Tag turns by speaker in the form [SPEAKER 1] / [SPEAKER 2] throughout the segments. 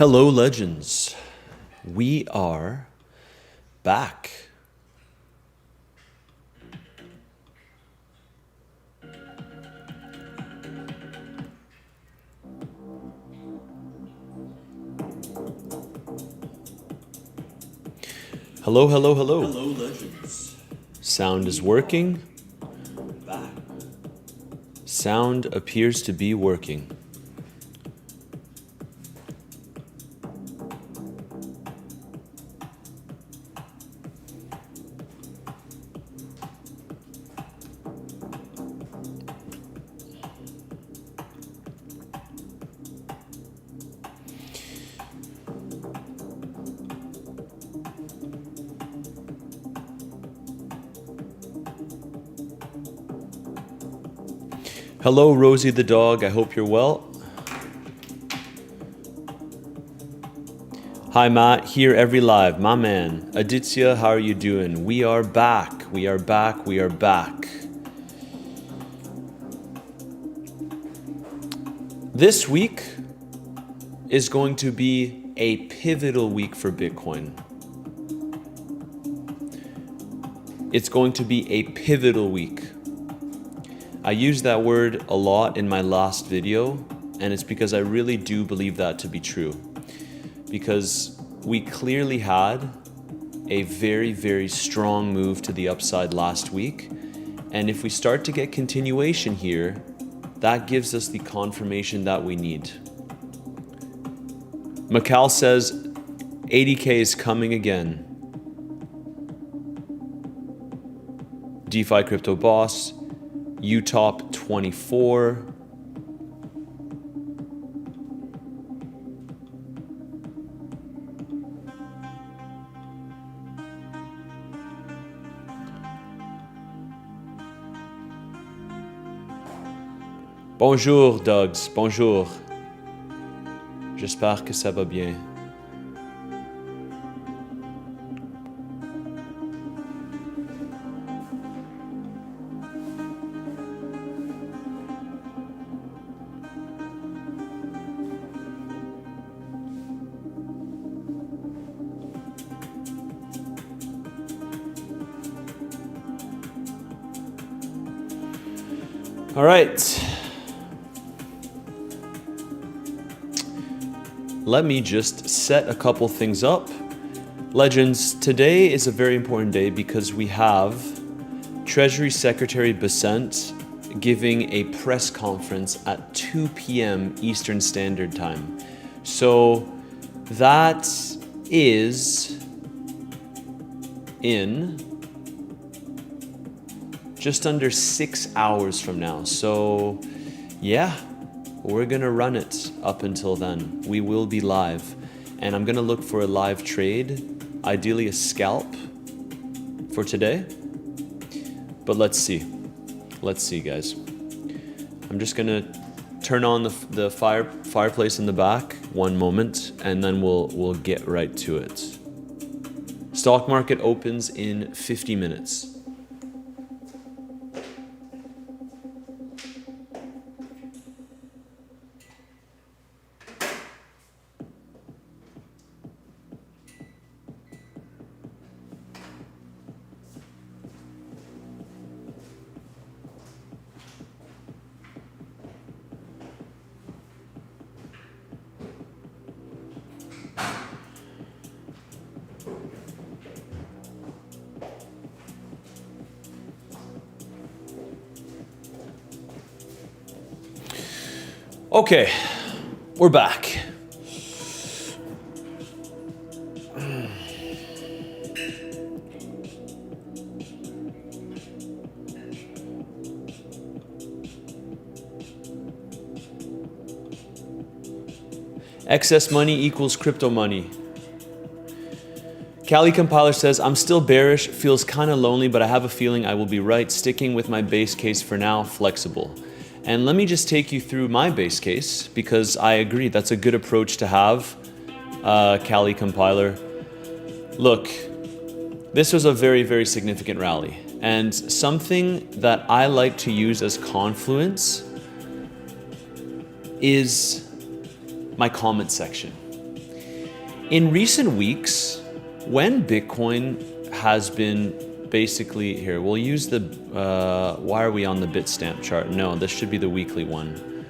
[SPEAKER 1] Hello, legends. We are back. Hello, hello, hello.
[SPEAKER 2] Hello, legends.
[SPEAKER 1] Sound is working.
[SPEAKER 2] Back.
[SPEAKER 1] Sound appears to be working. Hello, Rosie the dog. I hope you're well. Hi, Matt. Here every live. My man. Aditya, how are you doing? We are back. We are back. We are back. This week is going to be a pivotal week for Bitcoin. It's going to be a pivotal week. I used that word a lot in my last video, and it's because I really do believe that to be true. Because we clearly had a very, very strong move to the upside last week. And if we start to get continuation here, that gives us the confirmation that we need. Mikal says 80K is coming again. DeFi Crypto Boss, UTOP 24. Bonjour, Dogs. Bonjour. J'espère que ça va bien. All right. Let me just set a couple things up. Legends, today is a very important day because we have Treasury Secretary Bessent giving a press conference at 2 p.m. Eastern Standard Time. So that is in just under 6 hours from now. So yeah, we're gonna run it up until then. We will be live. And I'm gonna look for a live trade, ideally a scalp for today. But let's see. Let's see, guys. I'm just gonna turn on the fireplace in the back, one moment, and then we'll get right to it. Stock market opens in 50 minutes. Okay, we're back. Excess money equals crypto money. Cali Compiler says, I'm still bearish, feels kind of lonely, but I have a feeling I will be right, sticking with my base case for now, flexible. And let me just take you through my base case, because I agree that's a good approach to have, Cali Compiler. Look, this was a very, very significant rally. And something that I like to use as confluence is my comment section. In recent weeks, when Bitcoin has been basically, here, we'll use the, why are we on the Bitstamp chart? No, this should be the weekly one.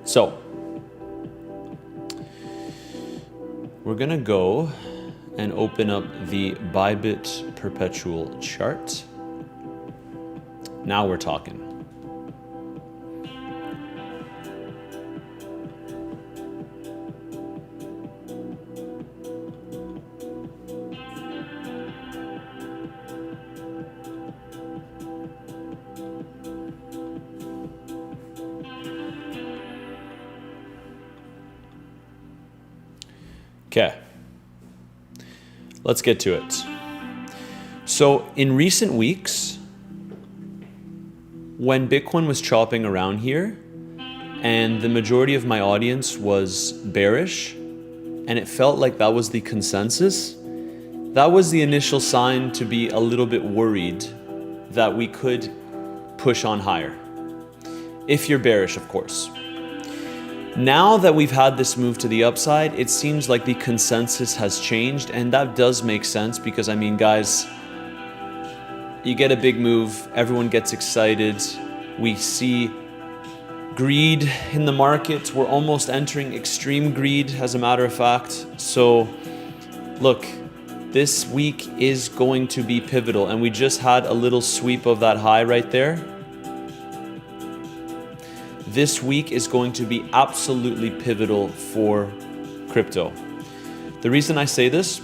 [SPEAKER 1] So, we're gonna go and open up the Bybit perpetual chart. Now we're talking. Okay, let's get to it. So in recent weeks, when Bitcoin was chopping around here and the majority of my audience was bearish and it felt like that was the consensus, that was the initial sign to be a little bit worried that we could push on higher. If you're bearish, of course. Now that we've had this move to the upside, it seems like the consensus has changed, and that does make sense because, I mean, guys, you get a big move, everyone gets excited, we see greed in the market, we're almost entering extreme greed, as a matter of fact. So, look, this week is going to be pivotal, and we just had a little sweep of that high right there. This week is going to be absolutely pivotal for crypto. The reason I say this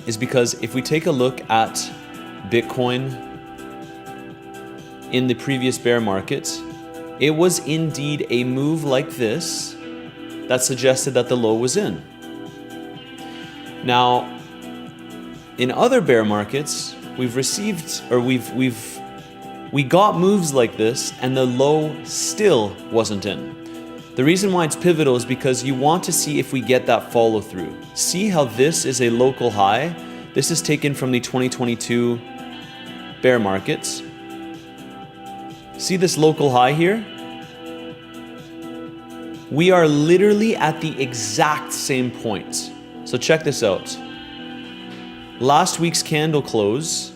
[SPEAKER 1] is because if we take a look at Bitcoin in the previous bear market, it was indeed a move like this that suggested that the low was in. Now, in other bear markets, we got moves like this and the low still wasn't in. The reason why it's pivotal is because you want to see if we get that follow through. See how this is a local high? This is taken from the 2022 bear markets. See this local high here? We are literally at the exact same point. So check this out. Last week's candle close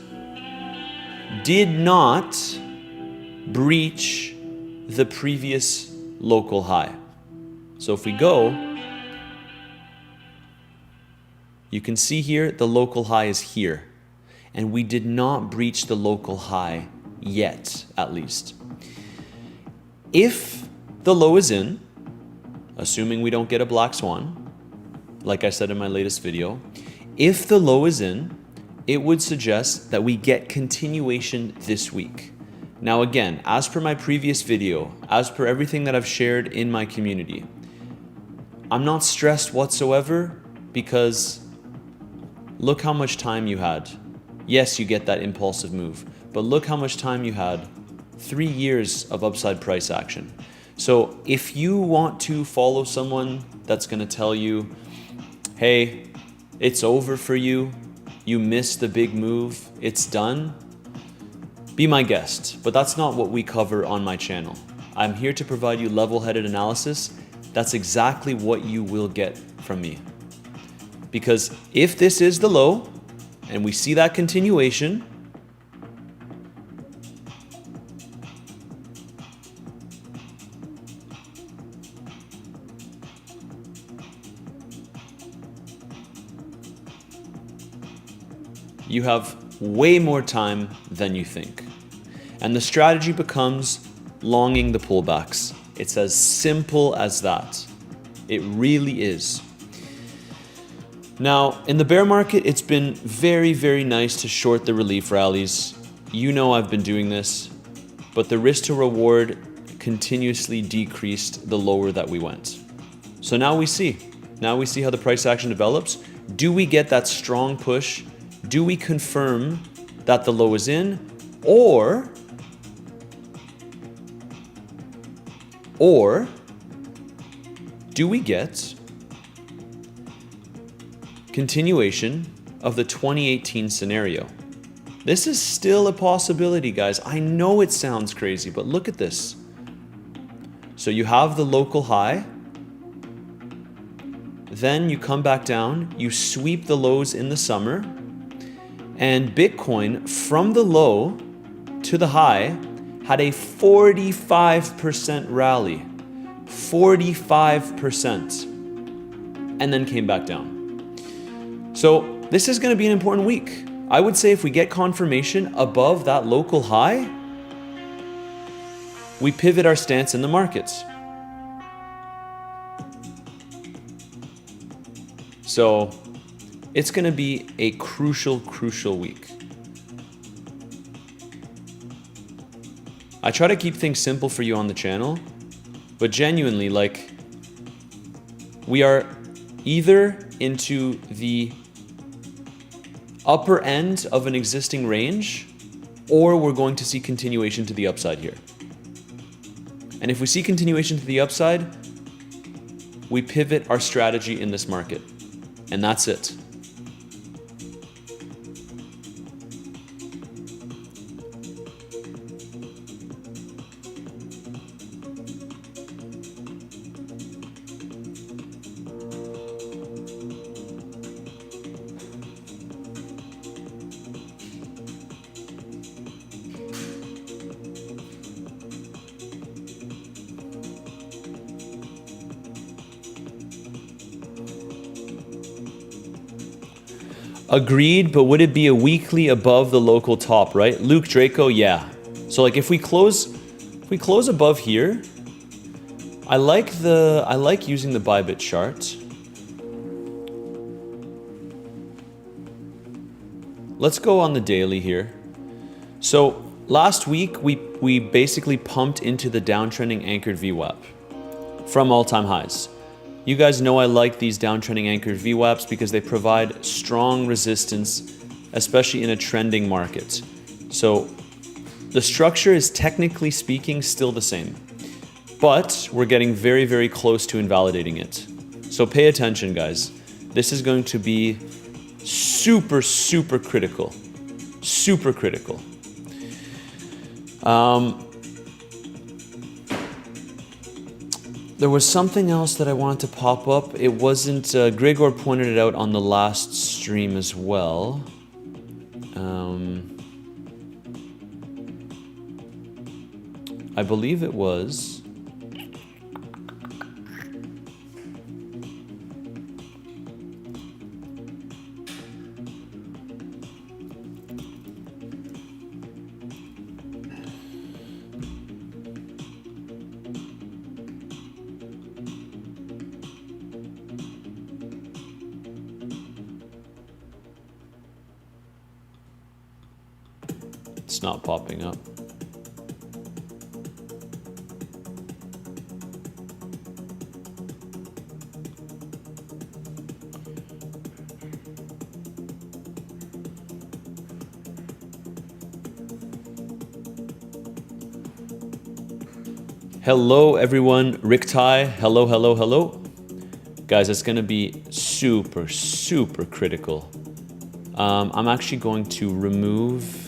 [SPEAKER 1] did not breach the previous local high. So if we go, you can see here the local high is here, and we did not breach the local high yet, at least. If the low is in, assuming we don't get a black swan, like I said in my latest video, if the low is in, it would suggest that we get continuation this week. Now again, as per my previous video, as per everything that I've shared in my community, I'm not stressed whatsoever because look how much time you had. Yes, you get that impulsive move, but look how much time you had. 3 years of upside price action. So if you want to follow someone that's gonna tell you, hey, it's over for you, you missed the big move, it's done, be my guest. But that's not what we cover on my channel. I'm here to provide you level-headed analysis. That's exactly what you will get from me. Because if this is the low, and we see that continuation, you have way more time than you think. And the strategy becomes longing the pullbacks. It's as simple as that. It really is. Now, in the bear market, it's been very, very nice to short the relief rallies. You know I've been doing this, but the risk to reward continuously decreased the lower that we went. So now we see how the price action develops. Do we get that strong push? Do we confirm that the low is in, or do we get continuation of the 2018 scenario? This is still a possibility, guys. I know it sounds crazy, but look at this. So you have the local high, then you come back down, you sweep the lows in the summer, and Bitcoin from the low to the high had a 45% rally. 45%. And then came back down. So this is going to be an important week. I would say if we get confirmation above that local high, we pivot our stance in the markets. So it's going to be a crucial week. I try to keep things simple for you on the channel, but genuinely, like, we are either into the upper end of an existing range, or we're going to see continuation to the upside here. And if we see continuation to the upside, we pivot our strategy in this market. And that's it. Agreed, but would it be a weekly above the local top, right? Luke Draco, yeah. So like if we close above here, I like using the Bybit chart. Let's go on the daily here. So last week we basically pumped into the downtrending anchored VWAP from all-time highs. You guys know I like these downtrending anchored VWAPs because they provide strong resistance, especially in a trending market. So the structure is technically speaking still the same, but we're getting very, very close to invalidating it. So pay attention, guys. This is going to be super, super critical. Super critical. There was something else that I wanted to pop up. It wasn't, Gregor pointed it out on the last stream as well. I believe it was. It's not popping up. Hello everyone, Rick Tai, hello, hello, hello. Guys, it's gonna be super, super critical. I'm actually going to remove,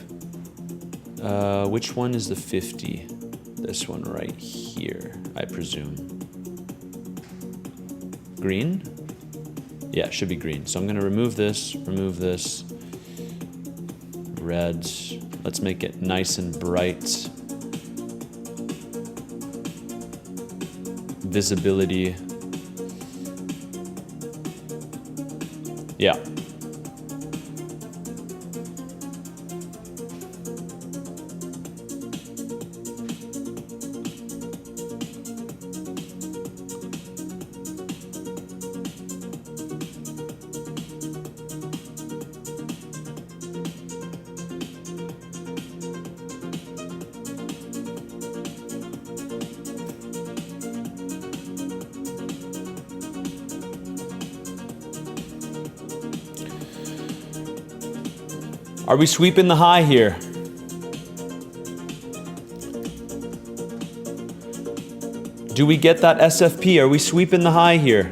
[SPEAKER 1] which one is the 50? This one right here, I presume. Green? Yeah, it should be green. So I'm gonna remove this, red. Let's make it nice and bright. Visibility. Yeah. Are we sweeping the high here? Do we get that SFP? Are we sweeping the high here?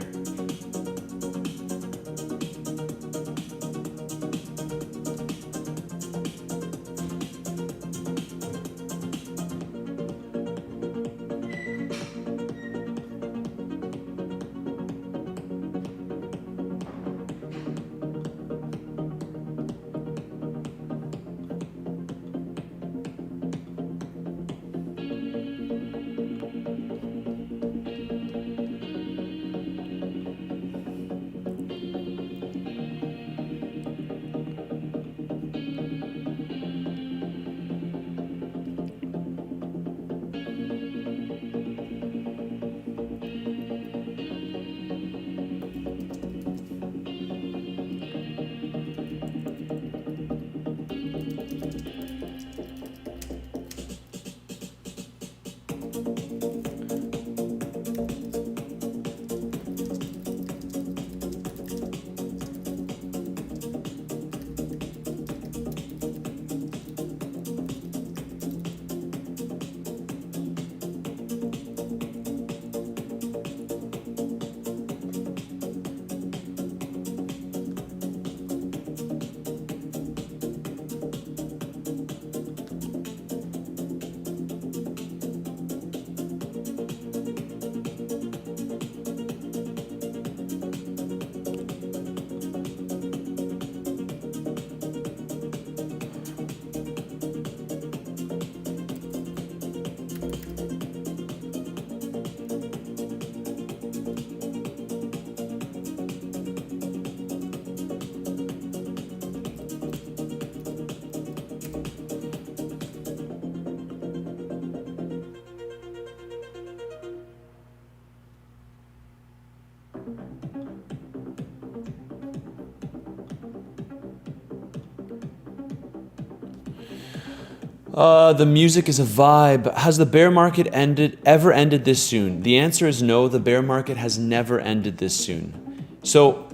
[SPEAKER 1] The music is a vibe. Has the bear market ever ended this soon? The answer is no, the bear market has never ended this soon. So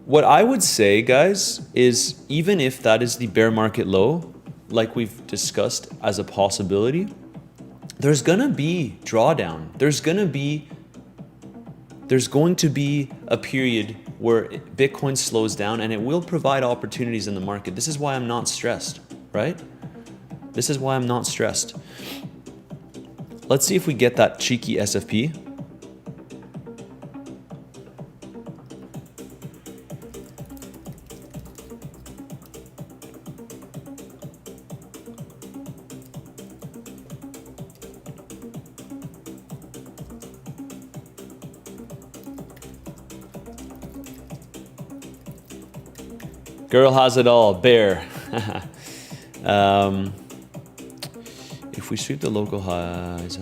[SPEAKER 1] what I would say, guys, is even if that is the bear market low, like we've discussed as a possibility, there's gonna be drawdown. There's going to be a period where Bitcoin slows down and it will provide opportunities in the market. This is why I'm not stressed, right? This is why I'm not stressed. Let's see if we get that cheeky SFP. Girl has it all, bear. If we sweep the local highs,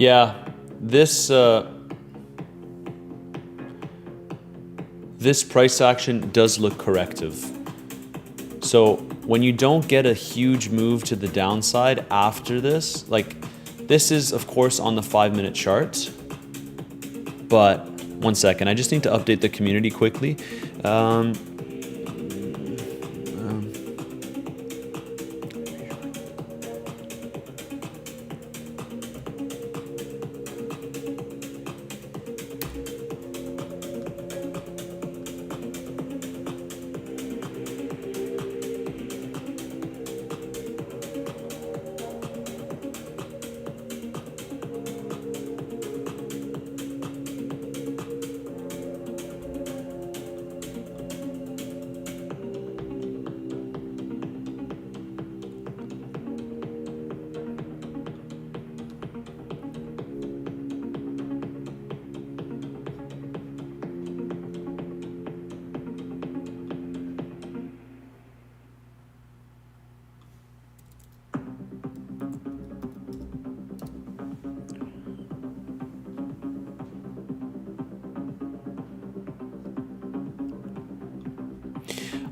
[SPEAKER 1] yeah, this price action does look corrective. So when you don't get a huge move to the downside after this, like this is of course on the 5-minute chart, but one second, I just need to update the community quickly.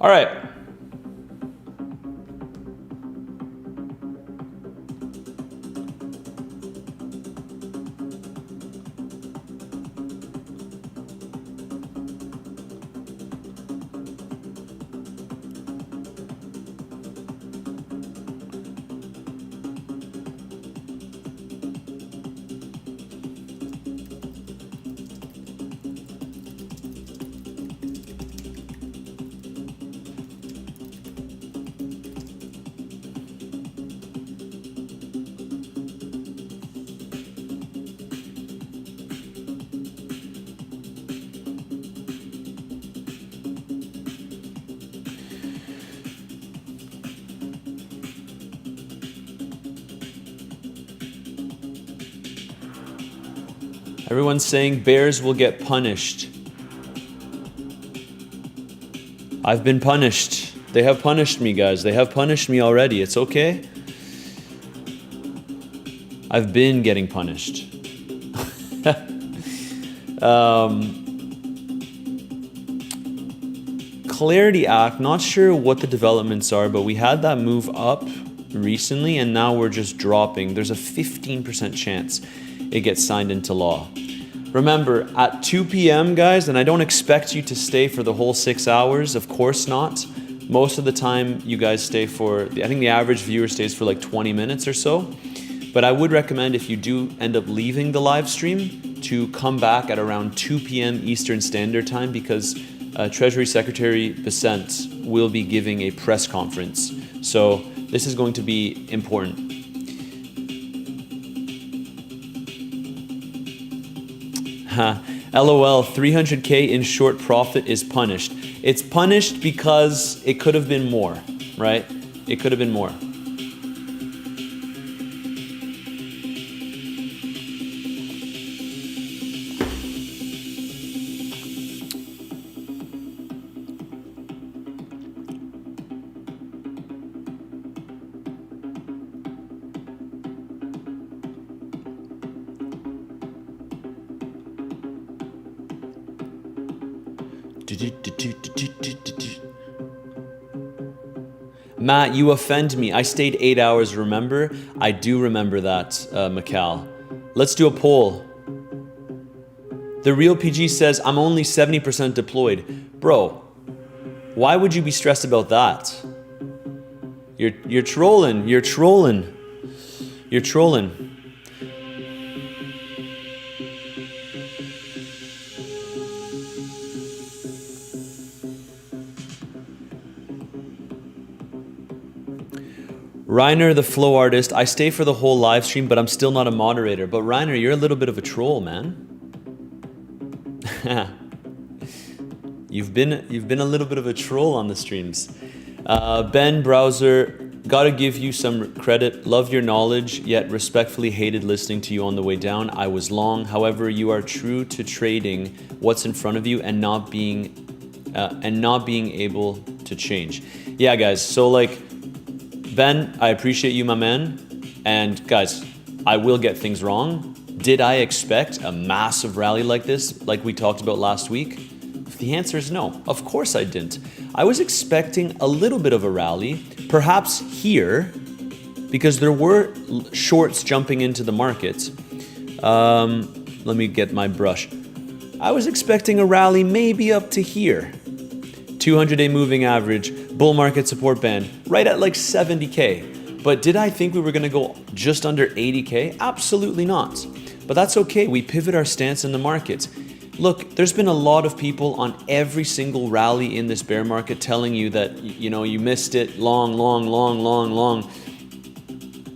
[SPEAKER 1] All right. Everyone's saying bears will get punished. I've been punished. They have punished me, guys. They have punished me already. It's okay. I've been getting punished. Clarity Act, not sure what the developments are, but we had that move up recently and now we're just dropping. There's a 15% chance it gets signed into law. Remember, at 2 p.m., guys, and I don't expect you to stay for the whole 6 hours, of course not. Most of the time, you guys stay for, I think the average viewer stays for like 20 minutes or so. But I would recommend if you do end up leaving the live stream to come back at around 2 p.m. Eastern Standard Time because Treasury Secretary Bessent will be giving a press conference. So this is going to be important. LOL, 300K in short profit is punished. It's punished because it could have been more, right? It could have been more. Matt, you offend me. I stayed 8 hours, remember? I do remember that, Mikal. Let's do a poll. The real PG says, I'm only 70% deployed. Bro, why would you be stressed about that? You're trolling. You're trolling. You're trolling. Reiner, the flow artist, I stay for the whole live stream, but I'm still not a moderator. But Reiner, you're a little bit of a troll, man. You've been a little bit of a troll on the streams. Ben Browser, gotta give you some credit. Love your knowledge, yet respectfully hated listening to you on the way down. I was long. However, you are true to trading what's in front of you and not being able to change. Yeah, guys. So like. Ben, I appreciate you, my man. And guys, I will get things wrong. Did I expect a massive rally like this, like we talked about last week? The answer is no. Of course I didn't. I was expecting a little bit of a rally, perhaps here, because there were shorts jumping into the market. Let me get my brush. I was expecting a rally maybe up to here. 200-day moving average, bull market support band, right at like 70K. But did I think we were gonna go just under 80K? Absolutely not. But that's okay, we pivot our stance in the market. Look, there's been a lot of people on every single rally in this bear market telling you that, you know, you missed it long.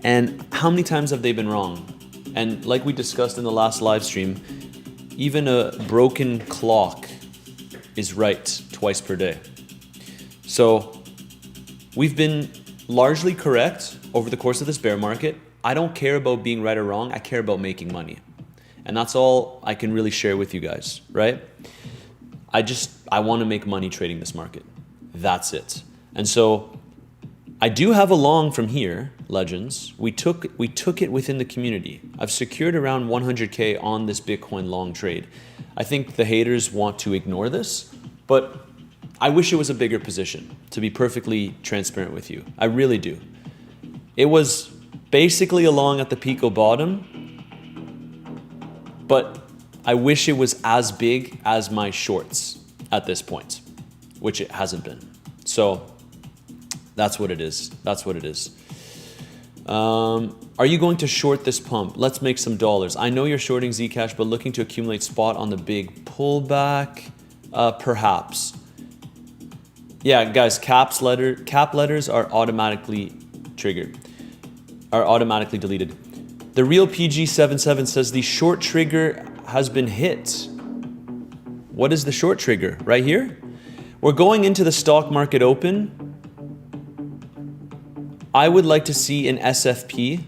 [SPEAKER 1] And how many times have they been wrong? And like we discussed in the last live stream, even a broken clock is right twice per day. So we've been largely correct over the course of this bear market. I don't care about being right or wrong. I care about making money. And that's all I can really share with you guys, right? I want to make money trading this market. That's it. And so I do have a long from here, legends. We took it within the community. I've secured around 100K on this Bitcoin long trade. I think the haters want to ignore this, but I wish it was a bigger position, to be perfectly transparent with you. I really do. It was basically along at the Pico bottom, but I wish it was as big as my shorts at this point, which it hasn't been. So that's what it is. That's what it is. Are you going to short this pump? Let's make some dollars. I know you're shorting Zcash, but looking to accumulate spot on the big pullback? Perhaps. Yeah, guys, cap letters are automatically triggered, are automatically deleted. The real PG77 says the short trigger has been hit. What is the short trigger? Right here? We're going into the stock market open. I would like to see an SFP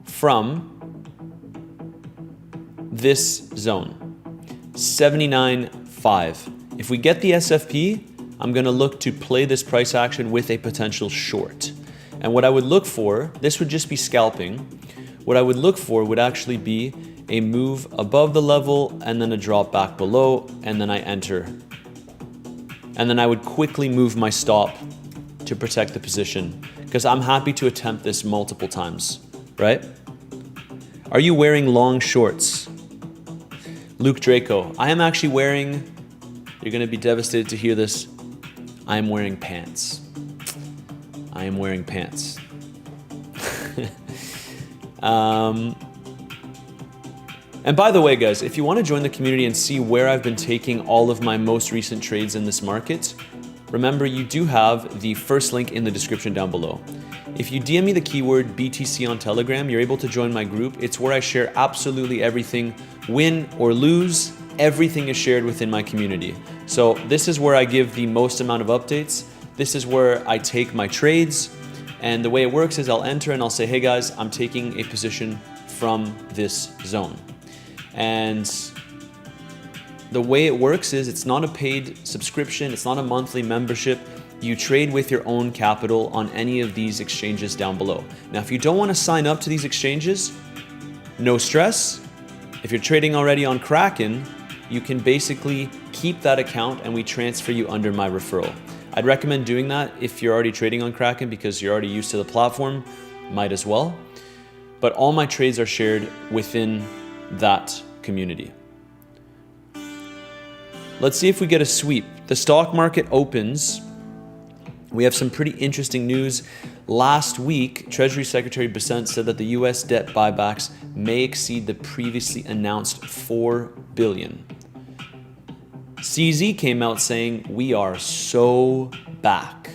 [SPEAKER 1] from this zone, 79.5. If we get the SFP, I'm gonna look to play this price action with a potential short. And what I would look for, this would just be scalping. What I would look for would actually be a move above the level and then a drop back below, and then I enter. And then I would quickly move my stop to protect the position, because I'm happy to attempt this multiple times, right? Are you wearing long shorts? Luke Draco, I am actually wearing, you're gonna be devastated to hear this, I am wearing pants. I am wearing pants. And by the way, guys, if you want to join the community and see where I've been taking all of my most recent trades in this market, remember you do have the first link in the description down below. If you DM me the keyword BTC on Telegram, you're able to join my group. It's where I share absolutely everything, win or lose, everything is shared within my community. So this is where I give the most amount of updates. This is where I take my trades. And the way it works is I'll enter and I'll say, hey guys, I'm taking a position from this zone. And the way it works is it's not a paid subscription. It's not a monthly membership. You trade with your own capital on any of these exchanges down below. Now, if you don't want to sign up to these exchanges, no stress. If you're trading already on Kraken, you can basically keep that account and we transfer you under my referral. I'd recommend doing that if you're already trading on Kraken because you're already used to the platform, might as well. But all my trades are shared within that community. Let's see if we get a sweep. The stock market opens. We have some pretty interesting news. Last week, Treasury Secretary Bessent said that the US debt buybacks may exceed the previously announced $4 billion. CZ came out saying, we are so back.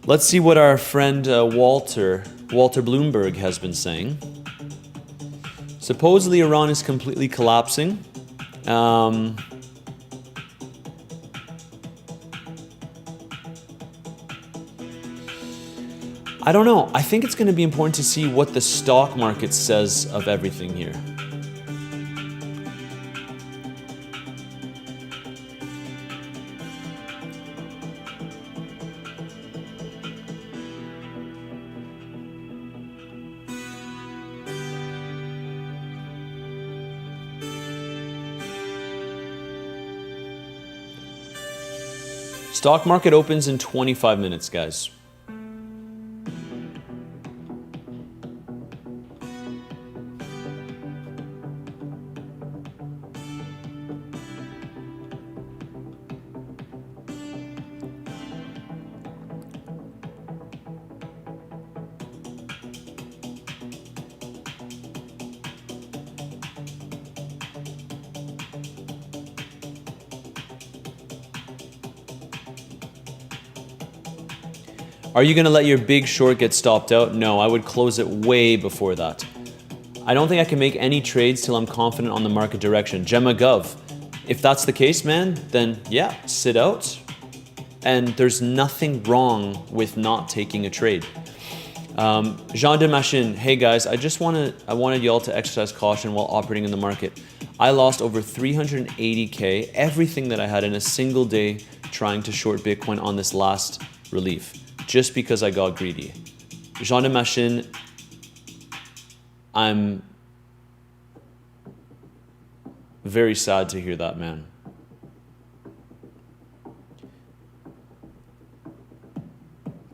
[SPEAKER 1] Let's see what our friend Walter Bloomberg has been saying. Supposedly Iran is completely collapsing. I don't know. I think it's going to be important to see what the stock market says of everything here. Stock market opens in 25 minutes, guys. Are you going to let your big short get stopped out? No, I would close it way before that. I don't think I can make any trades till I'm confident on the market direction. Gemma Gov, if that's the case, man, then yeah, sit out. And there's nothing wrong with not taking a trade. Jean de Machine, hey guys, I wanted y'all to exercise caution while operating in the market. I lost over 380K, everything that I had in a single day trying to short Bitcoin on this last relief, just because I got greedy. Jean de Machine, I'm very sad to hear that, man.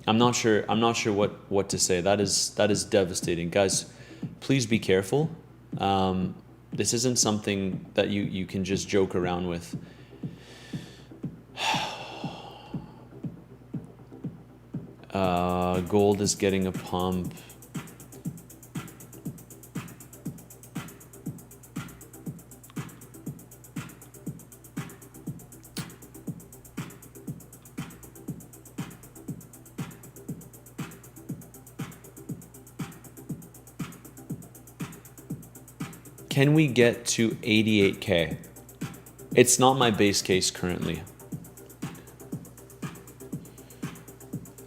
[SPEAKER 1] I'm not sure what to say. That is devastating. Guys, please be careful. This isn't something that you can just joke around with. Gold is getting a pump. Can we get to 88K? It's not my base case currently.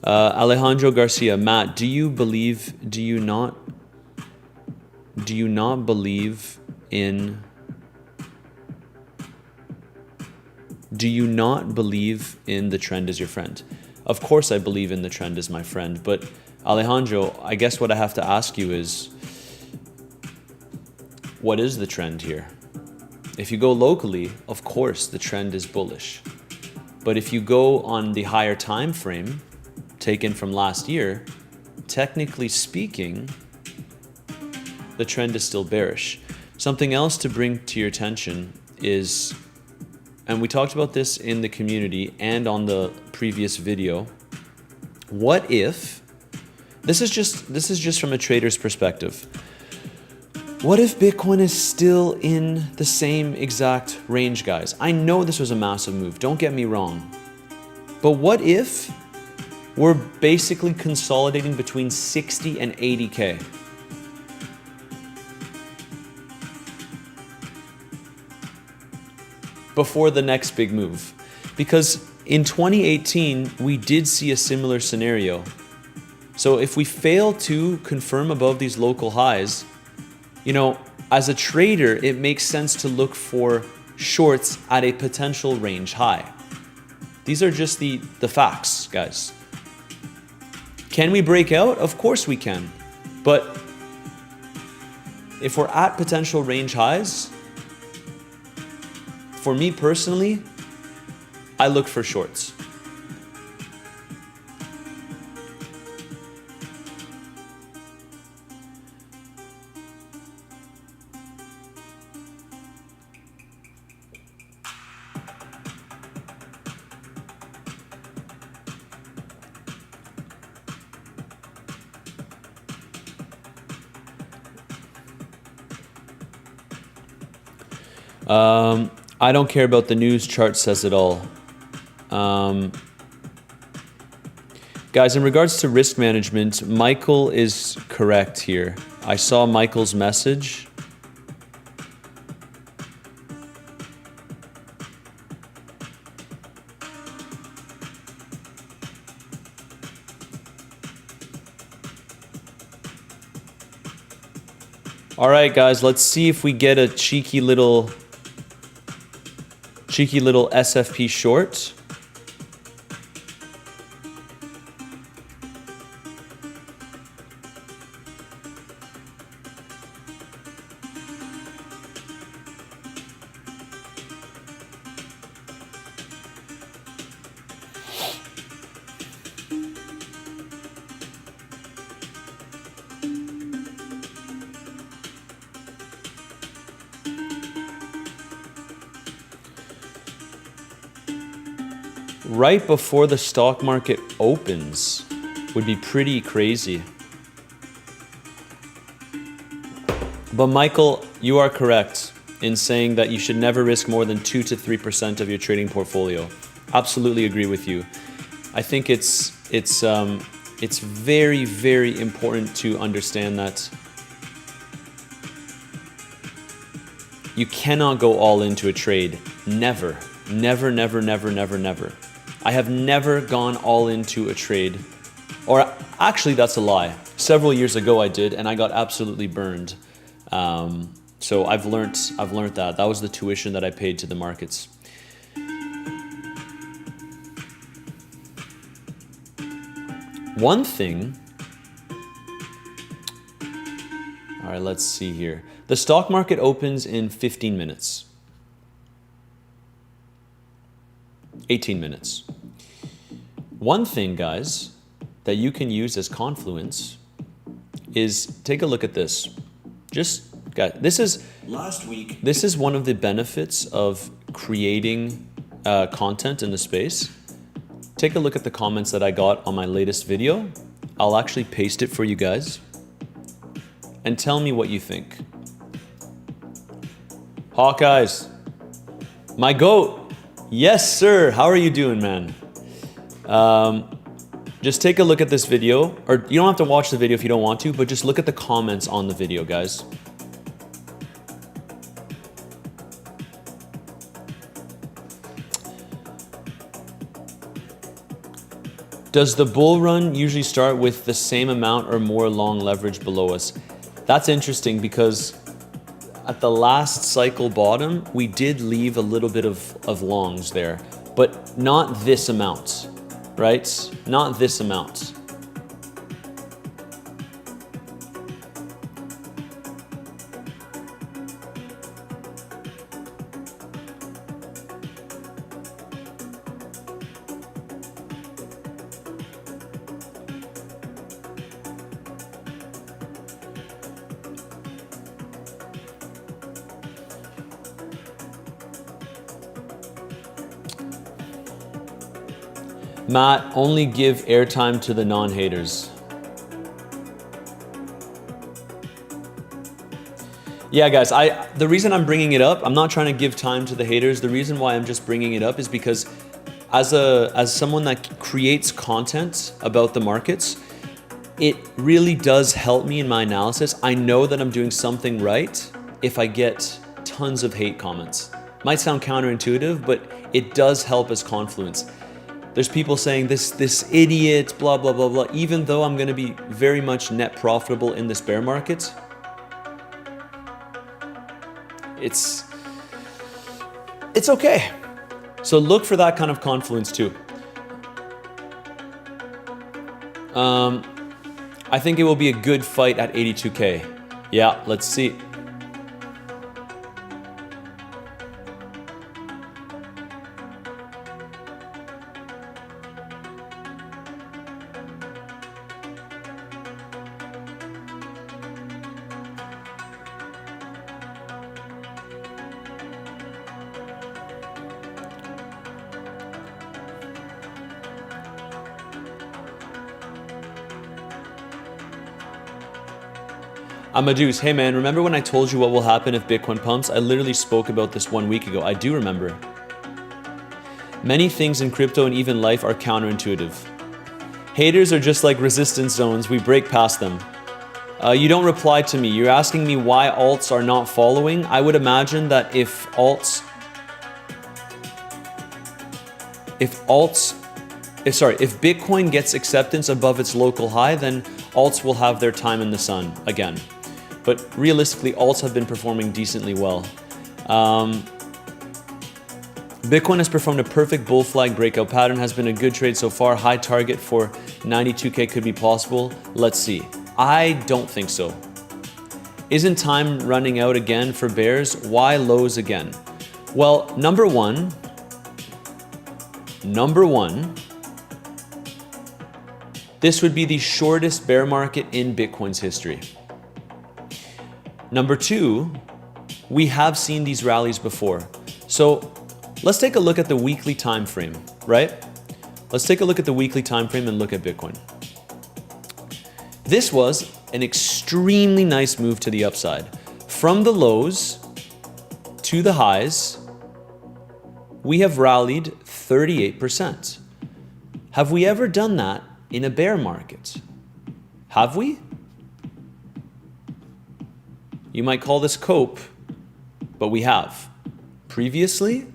[SPEAKER 1] Alejandro Garcia, Matt, do you not believe in... Do you not believe in the trend as your friend? Of course I believe in the trend as my friend, but Alejandro, I guess what I have to ask you is, what is the trend here? If you go locally, of course the trend is bullish. But if you go on the higher time frame, taken from last year, technically speaking, the trend is still bearish. Something else to bring to your attention is, and we talked about this in the community and on the previous video, what if, this is just from a trader's perspective, what if Bitcoin is still in the same exact range, guys? I know this was a massive move, don't get me wrong. But what if we're basically consolidating between 60 and 80K? Before the next big move. Because in 2018, we did see a similar scenario. So if we fail to confirm above these local highs, you know, as a trader, it makes sense to look for shorts at a potential range high. These are just the facts, guys. Can we break out? Of course we can. But if we're at potential range highs, for me personally, I look for shorts. I don't care about the news, chart says it all. Guys, in regards to risk management, Michael is correct here. I saw Michael's message. All right, guys, let's see if we get a cheeky little SFP short. Right before the stock market opens would be pretty crazy. But Michael, you are correct in saying that you should never risk more than 2 to 3% of your trading portfolio. Absolutely agree with you. I think it's very, very important to understand that you cannot go all into a trade. Never, never, never, never, never, never. I have never gone all into a trade, or actually that's a lie. Several years ago I did, and I got absolutely burned. So I've learned that. That was the tuition that I paid to the markets. One thing, all right, let's see here. The stock market opens in 15 minutes. 18 minutes. One thing, guys, that you can use as confluence is take a look at this. Just, guys, this is one of the benefits of creating content in the space. Take a look at the comments that I got on my latest video. I'll actually paste it for you guys. And tell me what you think. Hawkeyes, my goat. Yes, sir. How are you doing, man? Just take a look at this video, or you don't have to watch the video if you don't want to, but just look at the comments on the video, guys. Does the bull run usually start with the same amount or more long leverage below us? That's interesting because at the last cycle bottom, we did leave a little bit of longs there, but not this amount, right? Not this amount. Matt, only give airtime to the non-haters. Yeah, guys, the reason I'm bringing it up, I'm not trying to give time to the haters. The reason why I'm just bringing it up is because as someone that creates content about the markets, it really does help me in my analysis. I know that I'm doing something right if I get tons of hate comments. Might sound counterintuitive, but it does help as confluence. There's people saying this idiot, blah, blah, blah, blah. Even though I'm gonna be very much net profitable in this bear market, it's okay. So look for that kind of confluence too. I think it will be a good fight at 82K. Yeah, let's see. Amadeus, hey man, remember when I told you what will happen if Bitcoin pumps? I literally spoke about this 1 week ago. I do remember. Many things in crypto and even life are counterintuitive. Haters are just like resistance zones. We break past them. You don't reply to me. You're asking me why alts are not following. I would imagine that if Bitcoin gets acceptance above its local high, then alts will have their time in the sun again. But realistically, alts have been performing decently well. Bitcoin has performed a perfect bull flag breakout pattern, has been a good trade so far. High target for 92K could be possible. Let's see. I don't think so. Isn't time running out again for bears? Why lows again? Well, number one, this would be the shortest bear market in Bitcoin's history. Number two, we have seen these rallies before. So let's take a look at the weekly time frame, right? Let's take a look at the weekly time frame and look at Bitcoin. This was an extremely nice move to the upside. From the lows to the highs, we have rallied 38%. Have we ever done that in a bear market? Have we? You might call this cope, but we have. Previously,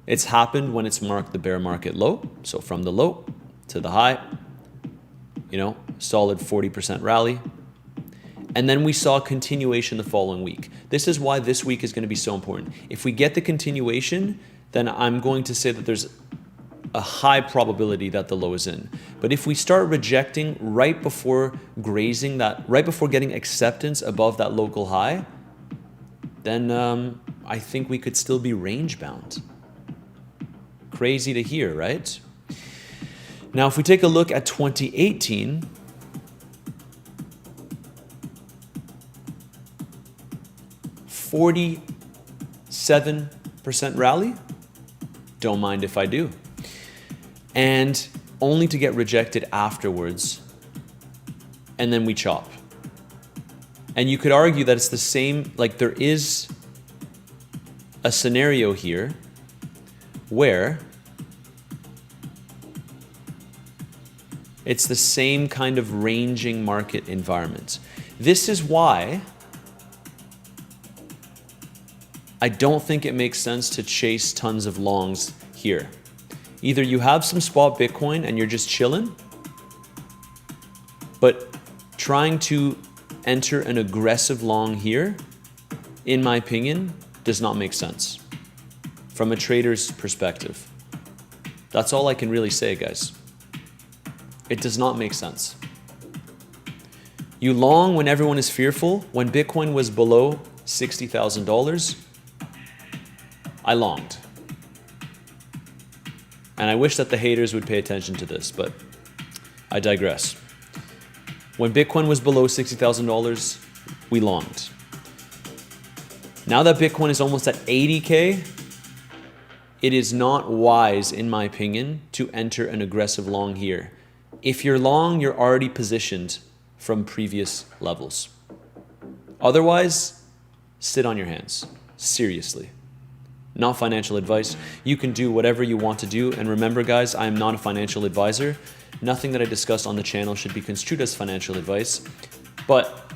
[SPEAKER 1] it's happened when it's marked the bear market low. So from the low to the high, solid 40% rally. And then we saw continuation the following week. This is why this week is going to be so important. If we get the continuation, then I'm going to say that there's a high probability that the low is in. But if we start rejecting right before grazing that, right before getting acceptance above that local high, then I think we could still be range bound. Crazy to hear, right? Now, if we take a look at 2018, %47 rally, don't mind if I do. And only to get rejected afterwards, and then we chop. And you could argue that it's the same, like there is a scenario here where it's the same kind of ranging market environment. This is why I don't think it makes sense to chase tons of longs here. Either you have some spot Bitcoin and you're just chilling, but trying to enter an aggressive long here in my opinion, does not make sense from a trader's perspective. That's all I can really say, guys. It does not make sense. You long when everyone is fearful. When Bitcoin was below $60,000, I longed. And I wish that the haters would pay attention to this, but I digress. When Bitcoin was below $60,000, we longed. Now that Bitcoin is almost at 80K, it is not wise, in my opinion, to enter an aggressive long here. If you're long, you're already positioned from previous levels. Otherwise, sit on your hands. Seriously. Not financial advice. You can do whatever you want to do. And remember, guys, I am not a financial advisor. Nothing that I discuss on the channel should be construed as financial advice. But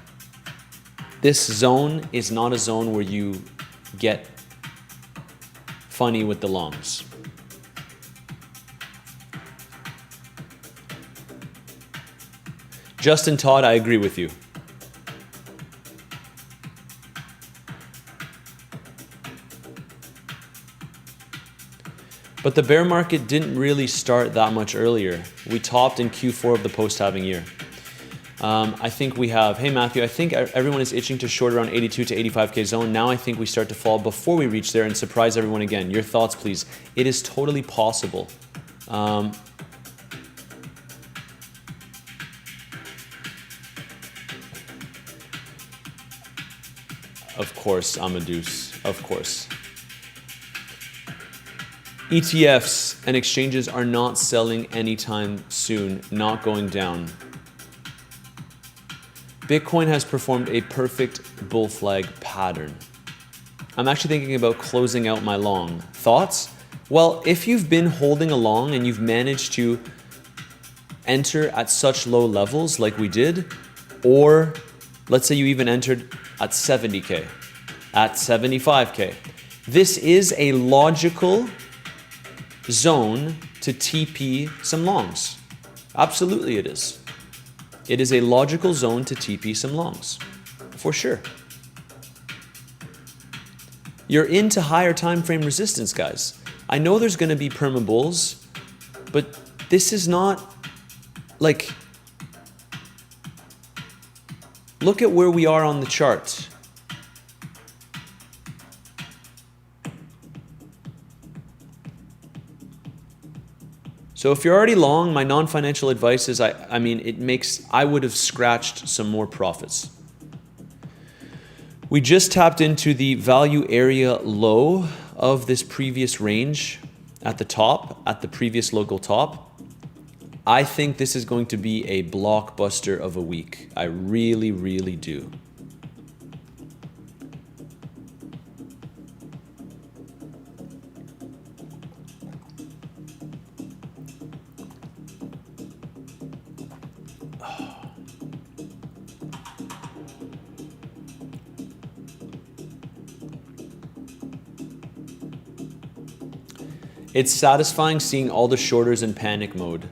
[SPEAKER 1] this zone is not a zone where you get funny with the longs. Justin Todd, I agree with you. But the bear market didn't really start that much earlier. We topped in Q4 of the post-halving year. I think we have, hey Matthew, I think everyone is itching to short around 82 to 85K zone. Now I think we start to fall before we reach there and surprise everyone again. Your thoughts, please. It is totally possible. Of course, Amadeus, of course. ETFs and exchanges are not selling anytime soon, not going down. Bitcoin has performed a perfect bull flag pattern. I'm actually thinking about closing out my long. Thoughts? Well, if you've been holding a long and you've managed to enter at such low levels like we did, or let's say you even entered at 70K, at 75K, this is a logical zone to TP some longs. Absolutely it is. It is a logical zone to TP some longs, for sure. You're into higher time frame resistance, guys. I know there's going to be perma bulls, but this is not like, look at where we are on the chart. So if you're already long, my non-financial advice is, I would have scratched some more profits. We just tapped into the value area low of this previous range at the top, at the previous local top. I think this is going to be a blockbuster of a week. I really, really do. It's satisfying seeing all the shorters in panic mode.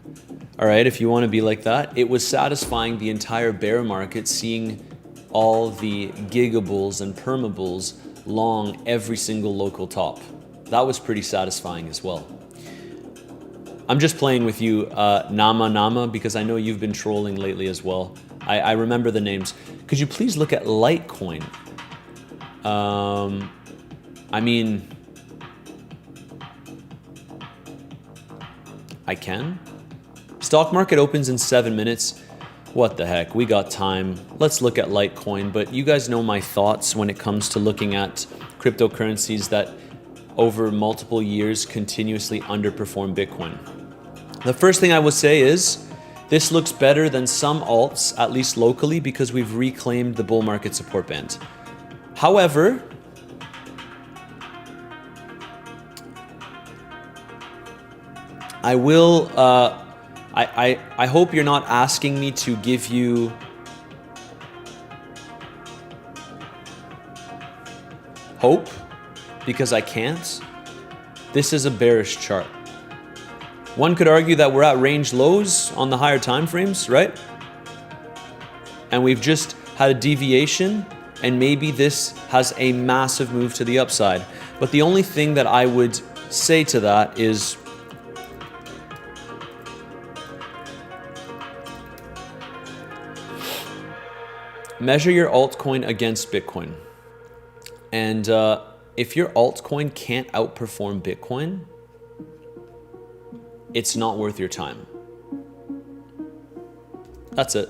[SPEAKER 1] All right, if you want to be like that. It was satisfying the entire bear market seeing all the gigabulls and permabulls long every single local top. That was pretty satisfying as well. I'm just playing with you, Nama, because I know you've been trolling lately as well. I remember the names. Could you please look at Litecoin? I can. Stock market opens in 7 minutes. What the heck, we got time. Let's look at Litecoin, but you guys know my thoughts when it comes to looking at cryptocurrencies that over multiple years continuously underperform Bitcoin. The first thing I would say is, this looks better than some alts, at least locally, because we've reclaimed the bull market support band. However, I will, I hope you're not asking me to give you hope, because I can't. This is a bearish chart. One could argue that we're at range lows on the higher time frames, right? And we've just had a deviation and maybe this has a massive move to the upside. But the only thing that I would say to that is measure your altcoin against Bitcoin. And if your altcoin can't outperform Bitcoin, it's not worth your time. That's it.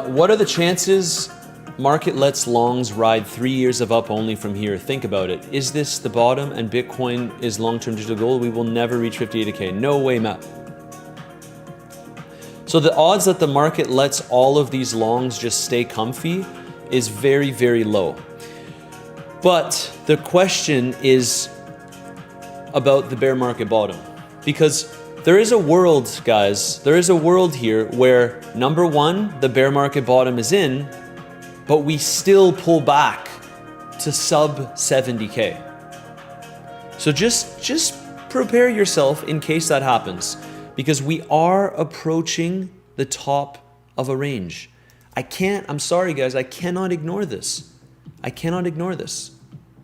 [SPEAKER 1] What are the chances market lets longs ride 3 years of up only from here? Think about it. Is this the bottom and Bitcoin is long-term digital gold? We will never reach 58K. No way, Matt. So the odds that the market lets all of these longs just stay comfy is very, very low. But the question is about the bear market bottom, because there is a world, guys, there is a world here where, number one, the bear market bottom is in, but we still pull back to sub 70K. So just prepare yourself in case that happens, because we are approaching the top of a range. I'm sorry guys, I cannot ignore this. I cannot ignore this.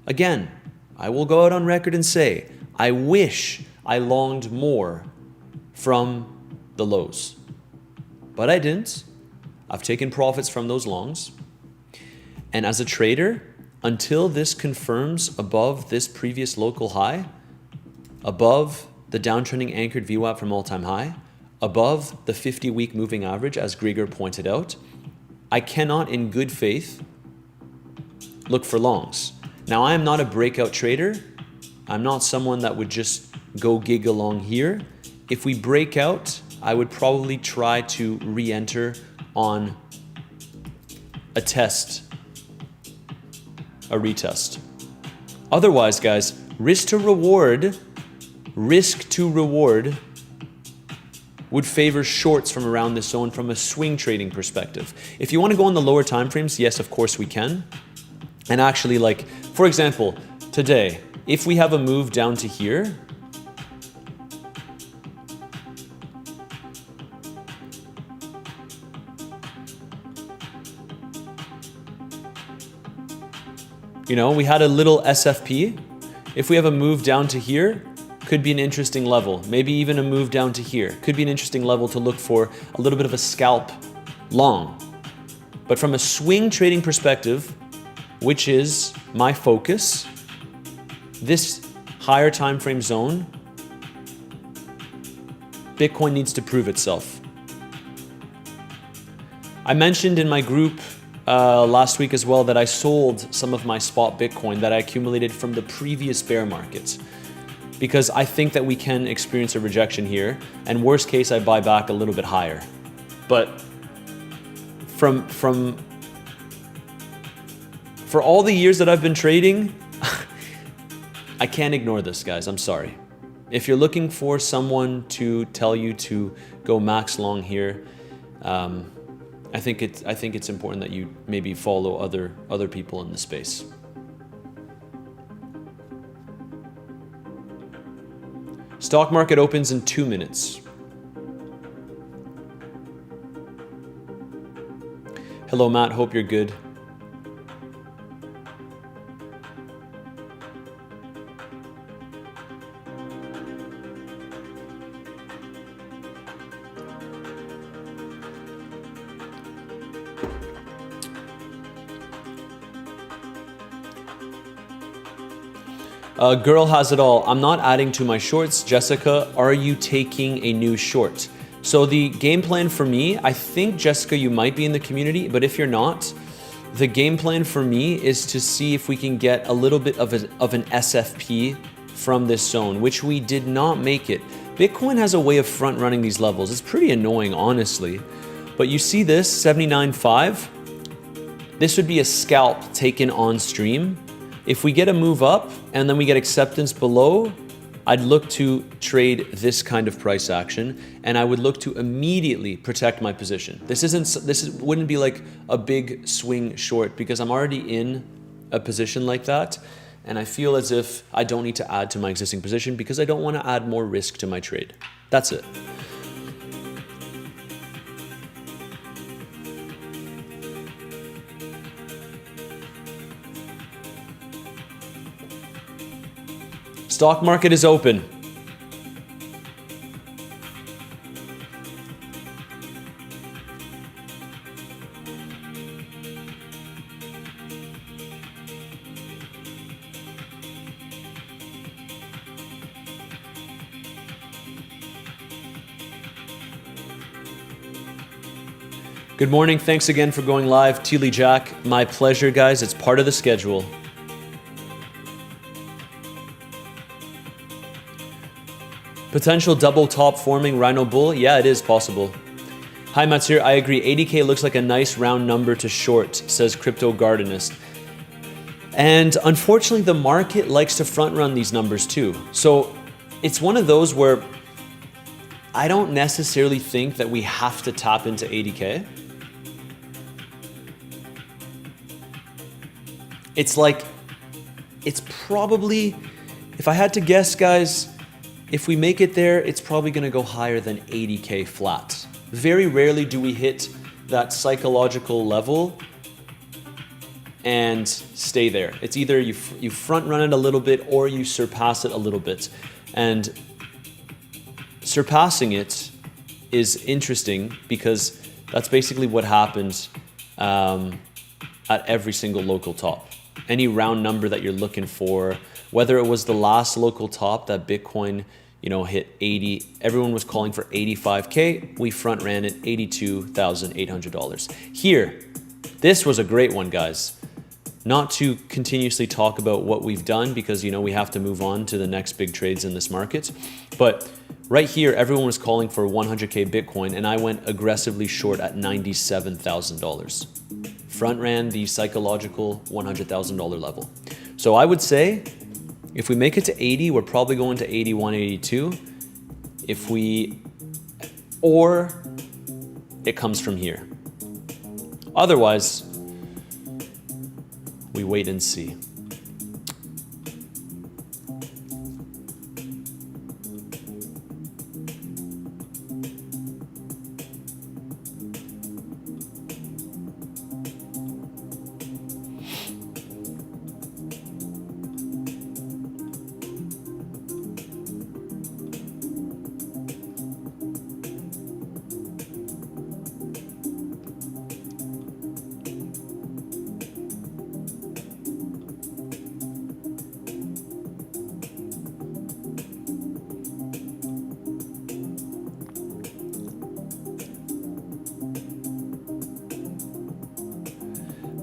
[SPEAKER 1] Again, I will go out on record and say, I wish I longed more from the lows, but I didn't. I've taken profits from those longs. And as a trader, until this confirms above this previous local high, above the downtrending anchored VWAP from all-time high, above the 50-week moving average, as Grieger pointed out, I cannot in good faith look for longs. Now, I am not a breakout trader. I'm not someone that would just go gig along here. If we break out, I would probably try to re-enter on a retest. Otherwise, guys, risk to reward would favor shorts from around this zone from a swing trading perspective. If you want to go on the lower time frames, yes, of course we can. And actually, like, for example, today, if we have a move down to here, you know, we had a little SFP. If we have a move down to here, could be an interesting level. Maybe even a move down to here. Could be an interesting level to look for a little bit of a scalp long. But from a swing trading perspective, which is my focus, this higher time frame zone, Bitcoin needs to prove itself. I mentioned in my group last week as well that I sold some of my spot Bitcoin that I accumulated from the previous bear markets, because I think that we can experience a rejection here, and worst case I buy back a little bit higher. But for all the years that I've been trading, I can't ignore this, guys. I'm sorry. If you're looking for someone to tell you to go max long here, I think it's important that you maybe follow other people in the space. Stock market opens in 2 minutes. Hello, Matt. Hope you're good. Girl has it all. I'm not adding to my shorts. Jessica, are you taking a new short? So the game plan for me, I think, Jessica, you might be in the community, but if you're not, the game plan for me is to see if we can get a little bit of an SFP from this zone, which we did not make it. Bitcoin has a way of front running these levels. It's pretty annoying, honestly. But you see this, 79.5? This would be a scalp taken on stream. If we get a move up and then we get acceptance below, I'd look to trade this kind of price action, and I would look to immediately protect my position. Wouldn't be like a big swing short because I'm already in a position like that, and I feel as if I don't need to add to my existing position because I don't want to add more risk to my trade. That's it. Stock market is open. Good morning. Thanks again for going live. Teely Jack, my pleasure, guys. It's part of the schedule. Potential double top forming Rhino Bull? Yeah, it is possible. Hi, Matsir. I agree. 80K looks like a nice round number to short, says Crypto Gardenist. And unfortunately, the market likes to front run these numbers too. So it's one of those where I don't necessarily think that we have to tap into 80K. It's probably, if I had to guess, guys, if we make it there, it's probably going to go higher than 80K flat. Very rarely do we hit that psychological level and stay there. It's either you front run it a little bit or you surpass it a little bit. And surpassing it is interesting because that's basically what happens at every single local top. Any round number that you're looking for, whether it was the last local top that Bitcoin, hit 80, everyone was calling for 85K. We front ran it $82,800. Here, this was a great one, guys. Not to continuously talk about what we've done because, we have to move on to the next big trades in this market. But right here, everyone was calling for 100K Bitcoin and I went aggressively short at $97,000. Front ran the psychological $100,000 level. So I would say, if we make it to 80, we're probably going to 81, 82. Or it comes from here. Otherwise, we wait and see.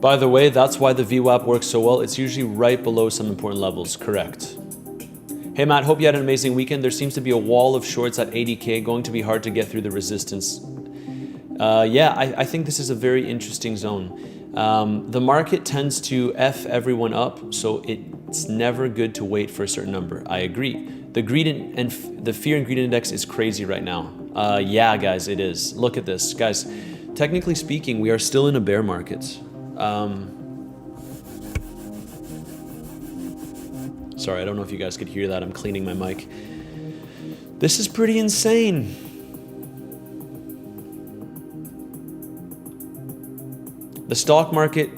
[SPEAKER 1] By the way, that's why the VWAP works so well. It's usually right below some important levels. Correct. Hey Matt, hope you had an amazing weekend. There seems to be a wall of shorts at 80K, going to be hard to get through the resistance. I think this is a very interesting zone. The market tends to F everyone up, so it's never good to wait for a certain number. I agree. The greed and the fear and greed index is crazy right now. Yeah, guys, it is. Look at this. Guys, technically speaking, we are still in a bear market. Sorry, I don't know if you guys could hear that. I'm cleaning my mic. This is pretty insane. The stock market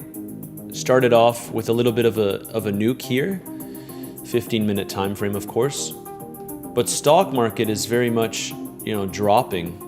[SPEAKER 1] started off with a little bit of a nuke here, 15-minute time frame, of course. But stock market is very much, dropping.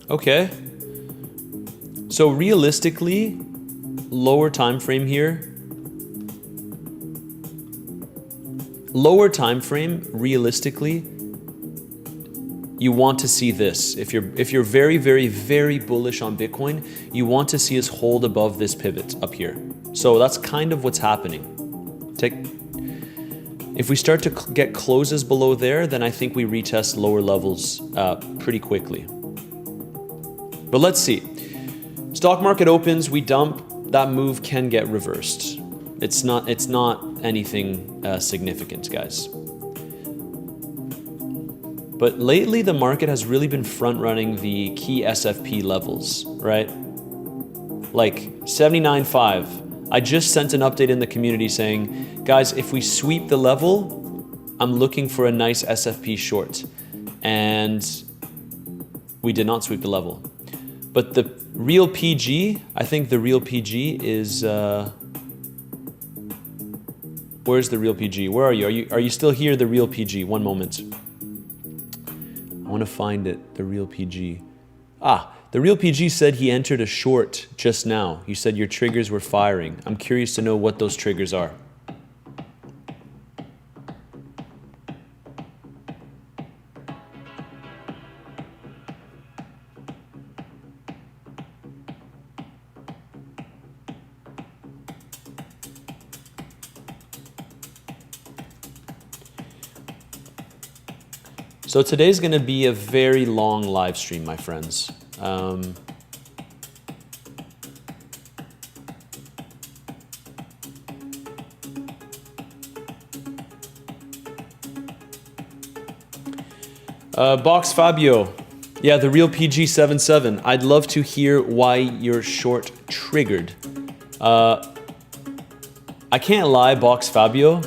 [SPEAKER 1] Okay. So realistically, lower time frame here. Lower time frame, realistically, you want to see this. If you're very, very, very bullish on Bitcoin, you want to see us hold above this pivot up here. So that's kind of what's happening. If we start to get closes below there, then I think we retest lower levels pretty quickly. But let's see. Stock market opens, we dump, that move can get reversed. It's not anything significant, guys. But lately the market has really been front running the key SFP levels, right? Like 79.5. I just sent an update in the community saying, guys, if we sweep the level, I'm looking for a nice SFP short. And we did not sweep the level. But the real PG, I think the real PG is, where's the real PG? Where are you? Are you still here, the real PG? One moment. I want to find it, the real PG. The real PG said he entered a short just now. You said your triggers were firing. I'm curious to know what those triggers are. So today's going to be a very long live stream, my friends. Box Fabio. Yeah, the real PG77. I'd love to hear why you're short triggered. I can't lie, Box Fabio.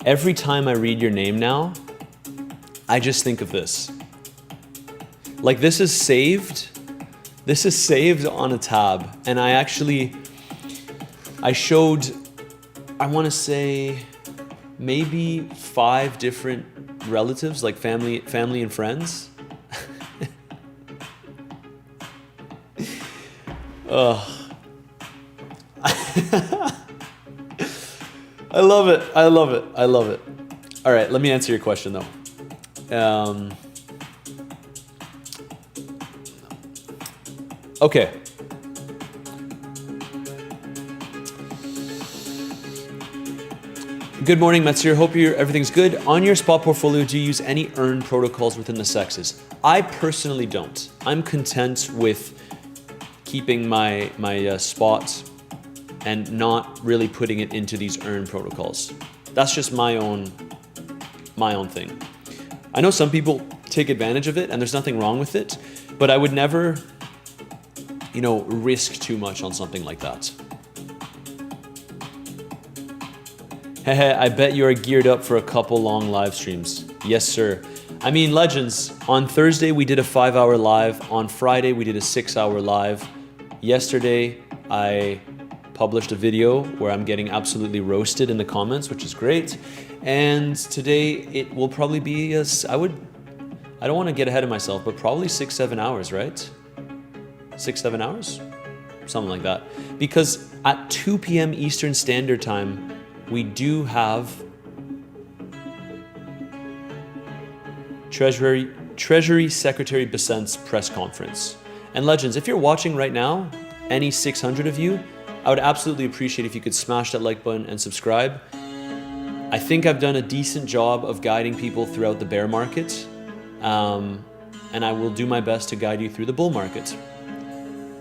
[SPEAKER 1] Every time I read your name now, I just think of this. Like this is saved on a tab. And I showed, I want to say maybe 5 different relatives, like family and friends. I love it. I love it. I love it. All right, let me answer your question though. Okay. Good morning, Matsur. Hope everything's good. On your spot portfolio, do you use any earn protocols within the sexes? I personally don't. I'm content with keeping my spot and not really putting it into these earn protocols. That's just my own thing. I know some people take advantage of it and there's nothing wrong with it, but I would never, risk too much on something like that. Hehe, I bet you are geared up for a couple long live streams. Yes, sir. I mean, legends, on Thursday we did a 5-hour live. On Friday we did a 6-hour live. Yesterday I published a video where I'm getting absolutely roasted in the comments, which is great. And today it will probably be, I don't want to get ahead of myself, but probably 6-7 hours, right? 6-7 hours? Something like that. Because at 2 p.m. Eastern Standard Time, we do have Treasury Secretary Bessent's press conference. And legends, if you're watching right now, any 600 of you, I would absolutely appreciate if you could smash that like button and subscribe. I think I've done a decent job of guiding people throughout the bear market, and I will do my best to guide you through the bull market.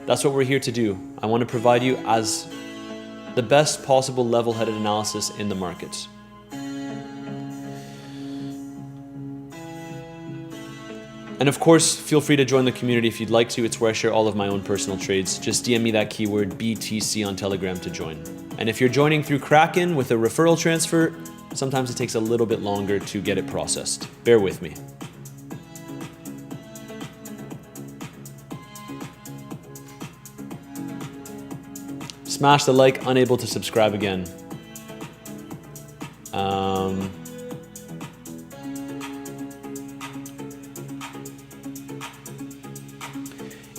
[SPEAKER 1] That's what we're here to do. I want to provide you as the best possible level-headed analysis in the market. And of course, feel free to join the community if you'd like to. It's where I share all of my own personal trades. Just DM me that keyword BTC on Telegram to join. And if you're joining through Kraken with a referral transfer, sometimes it takes a little bit longer to get it processed. Bear with me. Smash the like, unable to subscribe again.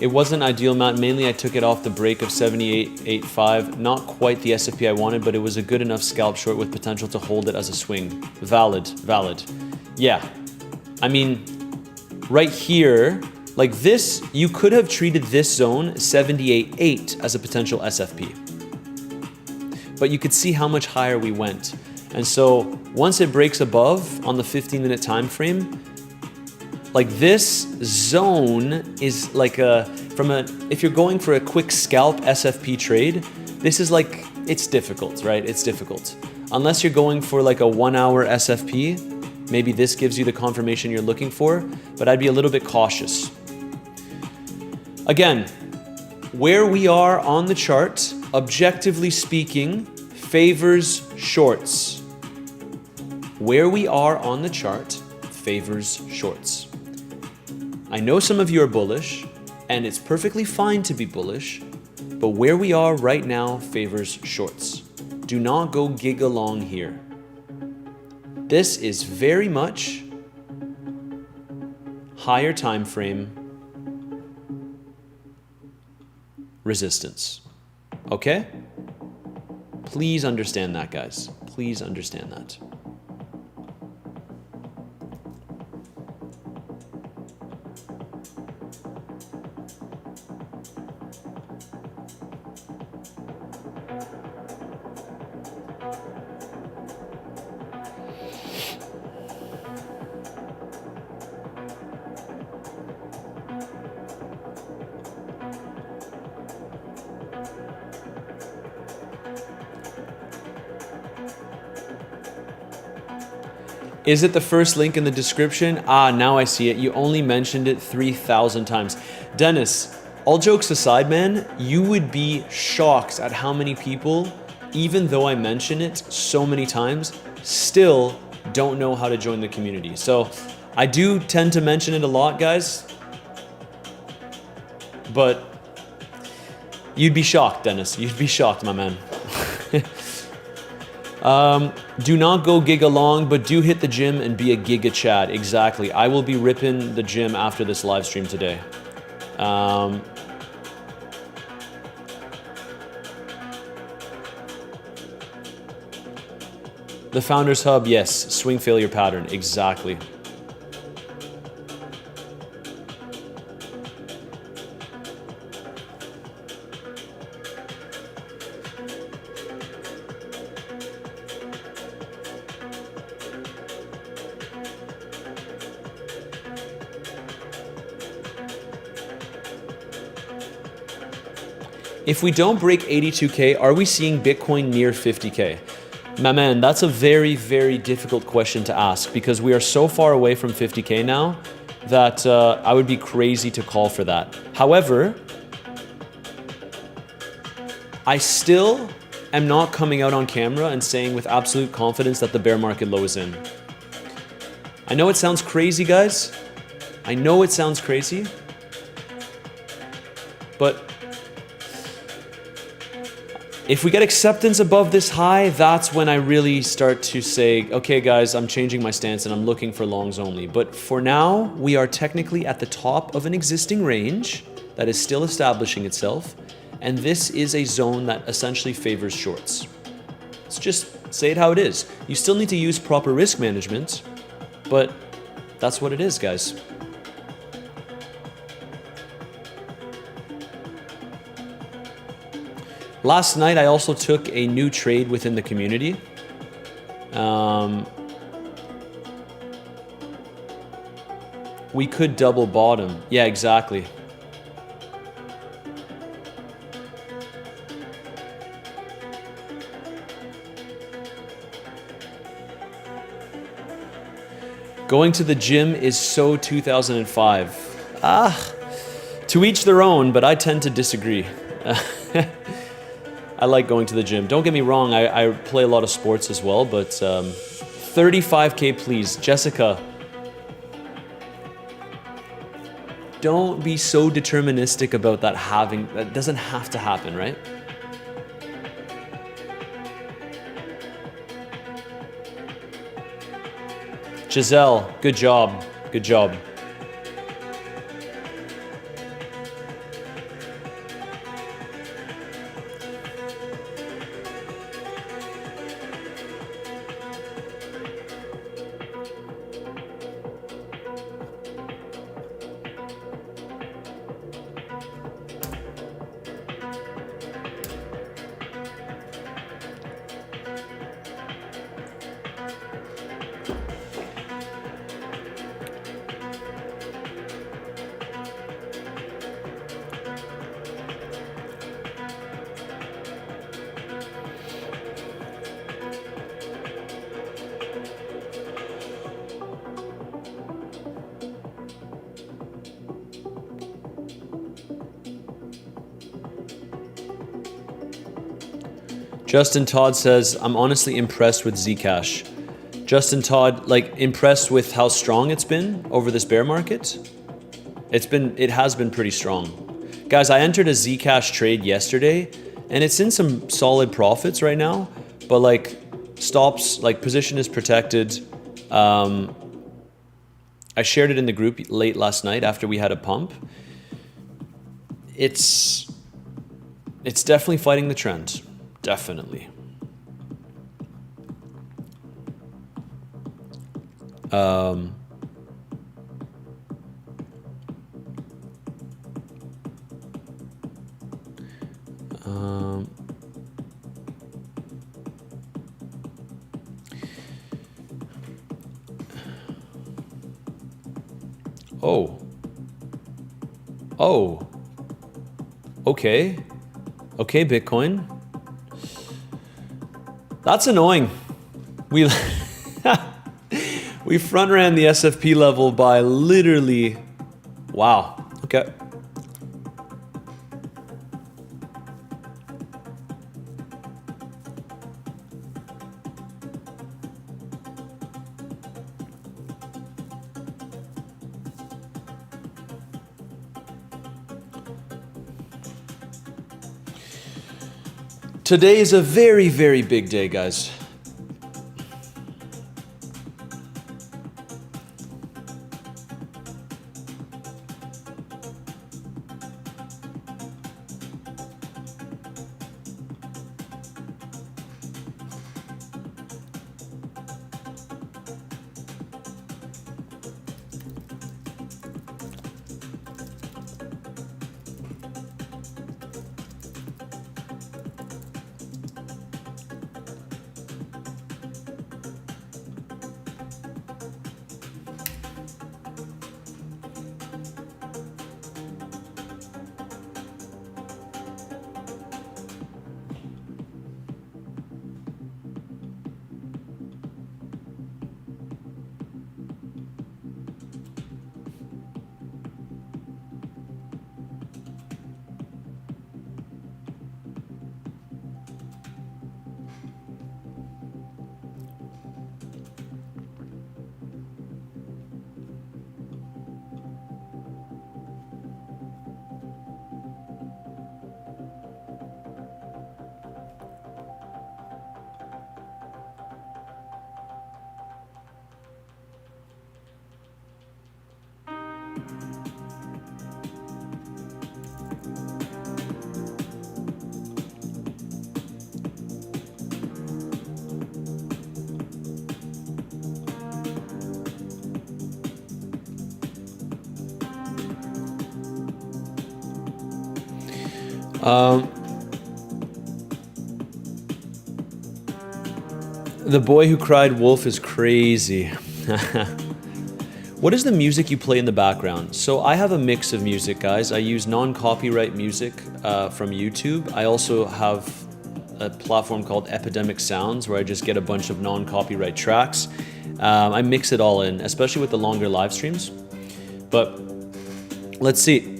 [SPEAKER 1] It wasn't ideal, Matt. Mainly I took it off the break of 78.85. Not quite the SFP I wanted, but it was a good enough scalp short with potential to hold it as a swing. Valid, valid. Yeah. I mean, right here, like this, you could have treated this zone 78.8 as a potential SFP. But you could see how much higher we went. And so once it breaks above on the 15-minute time frame, like this zone is like if you're going for a quick scalp SFP trade, this is like, it's difficult, right? It's difficult. Unless you're going for like a 1 hour SFP, maybe this gives you the confirmation you're looking for, but I'd be a little bit cautious. Again, where we are on the chart, objectively speaking, favors shorts. Where we are on the chart favors shorts. I know some of you are bullish, and it's perfectly fine to be bullish, but where we are right now favors shorts. Do not go gig along here. This is very much higher time frame resistance. Okay? Please understand that, guys. Please understand that. Is it the first link in the description? Ah, now I see it. You only mentioned it 3,000 times. Dennis, all jokes aside, man, you would be shocked at how many people, even though I mention it so many times, still don't know how to join the community. So I do tend to mention it a lot, guys, but you'd be shocked, Dennis. You'd be shocked, my man. Do not go giga long, but do hit the gym and be a giga Chad. Exactly. I will be ripping the gym after this live stream today. The Founders Hub, yes. Swing failure pattern. Exactly. If we don't break 82K, are we seeing Bitcoin near 50K? My man, that's a very, very difficult question to ask because we are so far away from 50K now that I would be crazy to call for that. However, I still am not coming out on camera and saying with absolute confidence that the bear market low is in. I know it sounds crazy, guys. I know it sounds crazy, but if we get acceptance above this high, that's when I really start to say, okay guys, I'm changing my stance and I'm looking for longs only. But for now, we are technically at the top of an existing range that is still establishing itself. And this is a zone that essentially favors shorts. Let's just say it how it is. You still need to use proper risk management, but that's what it is, guys. Last night, I also took a new trade within the community. We could double bottom. Yeah, exactly. Going to the gym is so 2005. To each their own, but I tend to disagree. I like going to the gym. Don't get me wrong, I play a lot of sports as well, but 35K please. Jessica, don't be so deterministic about that that doesn't have to happen, right? Giselle, good job, good job. Justin Todd says, I'm honestly impressed with Zcash. Justin Todd, like impressed with how strong it's been over this bear market. It has been pretty strong. Guys, I entered a Zcash trade yesterday and it's in some solid profits right now, but like stops, like position is protected. I shared it in the group late last night after we had a pump. It's definitely fighting the trend. Definitely. Oh. Okay. Okay, Bitcoin. That's annoying. We front ran the SFP level by literally, wow. Okay. Today is a very, very big day, guys. The boy who cried wolf is crazy. What is the music you play in the background? So I have a mix of music, guys. I use non-copyright music from YouTube. I also have a platform called Epidemic Sounds where I just get a bunch of non-copyright tracks. I mix it all in, especially with the longer live streams. But let's see.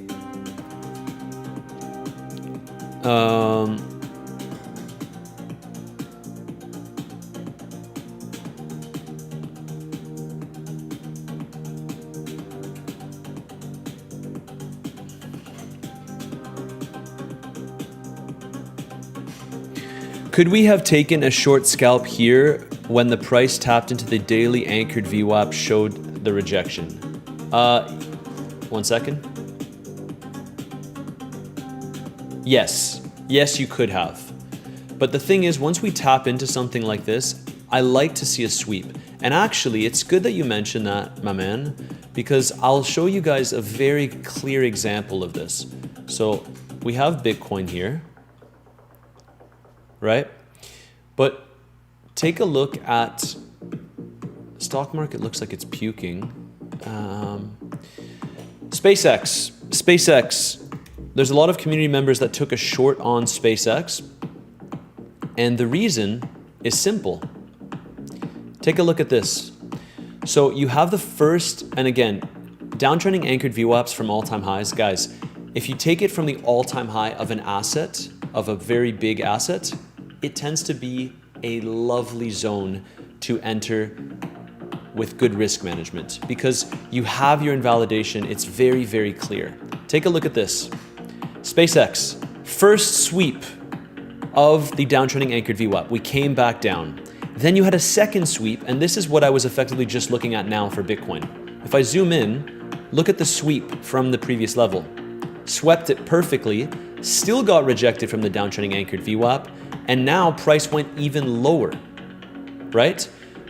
[SPEAKER 1] Could we have taken a short scalp here when the price tapped into the daily anchored VWAP showed the rejection? 1 second. Yes, you could have. But the thing is, once we tap into something like this, I like to see a sweep. And actually, it's good that you mentioned that, my man, because I'll show you guys a very clear example of this. So we have Bitcoin here, right? But take a look at stock market. Looks like it's puking. SpaceX. There's a lot of community members that took a short on SpaceX, and the reason is simple. Take a look at this. So you have the first, and again, downtrending anchored VWAPs from all-time highs. Guys, if you take it from the all-time high of an asset, of a very big asset, it tends to be a lovely zone to enter with good risk management because you have your invalidation. It's very, very clear. Take a look at this. SpaceX, first sweep of the downtrending anchored VWAP. We came back down. Then you had a second sweep, and this is what I was effectively just looking at now for Bitcoin. If I zoom in, look at the sweep from the previous level. Swept it perfectly, still got rejected from the downtrending anchored VWAP, and now price went even lower, right?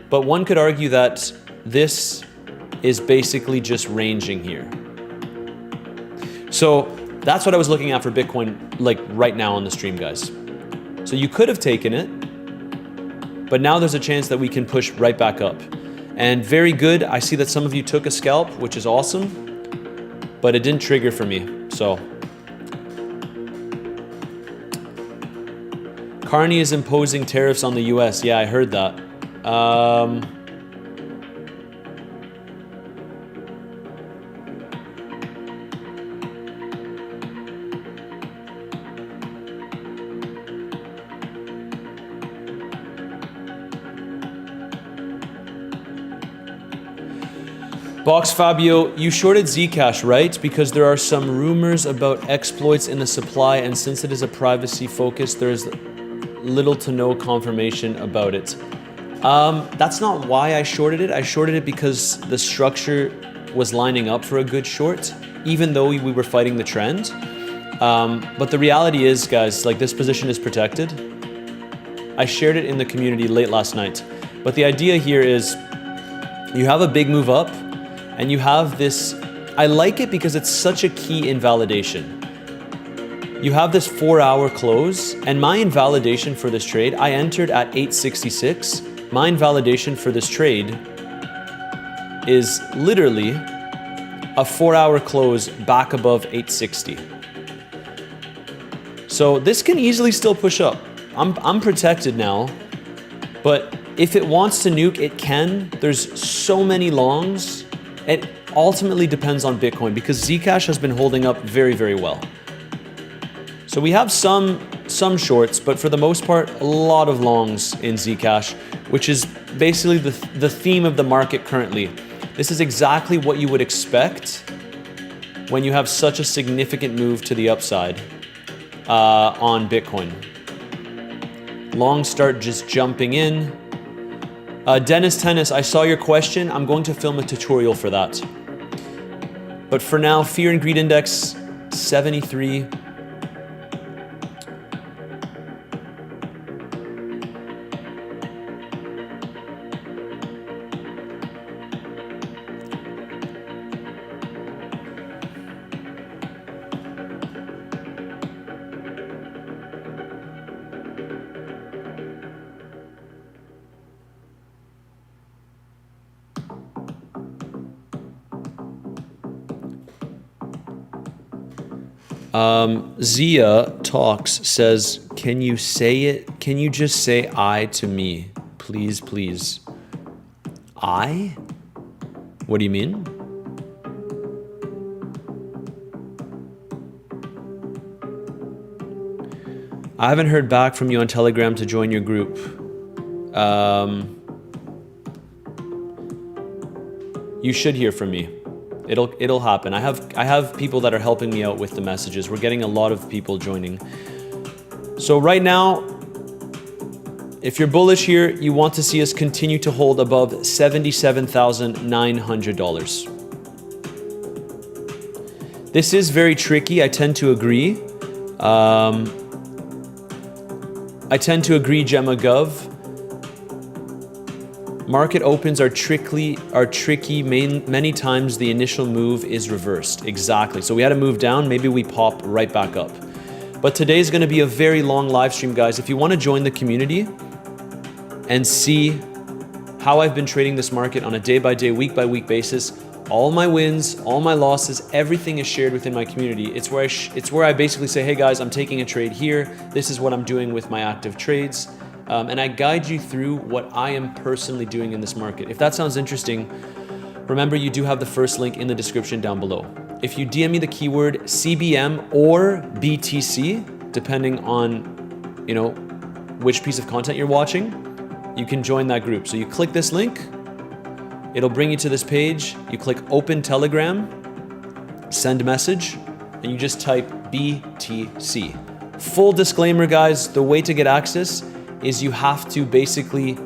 [SPEAKER 1] But one could argue that this is basically just ranging here. So that's what I was looking at for Bitcoin, like right now on the stream, guys. So you could have taken it, but now there's a chance that we can push right back up. And very good, I see that some of you took a scalp, which is awesome, but it didn't trigger for me, so. Carney is imposing tariffs on the US. Yeah, I heard that. Box Fabio, you shorted Zcash, right? Because there are some rumors about exploits in the supply, and since it is a privacy focus, there's little to no confirmation about it. That's not why I shorted it. I shorted it because the structure was lining up for a good short, even though we were fighting the trend. But the reality is, guys, like this position is protected. I shared it in the community late last night. But the idea here is you have a big move up, and you have this, I like it because it's such a key invalidation. You have this 4-hour close, and my invalidation for this trade, I entered at 866. My invalidation for this trade is literally a 4-hour close back above 860. So this can easily still push up. I'm protected now, but if it wants to nuke, it can. There's so many longs. It ultimately depends on Bitcoin because Zcash has been holding up very, very well. So we have some shorts, but for the most part, a lot of longs in Zcash, which is basically the theme of the market currently. This is exactly what you would expect when you have such a significant move to the upside on Bitcoin. Long start just jumping in. Dennis Tennis, I saw your question. I'm going to film a tutorial for that. But for now, Fear and Greed Index, 73. Zia Talks says, can you say it? Can you just say I to me? Please, please. I? What do you mean? I haven't heard back from you on Telegram to join your group. You should hear from me. It'll happen. I have people that are helping me out with the messages. We're getting a lot of people joining. So right now, if you're bullish here, you want to see us continue to hold above $77,900. This is very tricky. I tend to agree. Gemma Gov. Market opens are tricky. Many times the initial move is reversed. Exactly. So we had to move down. Maybe we pop right back up. But today's going to be a very long live stream, guys. If you want to join the community and see how I've been trading this market on a day-by-day, week-by-week basis, all my wins, all my losses, everything is shared within my community. It's where I basically say, hey guys, I'm taking a trade here. This is what I'm doing with my active trades. And I guide you through what I am personally doing in this market. If that sounds interesting, remember you do have the first link in the description down below. If you DM me the keyword CBM or BTC, depending on, which piece of content you're watching, you can join that group. So you click this link, it'll bring you to this page. You click open Telegram, send message, and you just type BTC. Full disclaimer, guys, the way to get access is you have to basically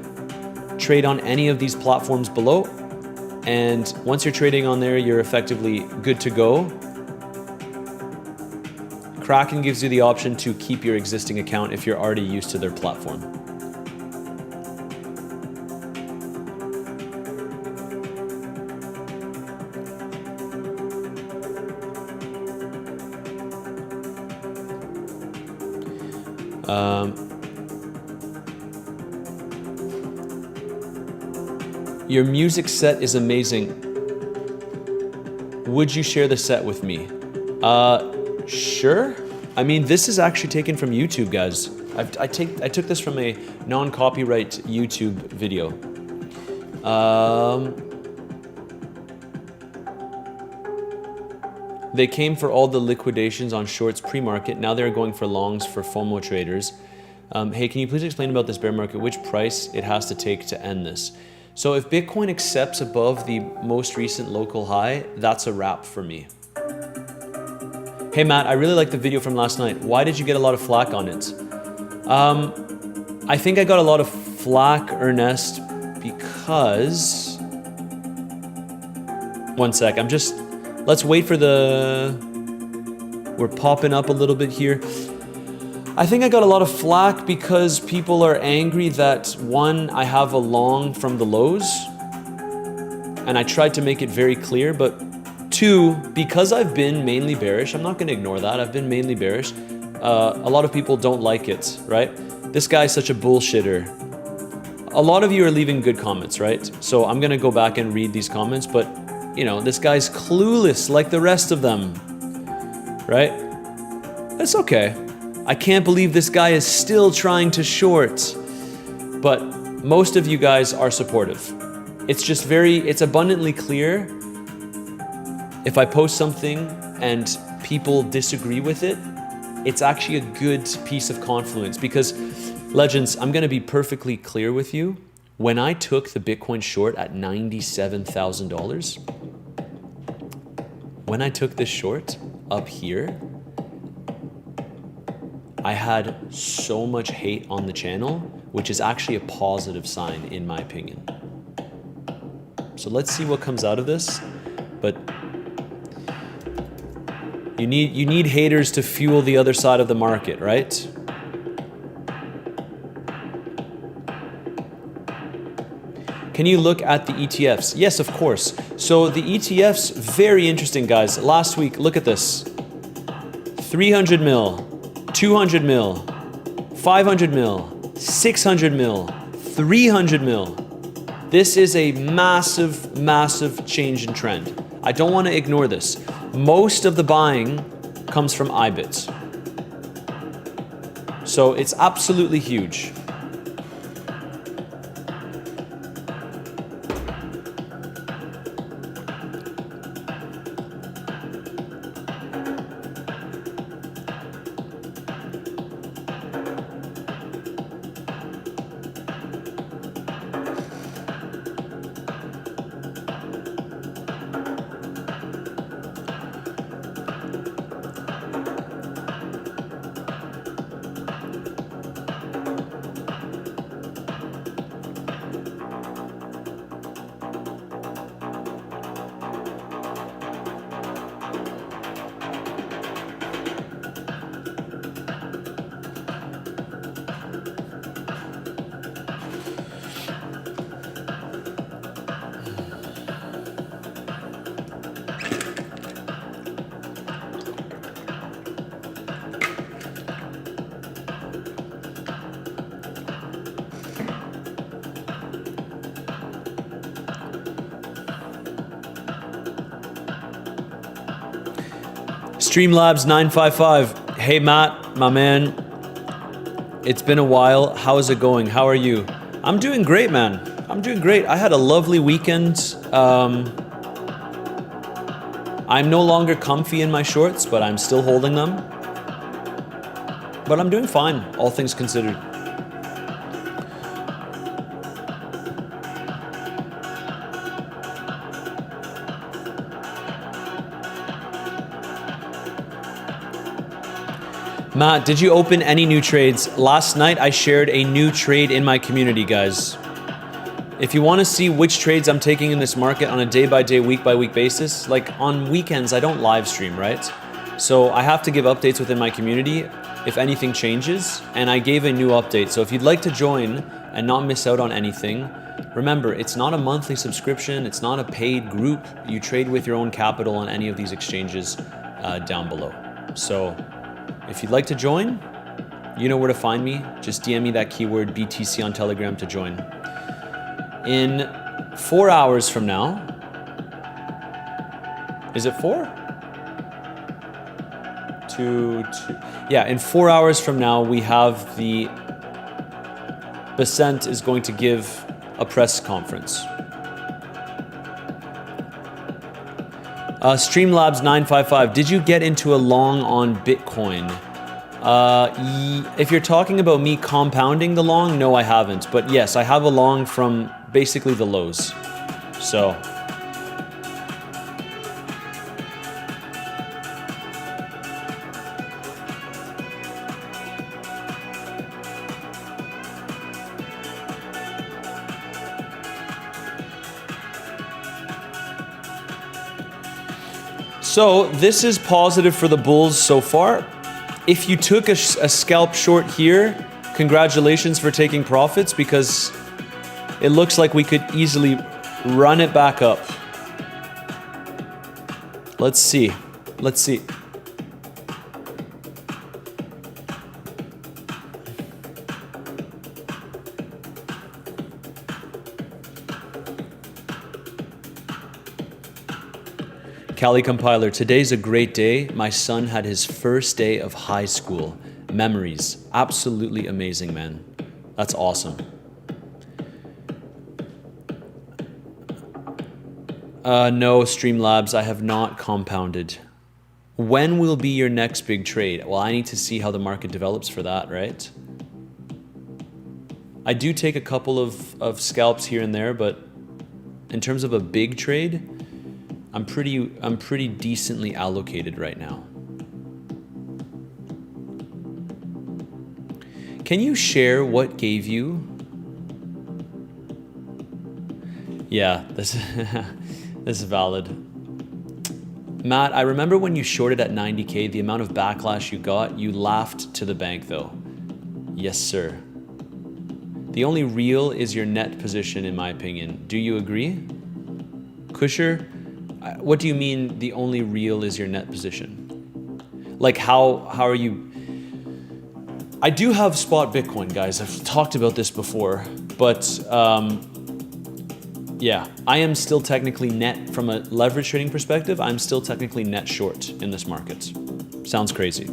[SPEAKER 1] trade on any of these platforms below. And once you're trading on there, you're effectively good to go. Kraken gives you the option to keep your existing account if you're already used to their platform. Your music set is amazing. Would you share the set with me? Sure. I mean, this is actually taken from YouTube, guys. I took this from a non-copyright YouTube video. They came for all the liquidations on shorts pre-market. Now they're going for longs for FOMO traders. Hey, can you please explain about this bear market? Which price it has to take to end this? So if Bitcoin accepts above the most recent local high, that's a wrap for me. Hey Matt, I really liked the video from last night. Why did you get a lot of flack on it? I think I got a lot of flack, Ernest, because... One sec, let's wait for we're popping up a little bit here. I think I got a lot of flack because people are angry that, one, I have a long from the lows, and I tried to make it very clear, but two, because I've been mainly bearish, I'm not going to ignore that, I've been mainly bearish, a lot of people don't like it, right? This guy's such a bullshitter. A lot of you are leaving good comments, right? So I'm going to go back and read these comments, but, you know, this guy's clueless like the rest of them, right? It's okay. I can't believe this guy is still trying to short, but most of you guys are supportive. It's abundantly clear if I post something and people disagree with it, it's actually a good piece of confluence because, legends, I'm gonna be perfectly clear with you. When I took the Bitcoin short at $97,000, when I took this short up here, I had so much hate on the channel, which is actually a positive sign in my opinion. So let's see what comes out of this. But you need haters to fuel the other side of the market, right? Can you look at the ETFs? Yes, of course. So the ETFs, very interesting, guys. Last week, look at this. 300 mil. 200 mil, 500 mil, 600 mil, 300 mil. This is a massive, massive change in trend. I don't want to ignore this. Most of the buying comes from IBIT. So it's absolutely huge. Streamlabs 955. Hey Matt, my man. It's been a while. How is it going? How are you? I'm doing great, man. I'm doing great. I had a lovely weekend. I'm no longer comfy in my shorts, but I'm still holding them. But I'm doing fine, all things considered. Matt, did you open any new trades? Last night I shared a new trade in my community, guys. If you want to see which trades I'm taking in this market on a day-by-day, week-by-week basis, like on weekends I don't live stream, right? So I have to give updates within my community if anything changes, and I gave a new update. So if you'd like to join and not miss out on anything, remember, it's not a monthly subscription, it's not a paid group. You trade with your own capital on any of these exchanges down below. So if you'd like to join, you know where to find me. Just DM me that keyword BTC on Telegram to join. In 4 hours from now, is it 4? 2. Yeah, in 4 hours from now, we have the Bessent is going to give a press conference. Streamlabs 955, did you get into a long on Bitcoin? If you're talking about me compounding the long, no, I haven't. But yes, I have a long from basically the lows. So. So this is positive for the bulls so far. If you took a scalp short here, congratulations for taking profits, because it looks like we could easily run it back up. Let's see. Let's see. Cali Compiler, today's a great day. My son had his first day of high school. Memories. Absolutely amazing, man. That's awesome. No, Streamlabs, I have not compounded. When will be your next big trade? Well, I need to see how the market develops for that, right? I do take a couple of scalps here and there, but in terms of a big trade, I'm pretty decently allocated right now. Can you share what gave you? Yeah, this is valid. Matt, I remember when you shorted at 90K, the amount of backlash you got, you laughed to the bank though. Yes, sir. The only real is your net position, in my opinion. Do you agree? Kusher, what do you mean the only real is your net position? Like how are you? I do have spot Bitcoin, guys. I've talked about this before, but yeah, I am still technically net from a leverage trading perspective. I'm still technically net short in this market. Sounds crazy.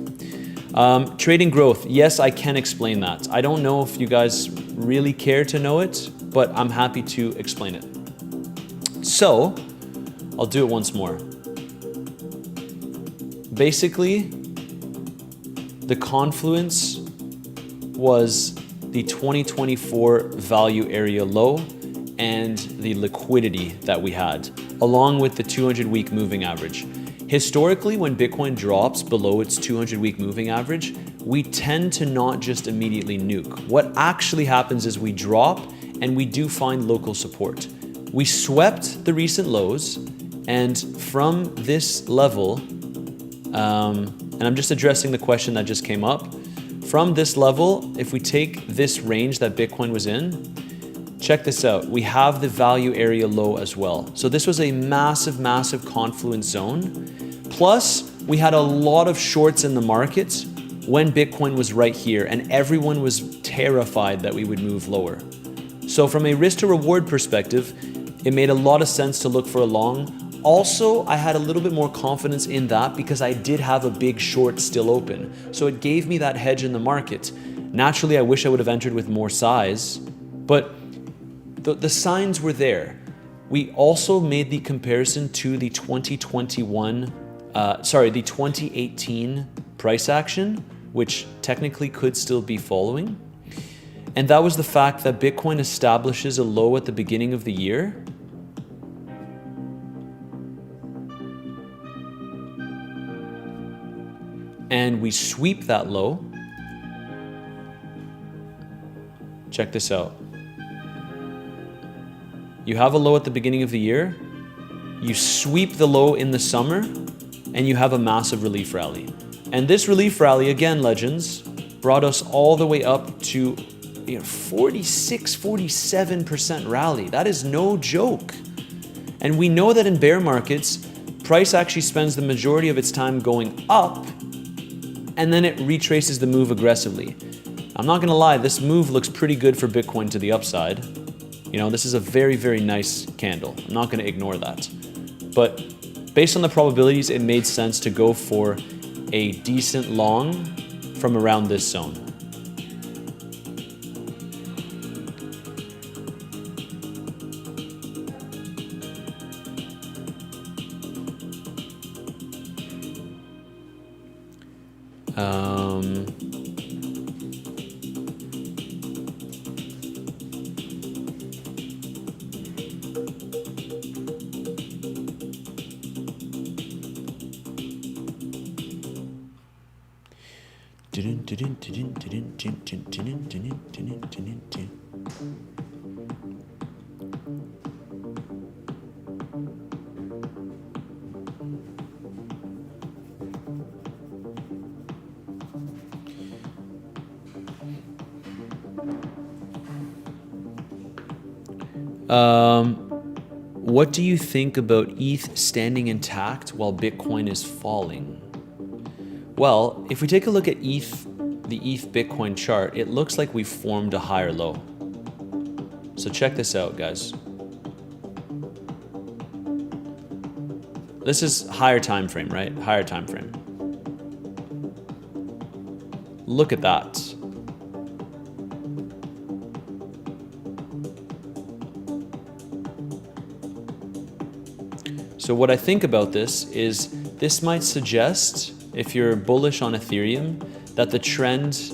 [SPEAKER 1] Trading growth. Yes, I can explain that. I don't know if you guys really care to know it, but I'm happy to explain it. So, I'll do it once more. Basically, the confluence was the 2024 value area low and the liquidity that we had, along with the 200-week moving average. Historically, when Bitcoin drops below its 200-week moving average, we tend to not just immediately nuke. What actually happens is we drop and we do find local support. We swept the recent lows, and from this level, and I'm just addressing the question that just came up, from this level, if we take this range that Bitcoin was in, check this out. We have the value area low as well. So this was a massive, massive confluence zone. Plus, we had a lot of shorts in the market when Bitcoin was right here, and everyone was terrified that we would move lower. So from a risk to reward perspective, it made a lot of sense to look for a long. Also, I had a little bit more confidence in that because I did have a big short still open. So it gave me that hedge in the market. Naturally, I wish I would have entered with more size, but the signs were there. We also made the comparison to the 2018 price action, which technically could still be following. And that was the fact that Bitcoin establishes a low at the beginning of the year. and we sweep that low, check this out. You have a low at the beginning of the year, you sweep the low in the summer, and you have a massive relief rally. And this relief rally, again, legends, brought us all the way up to 46, 47% rally. That is no joke. And we know that in bear markets, price actually spends the majority of its time going up, and then it retraces the move aggressively. I'm not gonna lie, this move looks pretty good for Bitcoin to the upside. This is a very, very nice candle. I'm not gonna ignore that. But based on the probabilities, it made sense to go for a decent long from around this zone. What do you think about ETH standing intact while Bitcoin is falling? Well, if we take a look at the ETH Bitcoin chart, it looks like we formed a higher low. So check this out, guys. This is higher time frame, right? Higher time frame. Look at that. So what I think about this is this might suggest, if you're bullish on Ethereum, that the trend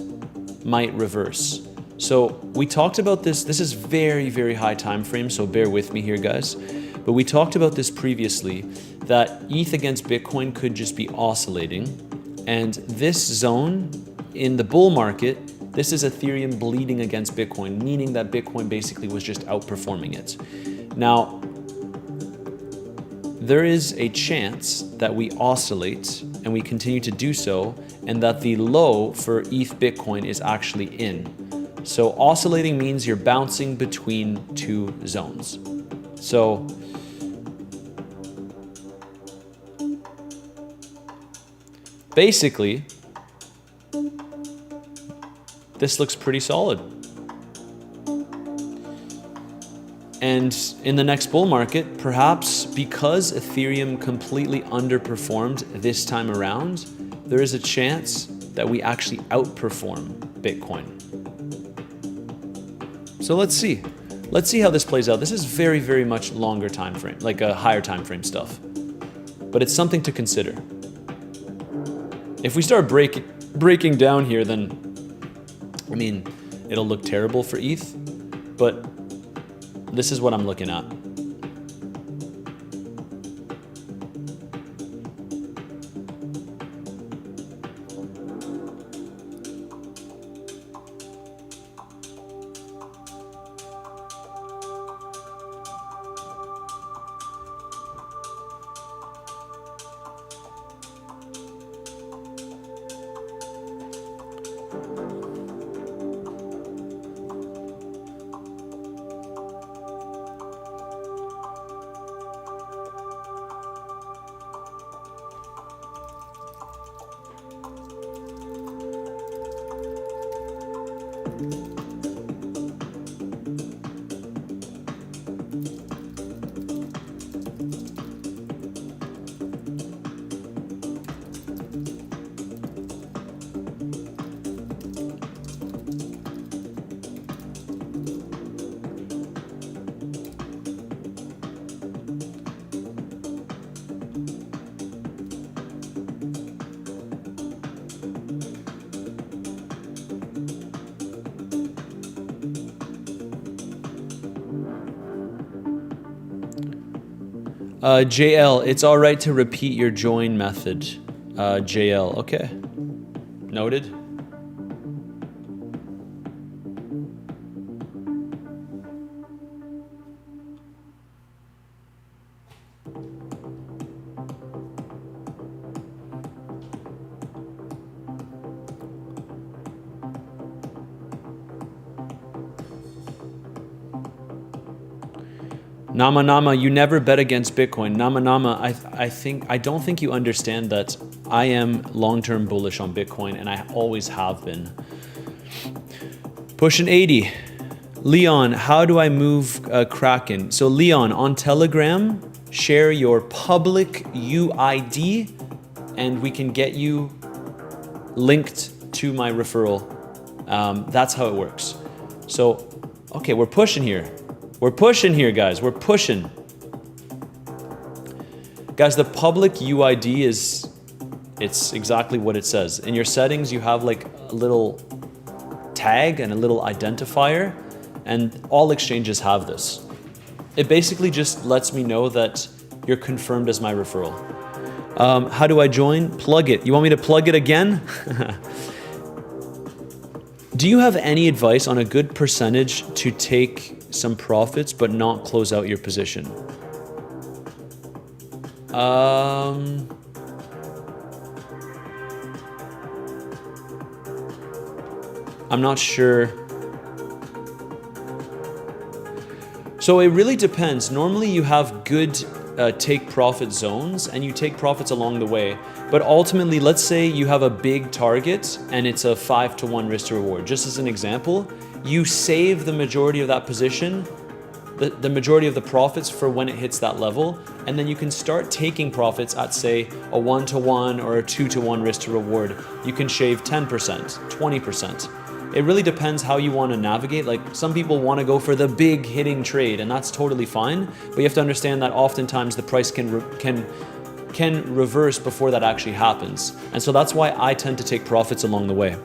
[SPEAKER 1] might reverse. So we talked about this. This is very, very high time frame, so bear with me here, guys. But we talked about this previously, that ETH against Bitcoin could just be oscillating. And this zone in the bull market, this is Ethereum bleeding against Bitcoin, meaning that Bitcoin basically was just outperforming it. Now, there is a chance that we oscillate and we continue to do so, and that the low for ETH Bitcoin is actually in. So oscillating means you're bouncing between two zones. So basically, this looks pretty solid. And in the next bull market, perhaps because Ethereum completely underperformed this time around, there is a chance that we actually outperform Bitcoin. So let's see. Let's see how this plays out. This is very, very much longer time frame, like a higher time frame stuff. But it's something to consider. If we start breaking down here, then, I mean, it'll look terrible for ETH, but this is what I'm looking at. JL, it's all right to repeat your join method. JL, okay. Noted. Nama, you never bet against Bitcoin. Nama, I don't think you understand that I am long-term bullish on Bitcoin, and I always have been. Pushing 80. Leon, how do I move Kraken? So Leon, on Telegram, share your public UID, and we can get you linked to my referral. That's how it works. So, okay, we're pushing here. We're pushing here, guys. We're pushing. Guys, the public UID it's exactly what it says. In your settings, you have like a little tag and a little identifier, and all exchanges have this. It basically just lets me know that you're confirmed as my referral. How do I join? Plug it. You want me to plug it again? Do you have any advice on a good percentage to take some profits but not close out your position? I'm not sure. So it really depends. Normally you have good take profit zones and you take profits along the way. But ultimately, let's say you have a big target and it's a 5-to-1 risk to reward. Just as an example, you save the majority of that position, the majority of the profits for when it hits that level, and then you can start taking profits at, say, a 1-to-1 or a 2-to-1 risk to reward. You can shave 10%, 20%. It really depends how you want to navigate. Like, some people want to go for the big hitting trade, and that's totally fine, but you have to understand that oftentimes the price can reverse before that actually happens. And so that's why I tend to take profits along the way.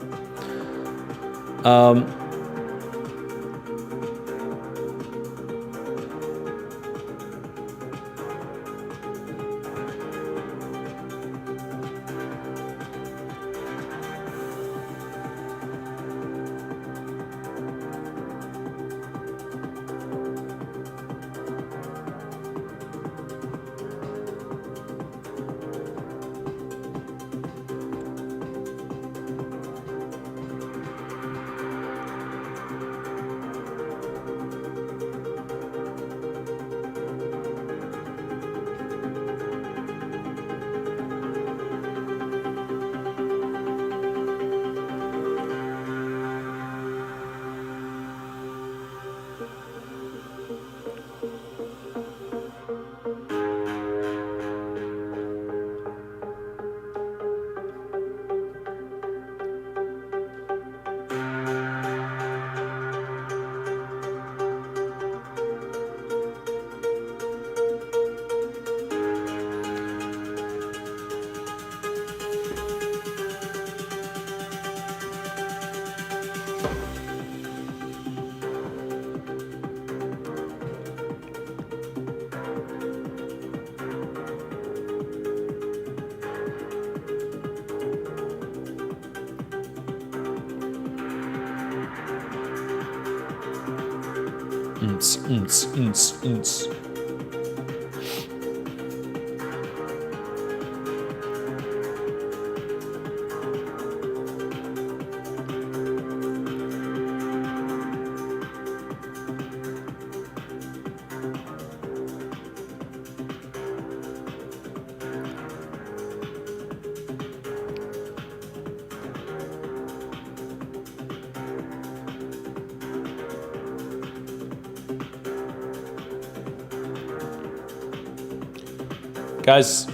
[SPEAKER 1] Guys,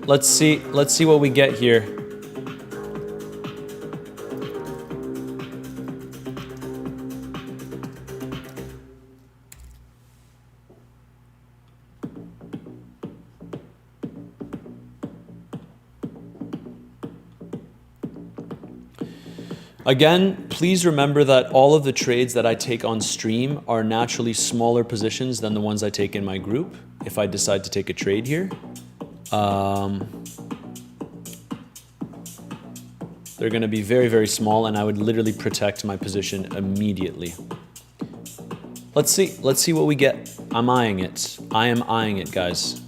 [SPEAKER 1] let's see what we get here. Again, please remember that all of the trades that I take on stream are naturally smaller positions than the ones I take in my group if I decide to take a trade here. They're going to be very, very small, and I would literally protect my position immediately. Let's see. Let's see what we get. I'm eyeing it. I am eyeing it, guys.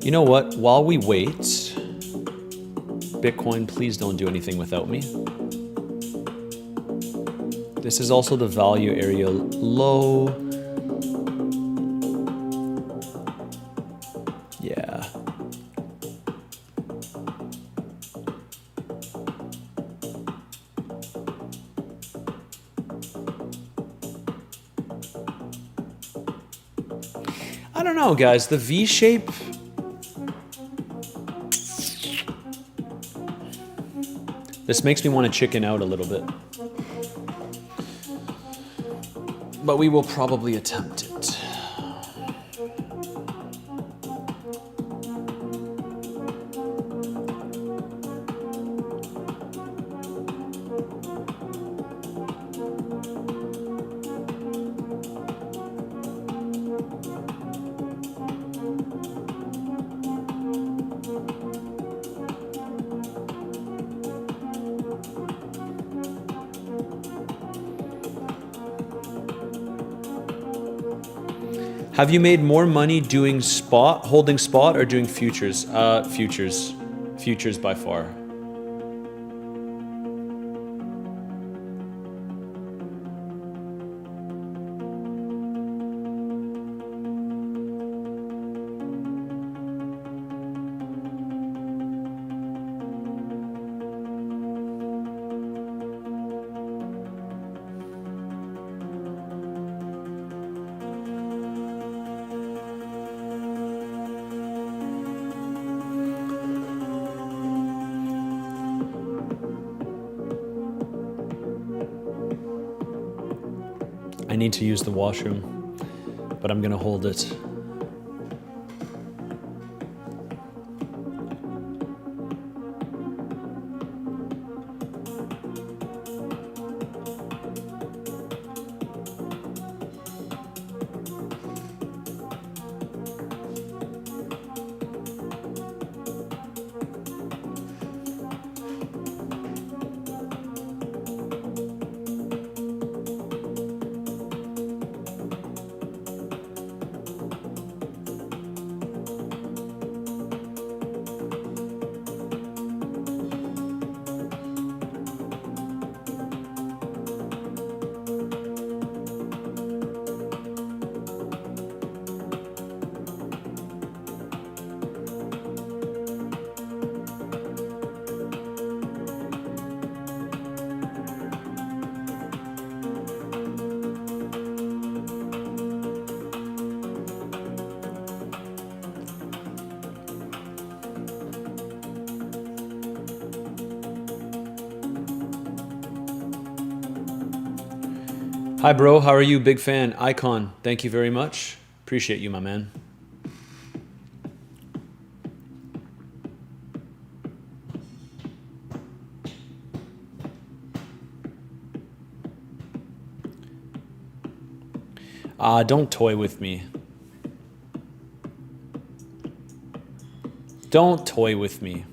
[SPEAKER 1] You know what? While we wait, Bitcoin, please don't do anything without me. This is also the value area low. Yeah. I don't know, guys. The V shape. This makes me want to chicken out a little bit. But we will probably attempt it. Have you made more money doing spot, holding spot, or doing futures? Futures. Futures by far. I need to use the washroom, but I'm gonna hold it. Hi, bro. How are you? Big fan. Icon. Thank you very much. Appreciate you, my man. Don't toy with me. Don't toy with me.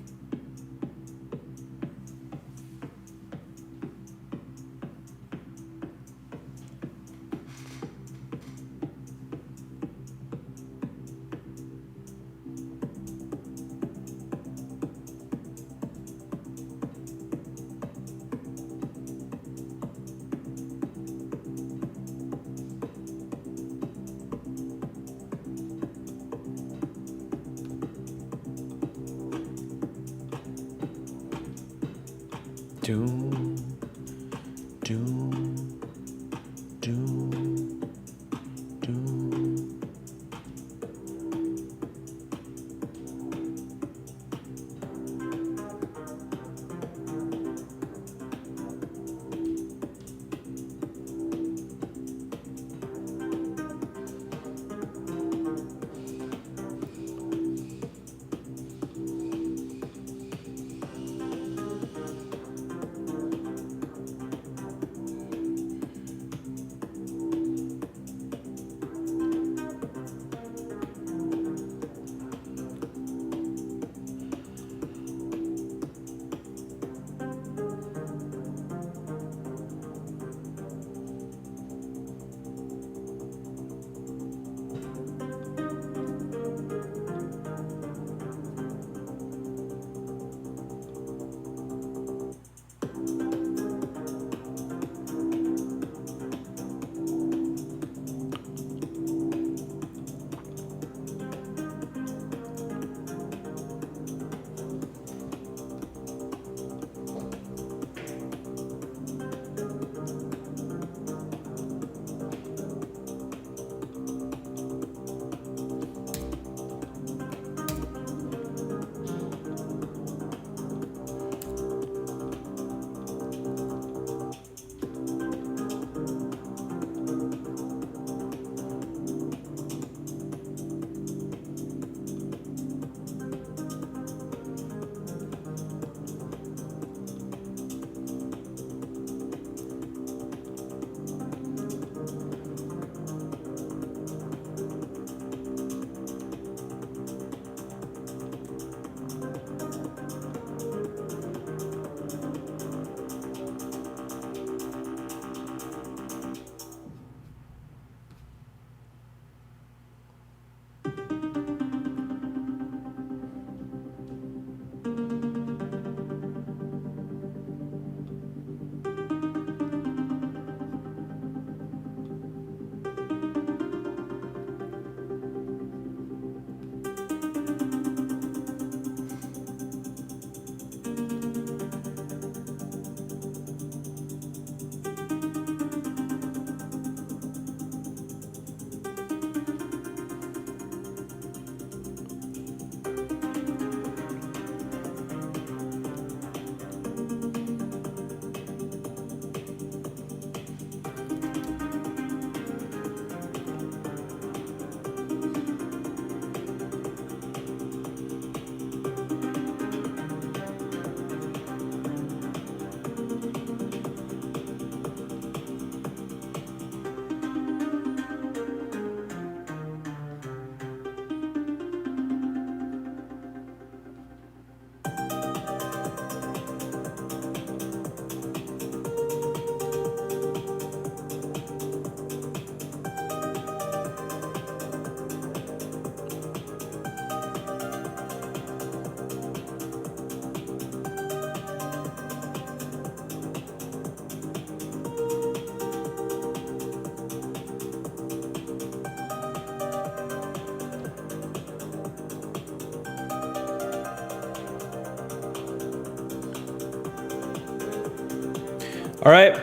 [SPEAKER 1] All right.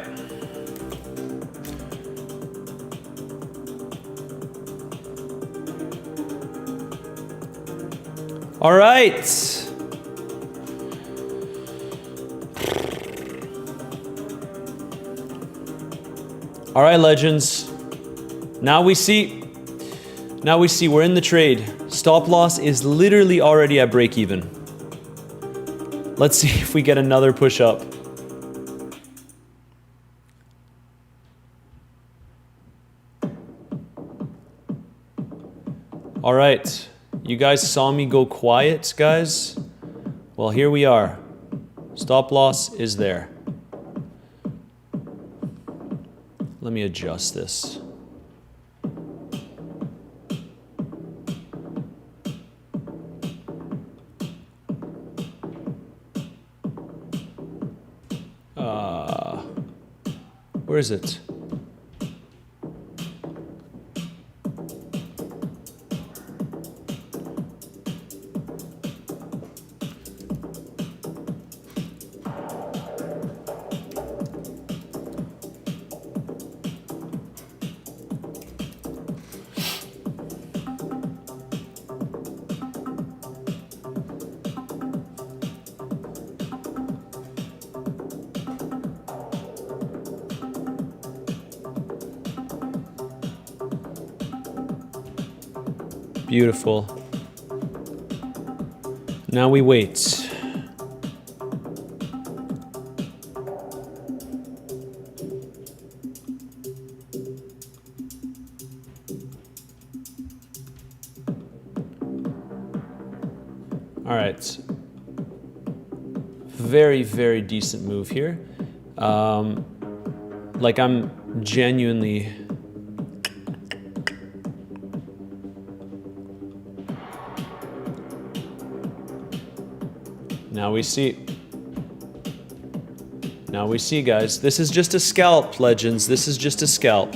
[SPEAKER 1] All right. All right, legends. Now we see we're in the trade. Stop loss is literally already at break even. Let's see if we get another push up. All right. You guys saw me go quiet, guys? Well, here we are. Stop loss is there. Let me adjust this. Where is it? Beautiful. Now we wait. All right. Very, very decent move here. Like I'm genuinely... Now we see. Now we see, guys. This is just a scalp, legends. This is just a scalp.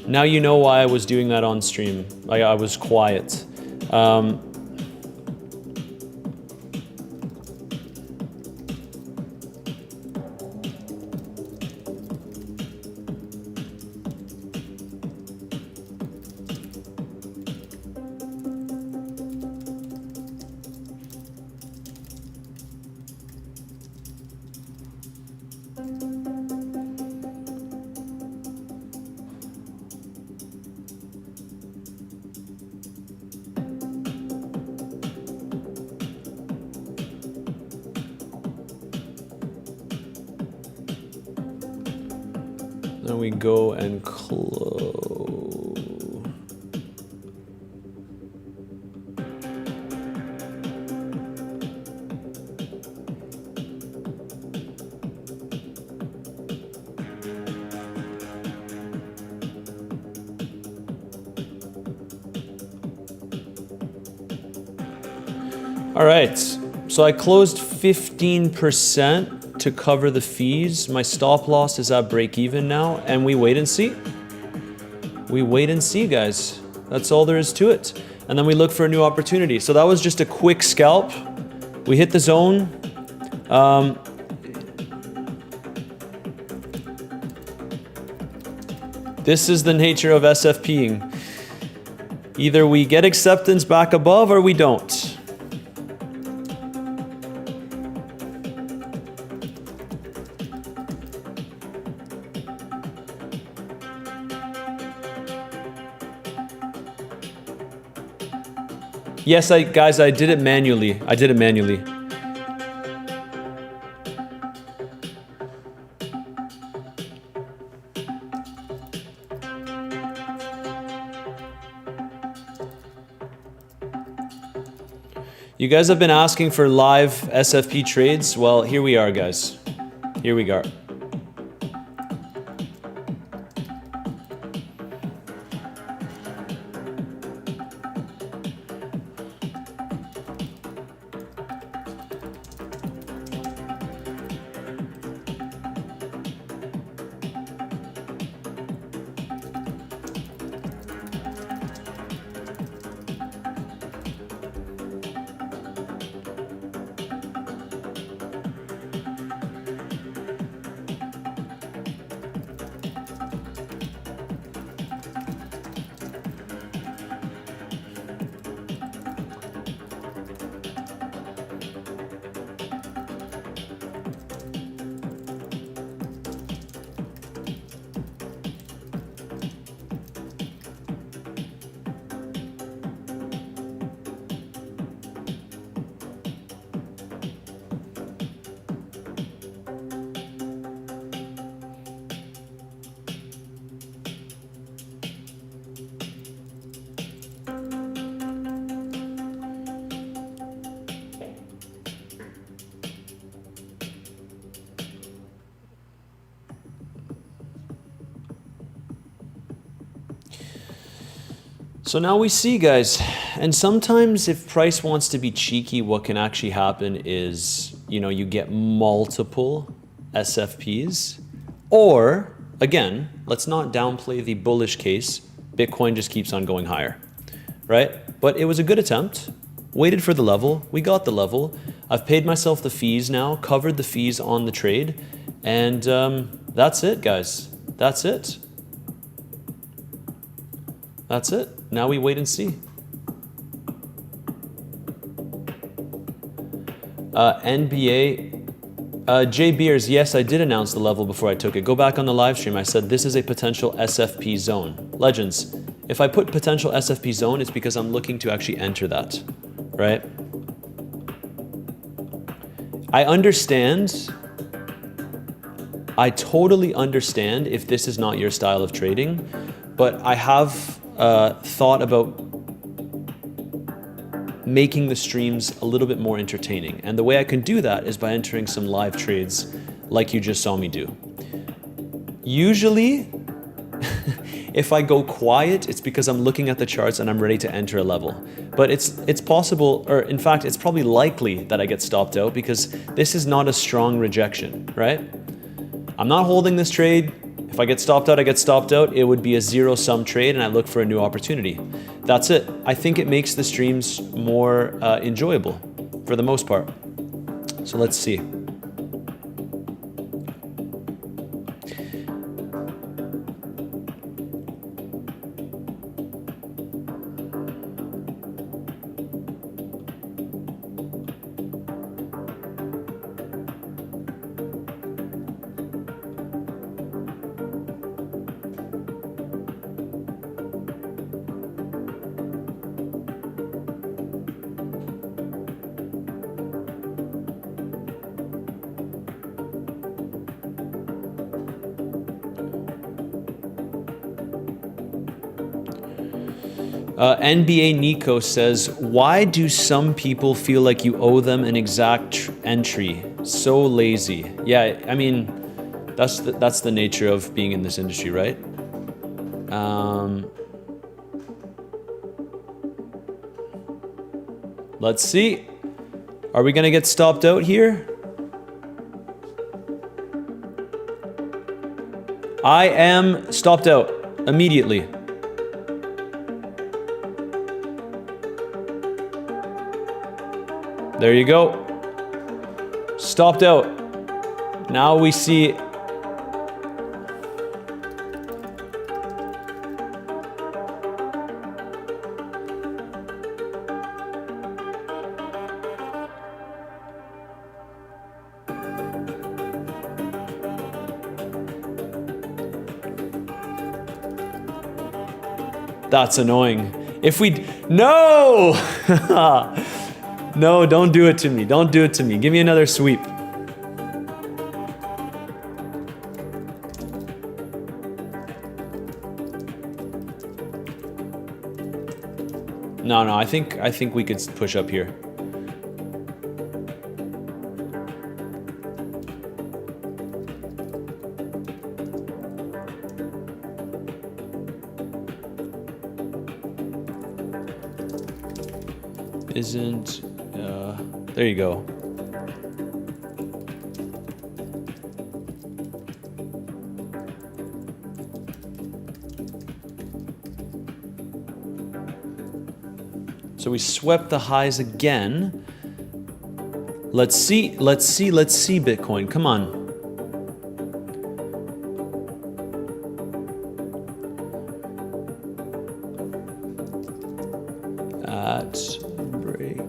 [SPEAKER 1] Now you know why I was doing that on stream. Like I was quiet. Now we go and close. All right, so I closed 15% to cover the fees. My stop loss is at break even now, and we wait and see. We wait and see, guys. That's all there is to it. And then we look for a new opportunity. So that was just a quick scalp. We hit the zone. This is the nature of SFPing. Either we get acceptance back above or we don't. Yes, guys, I did it manually. I did it manually. You guys have been asking for live SFP trades. Well, here we are, guys. Here we go. So now we see, guys, and sometimes if price wants to be cheeky, what can actually happen is, you know, you get multiple SFPs, or again, let's not downplay the bullish case. Bitcoin just keeps on going higher, right? But it was a good attempt. Waited for the level. We got the level. I've paid myself the fees now, covered the fees on the trade, and that's it, guys. That's it. That's it. Now we wait and see. NBA, J Beers, yes, I did announce the level before I took it. Go back on the live stream. I said this is a potential SFP zone. Legends, if I put potential SFP zone, it's because I'm looking to actually enter that, right? I understand. I totally understand if this is not your style of trading, but I have thought about making the streams a little bit more entertaining. And the way I can do that is by entering some live trades like you just saw me do. Usually, if I go quiet, it's because I'm looking at the charts and I'm ready to enter a level. But it's possible, or in fact, it's probably likely that I get stopped out because this is not a strong rejection, right? I'm not holding this trade. If I get stopped out, I get stopped out. It would be a zero-sum trade and I look for a new opportunity. That's it. I think it makes the streams more enjoyable for the most part. So let's see. NBA Nico says, why do some people feel like you owe them an exact entry? So lazy. Yeah, I mean, that's the nature of being in this industry, right? Let's see. Are we gonna get stopped out here? I am stopped out immediately. There you go. Stopped out. Now we see. That's annoying. If we, no! No, don't do it to me. Don't do it to me. Give me another sweep. No, I think we could push up here. Isn't there you go. So we swept the highs again. Let's see Bitcoin. Come on. At break.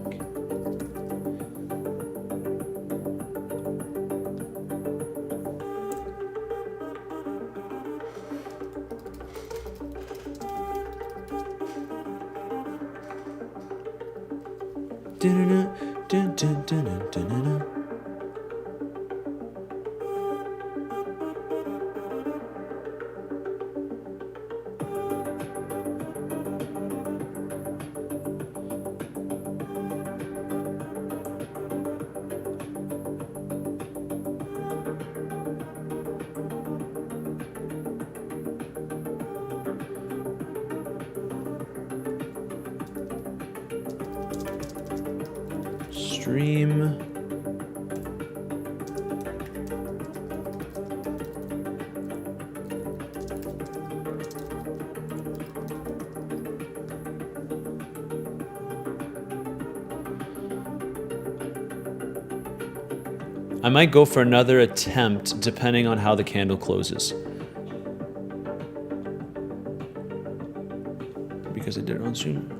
[SPEAKER 1] stream. I might go for another attempt depending on how the candle closes. Because I did it on stream.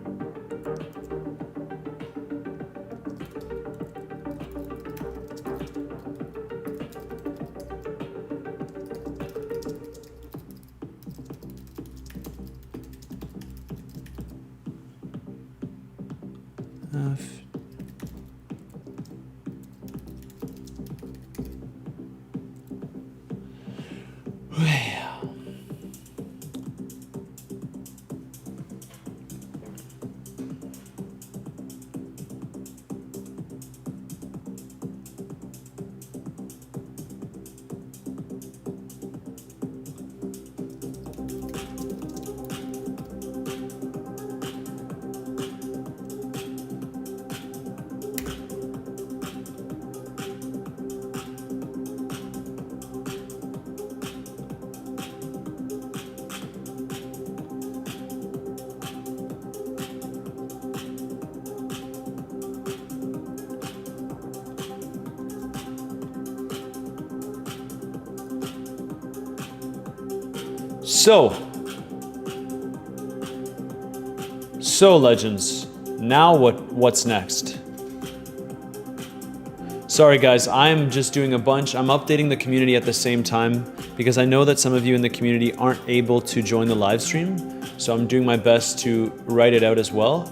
[SPEAKER 1] So legends, now what's next? Sorry guys, I'm just doing a bunch. I'm updating the community at the same time because I know that some of you in the community aren't able to join the live stream. So I'm doing my best to write it out as well.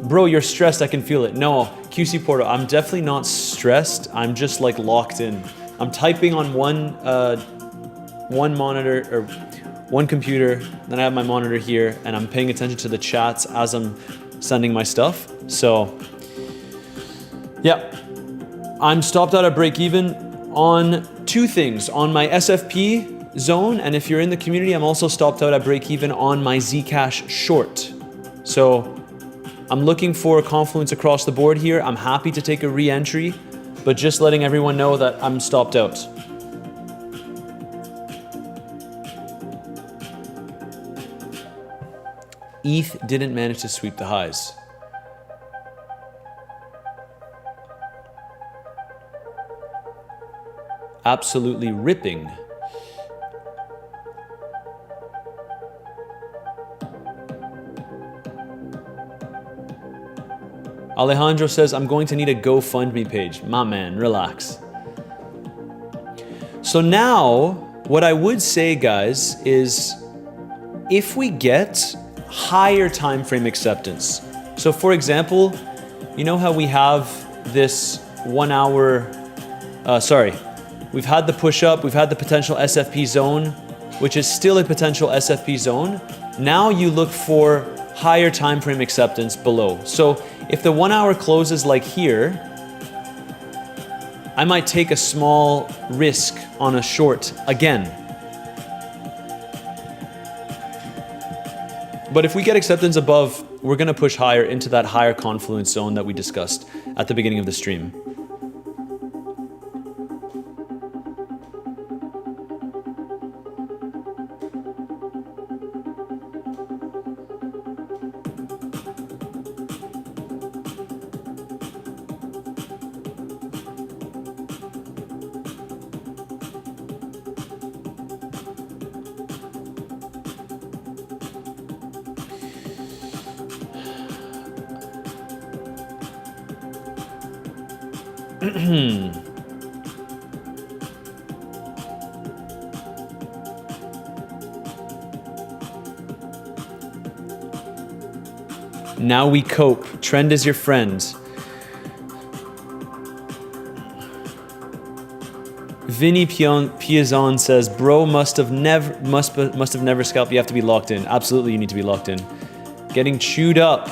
[SPEAKER 1] Bro, you're stressed, I can feel it. No, QC Portal, I'm definitely not stressed. I'm just like locked in. I'm typing on one monitor or one computer, then I have my monitor here and I'm paying attention to the chats as I'm sending my stuff. So yeah, I'm stopped out at break even on two things, on my SFP zone, and if you're in the community, I'm also stopped out at break even on my Zcash short. So I'm looking for a confluence across the board here. I'm happy to take a re-entry, but just letting everyone know that I'm stopped out. ETH didn't manage to sweep the highs. Absolutely ripping. Alejandro says, I'm going to need a GoFundMe page. My man, relax. So now, what I would say, guys, is if we get higher time frame acceptance. So for example, you know how we have this 1 hour, we've had the push up, we've had the potential SFP zone, which is still a potential SFP zone. Now you look for higher time frame acceptance below. So if the 1 hour closes like here, I might take a small risk on a short again. But if we get acceptance above, we're gonna push higher into that higher confluence zone that we discussed at the beginning of the stream. Now we cope. Trend is your friend. Vinny Piazon says, "Bro must have never scalped. You have to be locked in. Absolutely, you need to be locked in. Getting chewed up."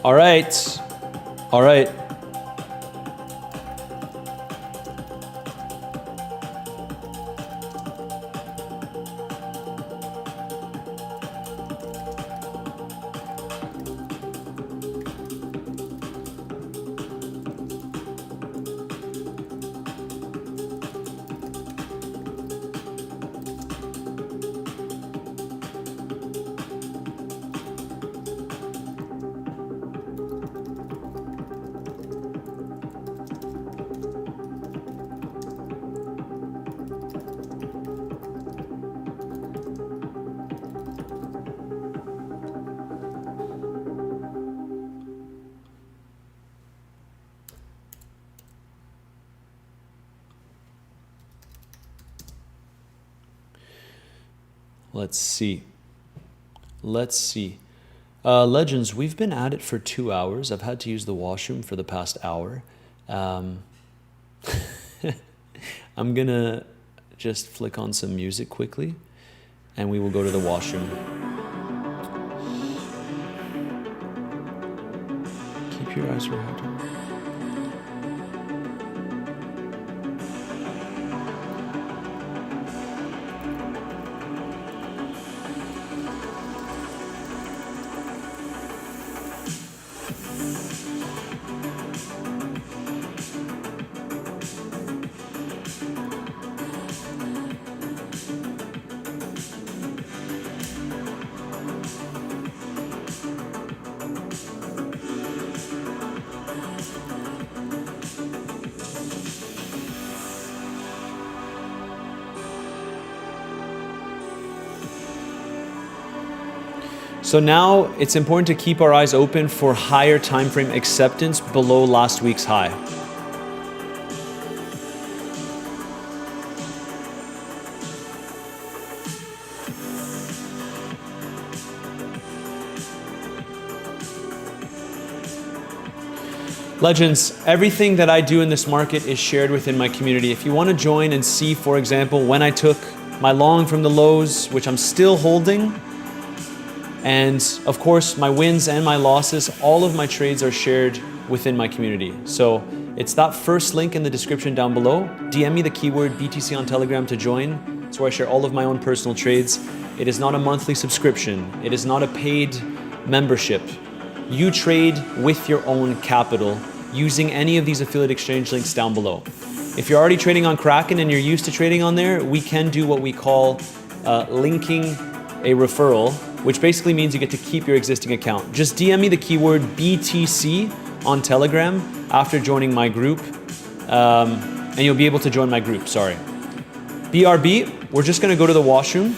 [SPEAKER 1] All right. All right. Let's see. Let's see. Legends, we've been at it for 2 hours. I've had to use the washroom for the past hour. I'm going to just flick on some music quickly, and we will go to the washroom. Keep your eyes around. So now it's important to keep our eyes open for higher time frame acceptance below last week's high. Legends, everything that I do in this market is shared within my community. If you want to join and see, for example, when I took my long from the lows, which I'm still holding, and of course, my wins and my losses, all of my trades are shared within my community. So it's that first link in the description down below. DM me the keyword BTC on Telegram to join. It's where I share all of my own personal trades. It is not a monthly subscription. It is not a paid membership. You trade with your own capital using any of these affiliate exchange links down below. If you're already trading on Kraken and you're used to trading on there, we can do what we call linking a referral, which basically means you get to keep your existing account. Just DM me the keyword BTC on Telegram after joining my group, and you'll be able to join my group, sorry. BRB, we're just gonna go to the washroom.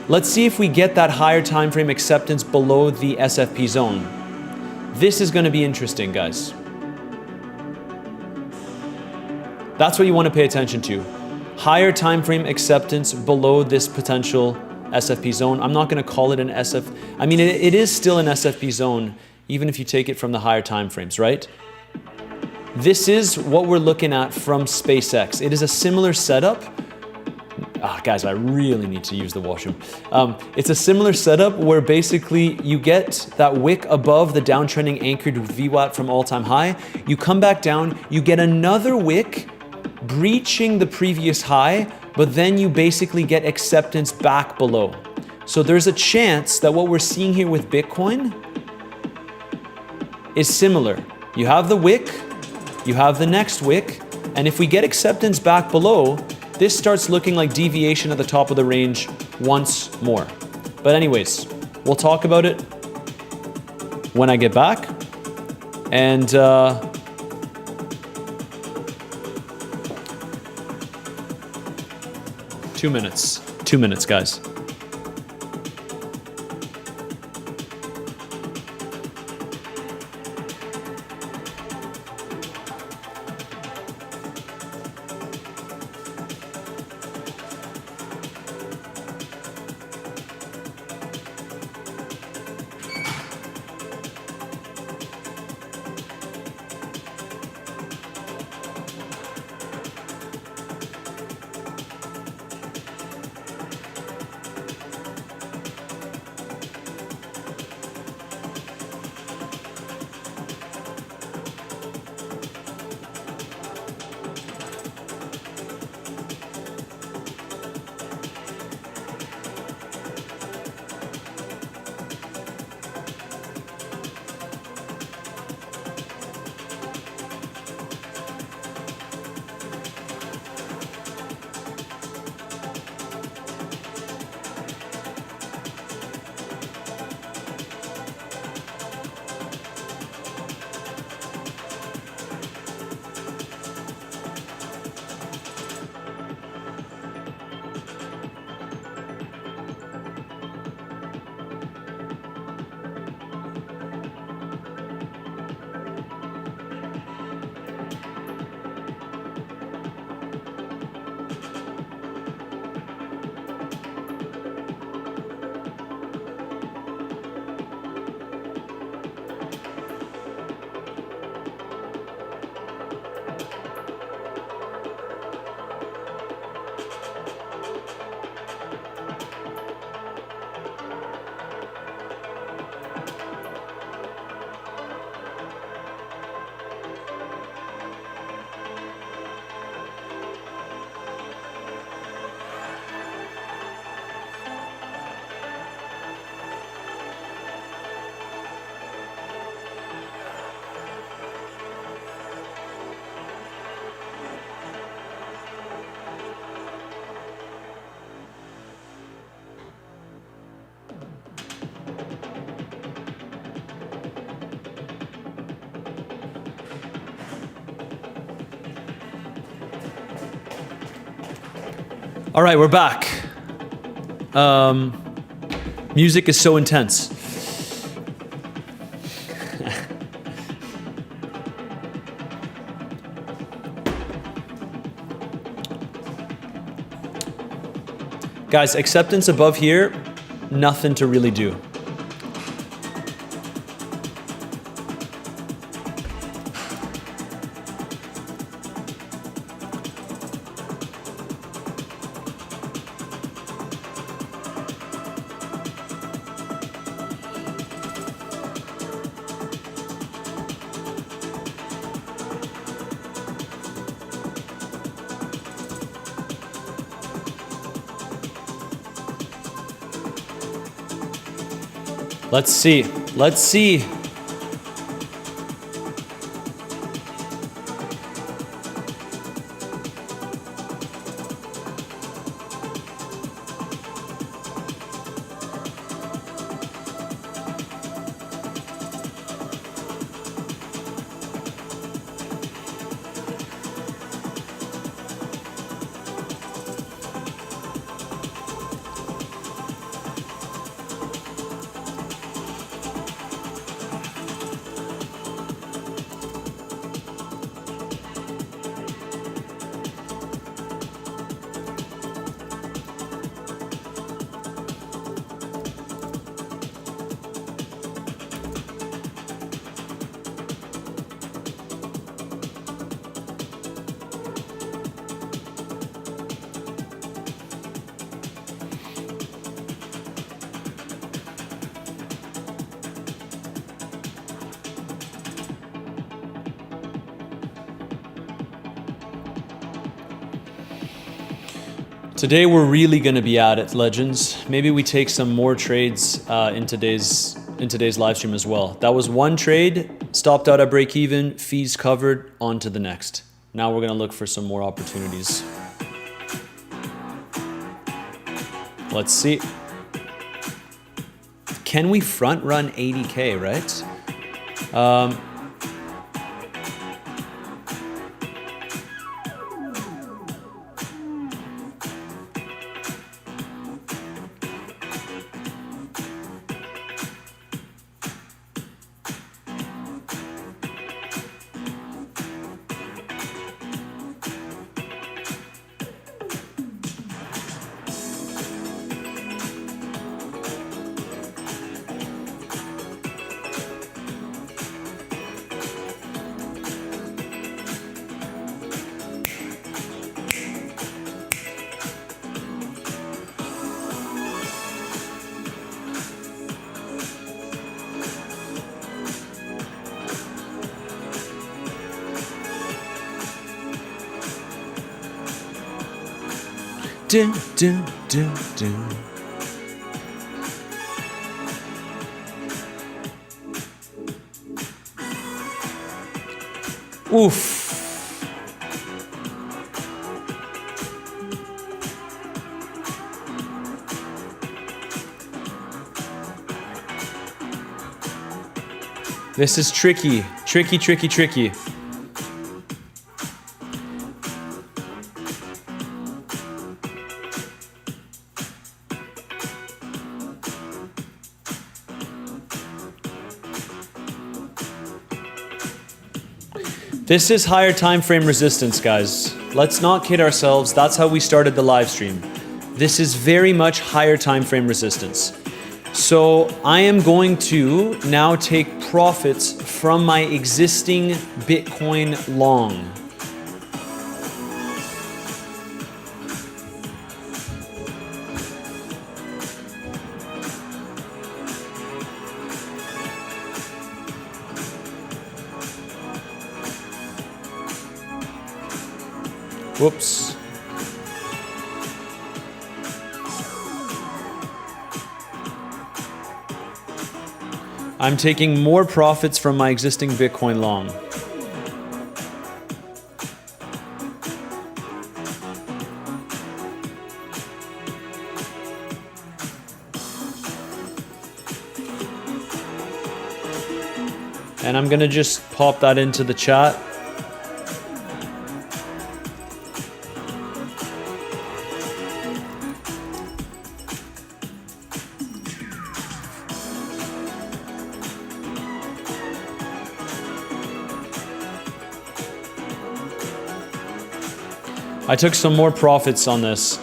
[SPEAKER 1] Let's see if we get that higher time frame acceptance below the SFP zone. This is gonna be interesting, guys. That's what you wanna pay attention to. Higher time frame acceptance below this potential SFP zone. I'm not going to call it an SF. I mean, it is still an SFP zone, even if you take it from the higher time frames, right? This is what we're looking at from SpaceX. It is a similar setup. Guys, I really need to use the washroom. It's a similar setup where basically you get that wick above the downtrending anchored VWAP from all-time high. You come back down, you get another wick breaching the previous high, but then you basically get acceptance back below. So there's a chance that what we're seeing here with Bitcoin is similar. You have the wick, you have the next wick, and if we get acceptance back below, this starts looking like deviation at the top of the range once more. But anyways, we'll talk about it when I get back. And 2 minutes. 2 minutes, guys. All right, we're back. Music is so intense. Guys, acceptance above here, nothing to really do. Let's see. Let's see. Today we're really going to be at it, legends. Maybe we take some more trades in today's live stream as well. That was one trade, stopped out at break even, fees covered, on to the next. Now we're going to look for some more opportunities. Let's see. Can we front run 80K, right? do, do, do, do. Oof. This is tricky, tricky, tricky, tricky. This is higher time frame resistance, guys. Let's not kid ourselves. That's how we started the live stream. This is very much higher time frame resistance. So I am going to now take profits from my existing Bitcoin long. Whoops. I'm taking more profits from my existing Bitcoin long. And I'm gonna just pop that into the chat. I took some more profits on this.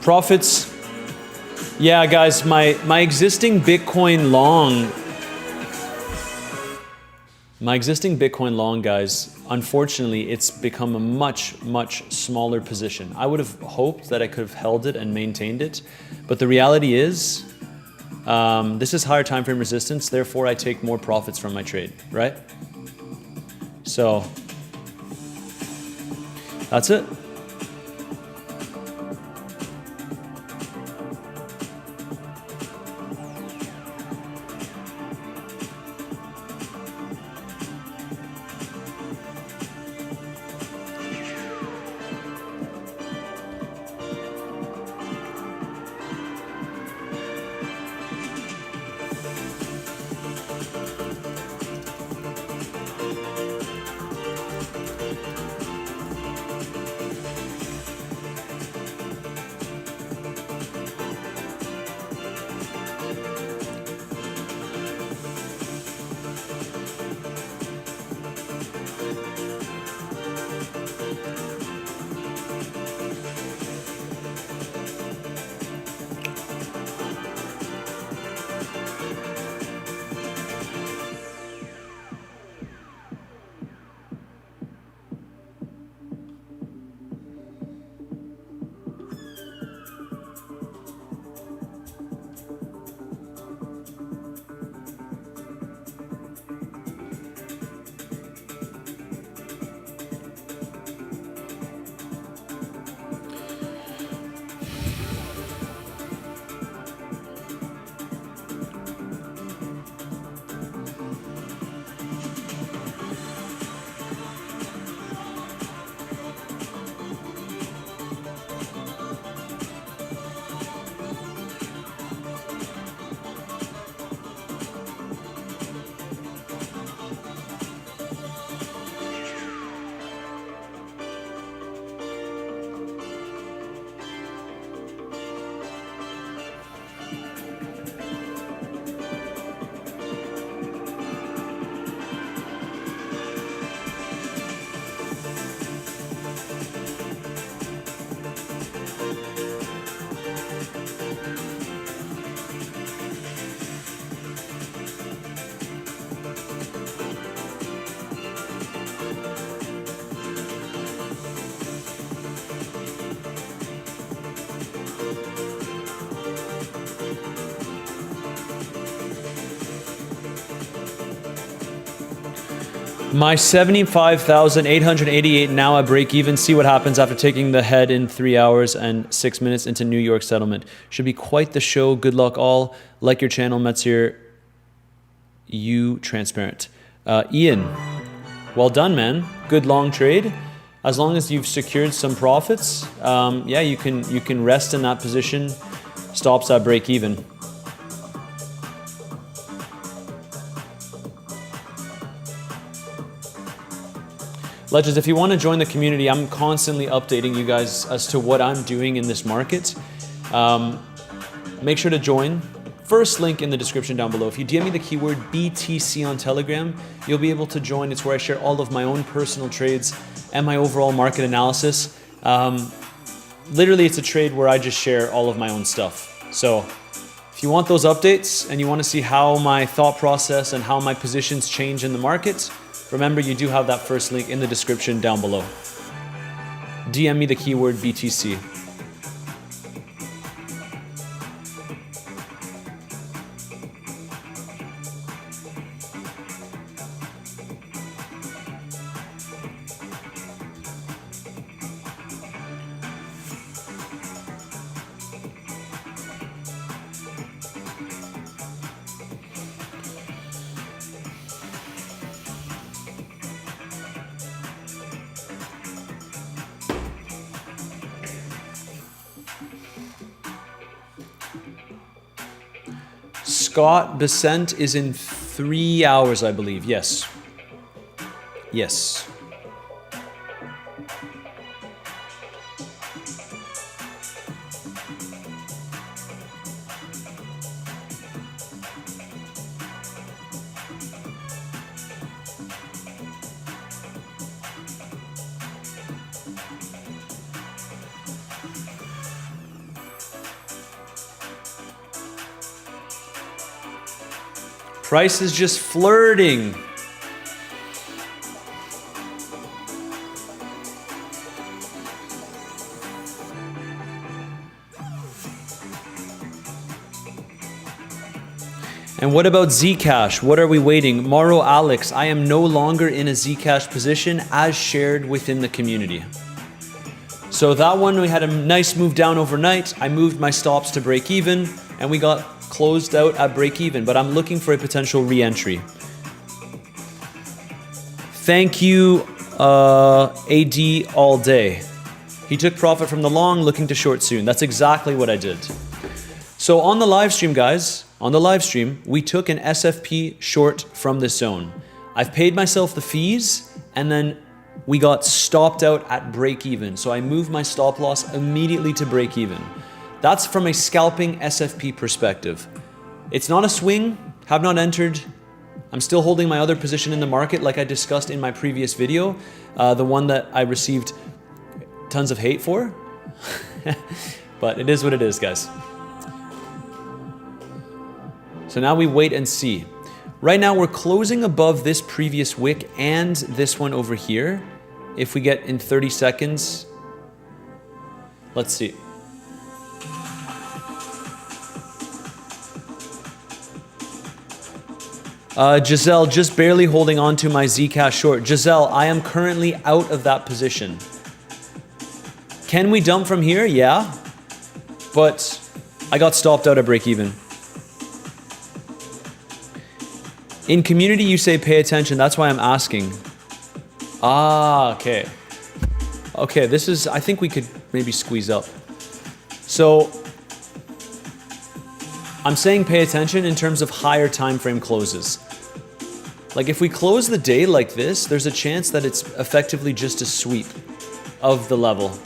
[SPEAKER 1] Profits, yeah, guys, my existing Bitcoin long, guys, unfortunately, it's become a much, much smaller position. I would have hoped that I could have held it and maintained it, but the reality is, this is higher time frame resistance, therefore I take more profits from my trade, right? So, that's it. My 75,888 now at break even. See what happens after taking the head in 3 hours and 6 minutes into New York settlement. Should be quite the show. Good luck all. Like your channel, Metzir. You transparent. Ian, well done, man. Good long trade. As long as you've secured some profits, yeah, you can rest in that position. Stops at break even. Legends, if you want to join the community, I'm constantly updating you guys as to what I'm doing in this market. Make sure to join. First link in the description down below. If you DM me the keyword BTC on Telegram, you'll be able to join. It's where I share all of my own personal trades and my overall market analysis. Literally, it's a trade where I just share all of my own stuff. So if you want those updates and you want to see how my thought process and how my positions change in the market, remember, you do have that first link in the description down below. DM me the keyword BTC. Scott Bessent is in 3 hours, I believe. Yes. Yes. Price is just flirting. And what about Zcash? What are we waiting? Maro Alex, I am no longer in a Zcash position as shared within the community. So that one, we had a nice move down overnight. I moved my stops to break even and we got closed out at break even, but I'm looking for a potential re-entry. Thank you, AD all day. He took profit from the long, looking to short soon. That's exactly what I did. So on the live stream, guys, on the live stream, we took an SFP short from this zone. I've paid myself the fees and then we got stopped out at break even. So I moved my stop loss immediately to break even. That's from a scalping SFP perspective. It's not a swing, have not entered. I'm still holding my other position in the market like I discussed in my previous video, the one that I received tons of hate for. But it is what it is, guys. So now we wait and see. Right now we're closing above this previous wick and this one over here. If we get in 30 seconds, let's see. Giselle, just barely holding on to my Zcash short. Giselle, I am currently out of that position. Can we dump from here? Yeah. But I got stopped out at break even. In community, you say pay attention. That's why I'm asking. Ah, okay. Okay, this is, I think we could maybe squeeze up. So I'm saying pay attention in terms of higher time frame closes. Like if we close the day like this, there's a chance that it's effectively just a sweep of the level.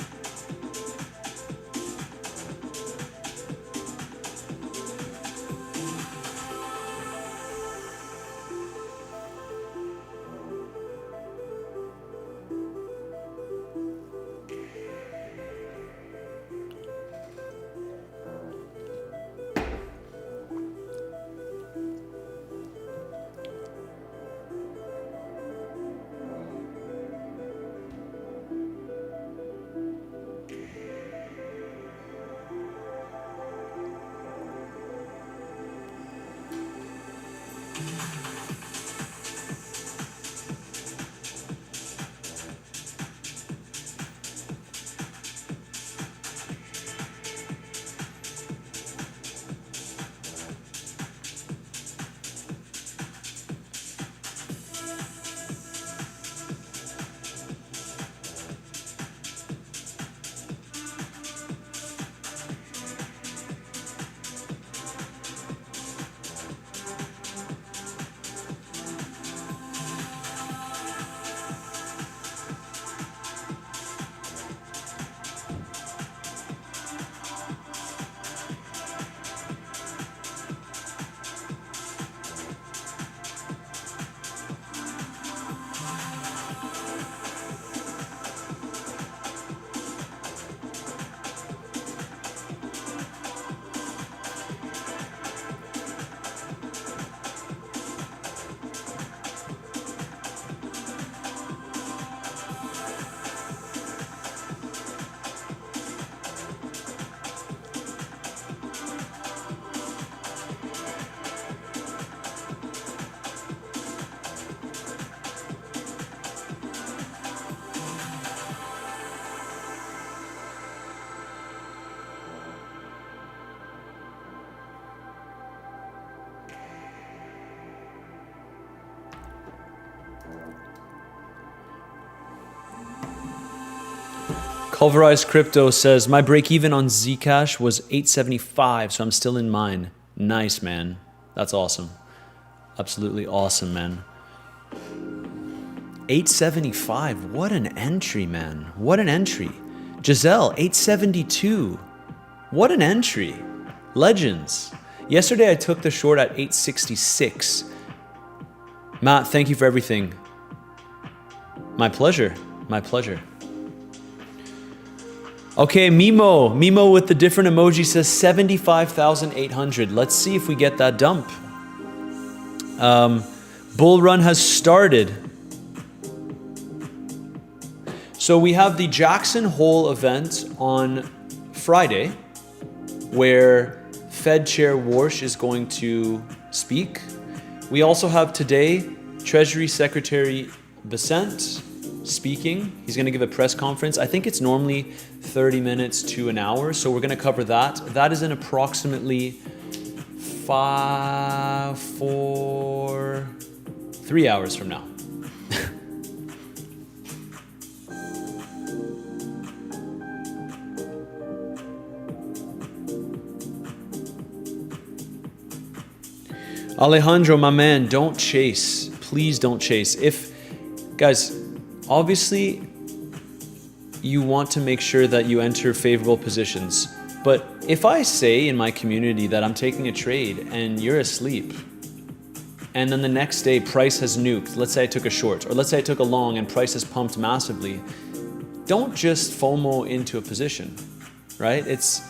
[SPEAKER 1] Pulverized Crypto says, my break even on Zcash was 875, so I'm still in mine. Nice, man. That's awesome. Absolutely awesome, man. 875. What an entry, man. What an entry. Giselle, 872. What an entry. Legends. Yesterday I took the short at 866. Matt, thank you for everything. My pleasure. My pleasure. Okay, Mimo with the different emoji says 75,800. Let's see if we get that dump. Bull run has started. So we have the Jackson Hole event on Friday, where Fed Chair Warsh is going to speak. We also have today Treasury Secretary Bessent speaking. He's going to give a press conference. I think it's normally 30 minutes to an hour, so we're going to cover that. That is in approximately 3 hours from now. Alejandro, my man, don't chase. Please don't chase. Guys, obviously, you want to make sure that you enter favorable positions. But if I say in my community that I'm taking a trade and you're asleep, and then the next day price has nuked, let's say I took a short, or let's say I took a long and price has pumped massively, don't just FOMO into a position, right? It's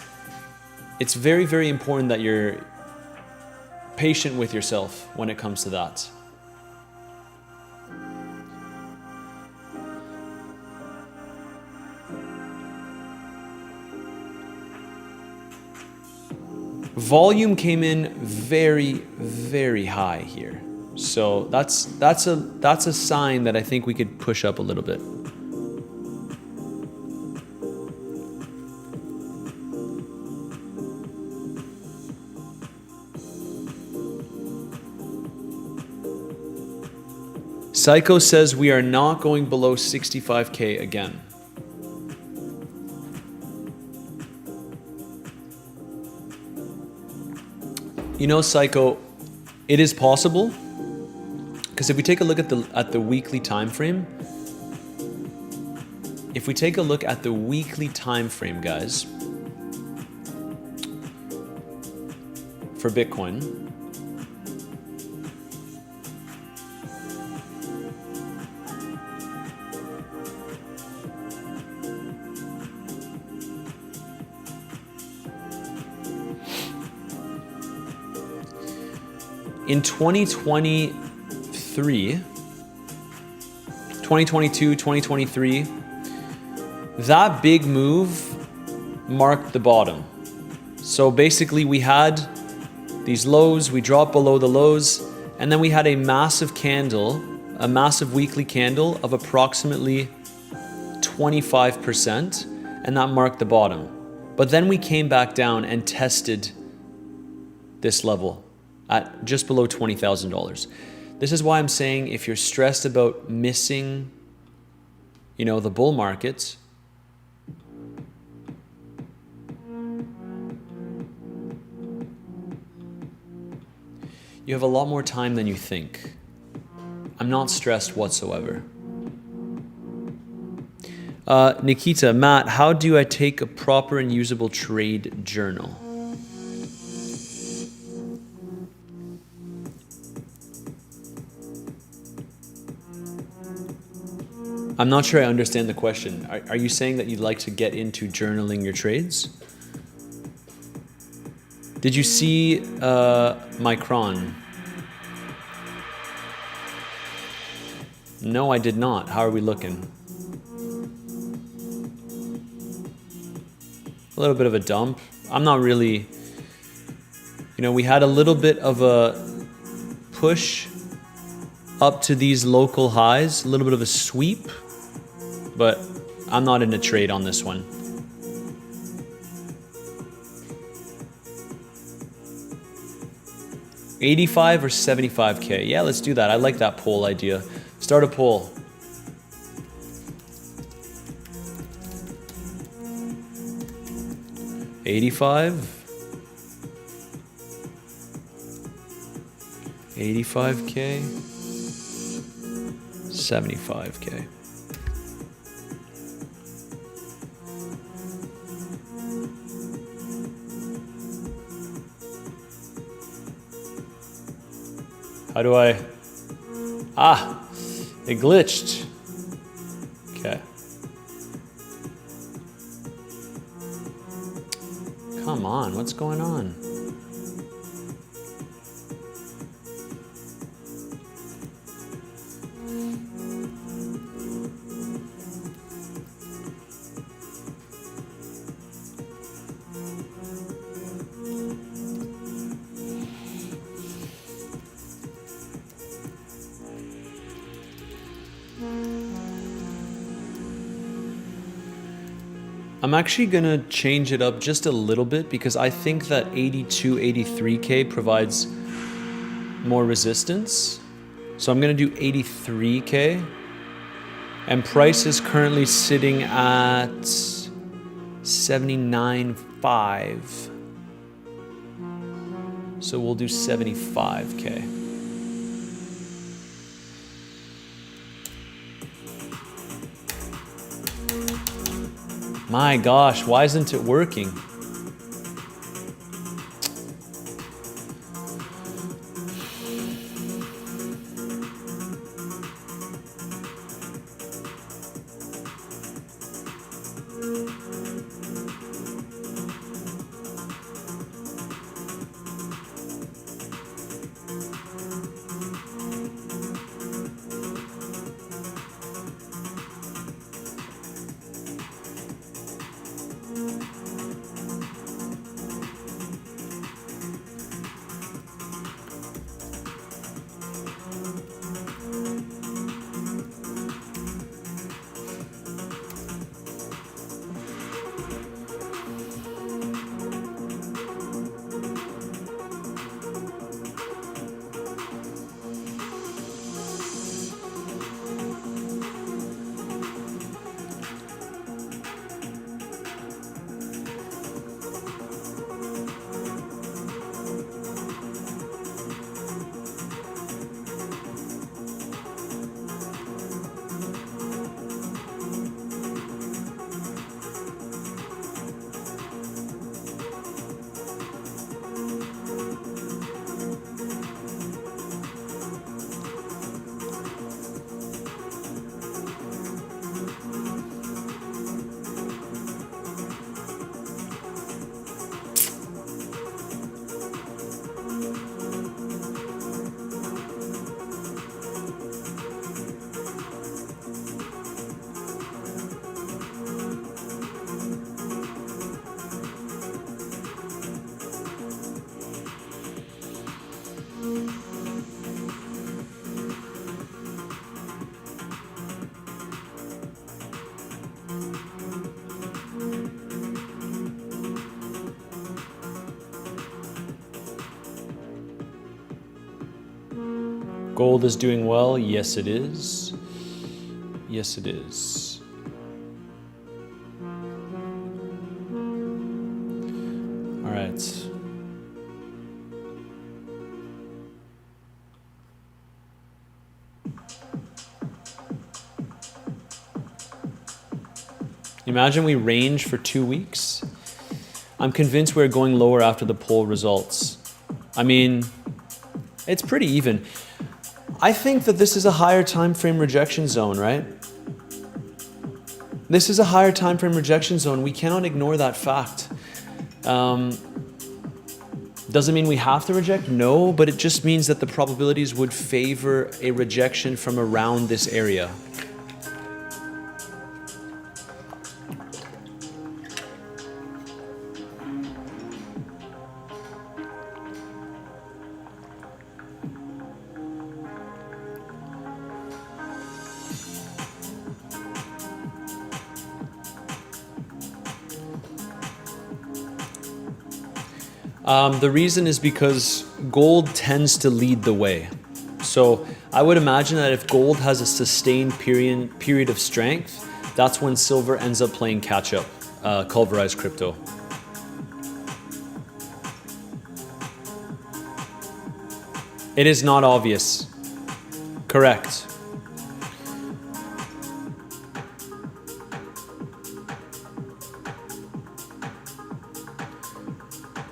[SPEAKER 1] very, very important that you're patient with yourself when it comes to that. Volume came in very, very high here. So that's a sign that I think we could push up a little bit. Psycho says we are not going below 65K again. You know, Psycho, it is possible, because if we take a look at the weekly time frame, guys, for Bitcoin, in 2022, 2023, that big move marked the bottom. So basically we had these lows, we dropped below the lows, and then we had a massive candle, a massive weekly candle of approximately 25%, and that marked the bottom. But then we came back down and tested this level at just below $20,000. This is why I'm saying if you're stressed about missing, the bull market, you have a lot more time than you think. I'm not stressed whatsoever. Nikita, Matt, how do I take a proper and usable trade journal? I'm not sure I understand the question. Are you saying that you'd like to get into journaling your trades? Did you see Micron? No, I did not. How are we looking? A little bit of a dump. I'm not really, we had a little bit of a push up to these local highs, a little bit of a sweep, but I'm not in a trade on this one. $85 or $75K? Yeah, let's do that. I like that poll idea. Start a poll. 85? 85K? 75K. How do I... Ah, it glitched. Okay. Come on, what's going on? I'm actually gonna change it up just a little bit because I think that 82, 83K provides more resistance. So I'm gonna do 83K. And price is currently sitting at 79.5. So we'll do 75K. My gosh, why isn't it working? Gold is doing well. Yes, it is. Yes, it is. All right. Imagine we range for 2 weeks. I'm convinced we're going lower after the poll results. I mean, it's pretty even. I think that this is a higher time frame rejection zone, right? This is a higher time frame rejection zone. We cannot ignore that fact. Doesn't mean we have to reject, no, but it just means that the probabilities would favor a rejection from around this area. The reason is because gold tends to lead the way. So I would imagine that if gold has a sustained period of strength, that's when silver ends up playing catch up, pulverized crypto. It is not obvious. Correct.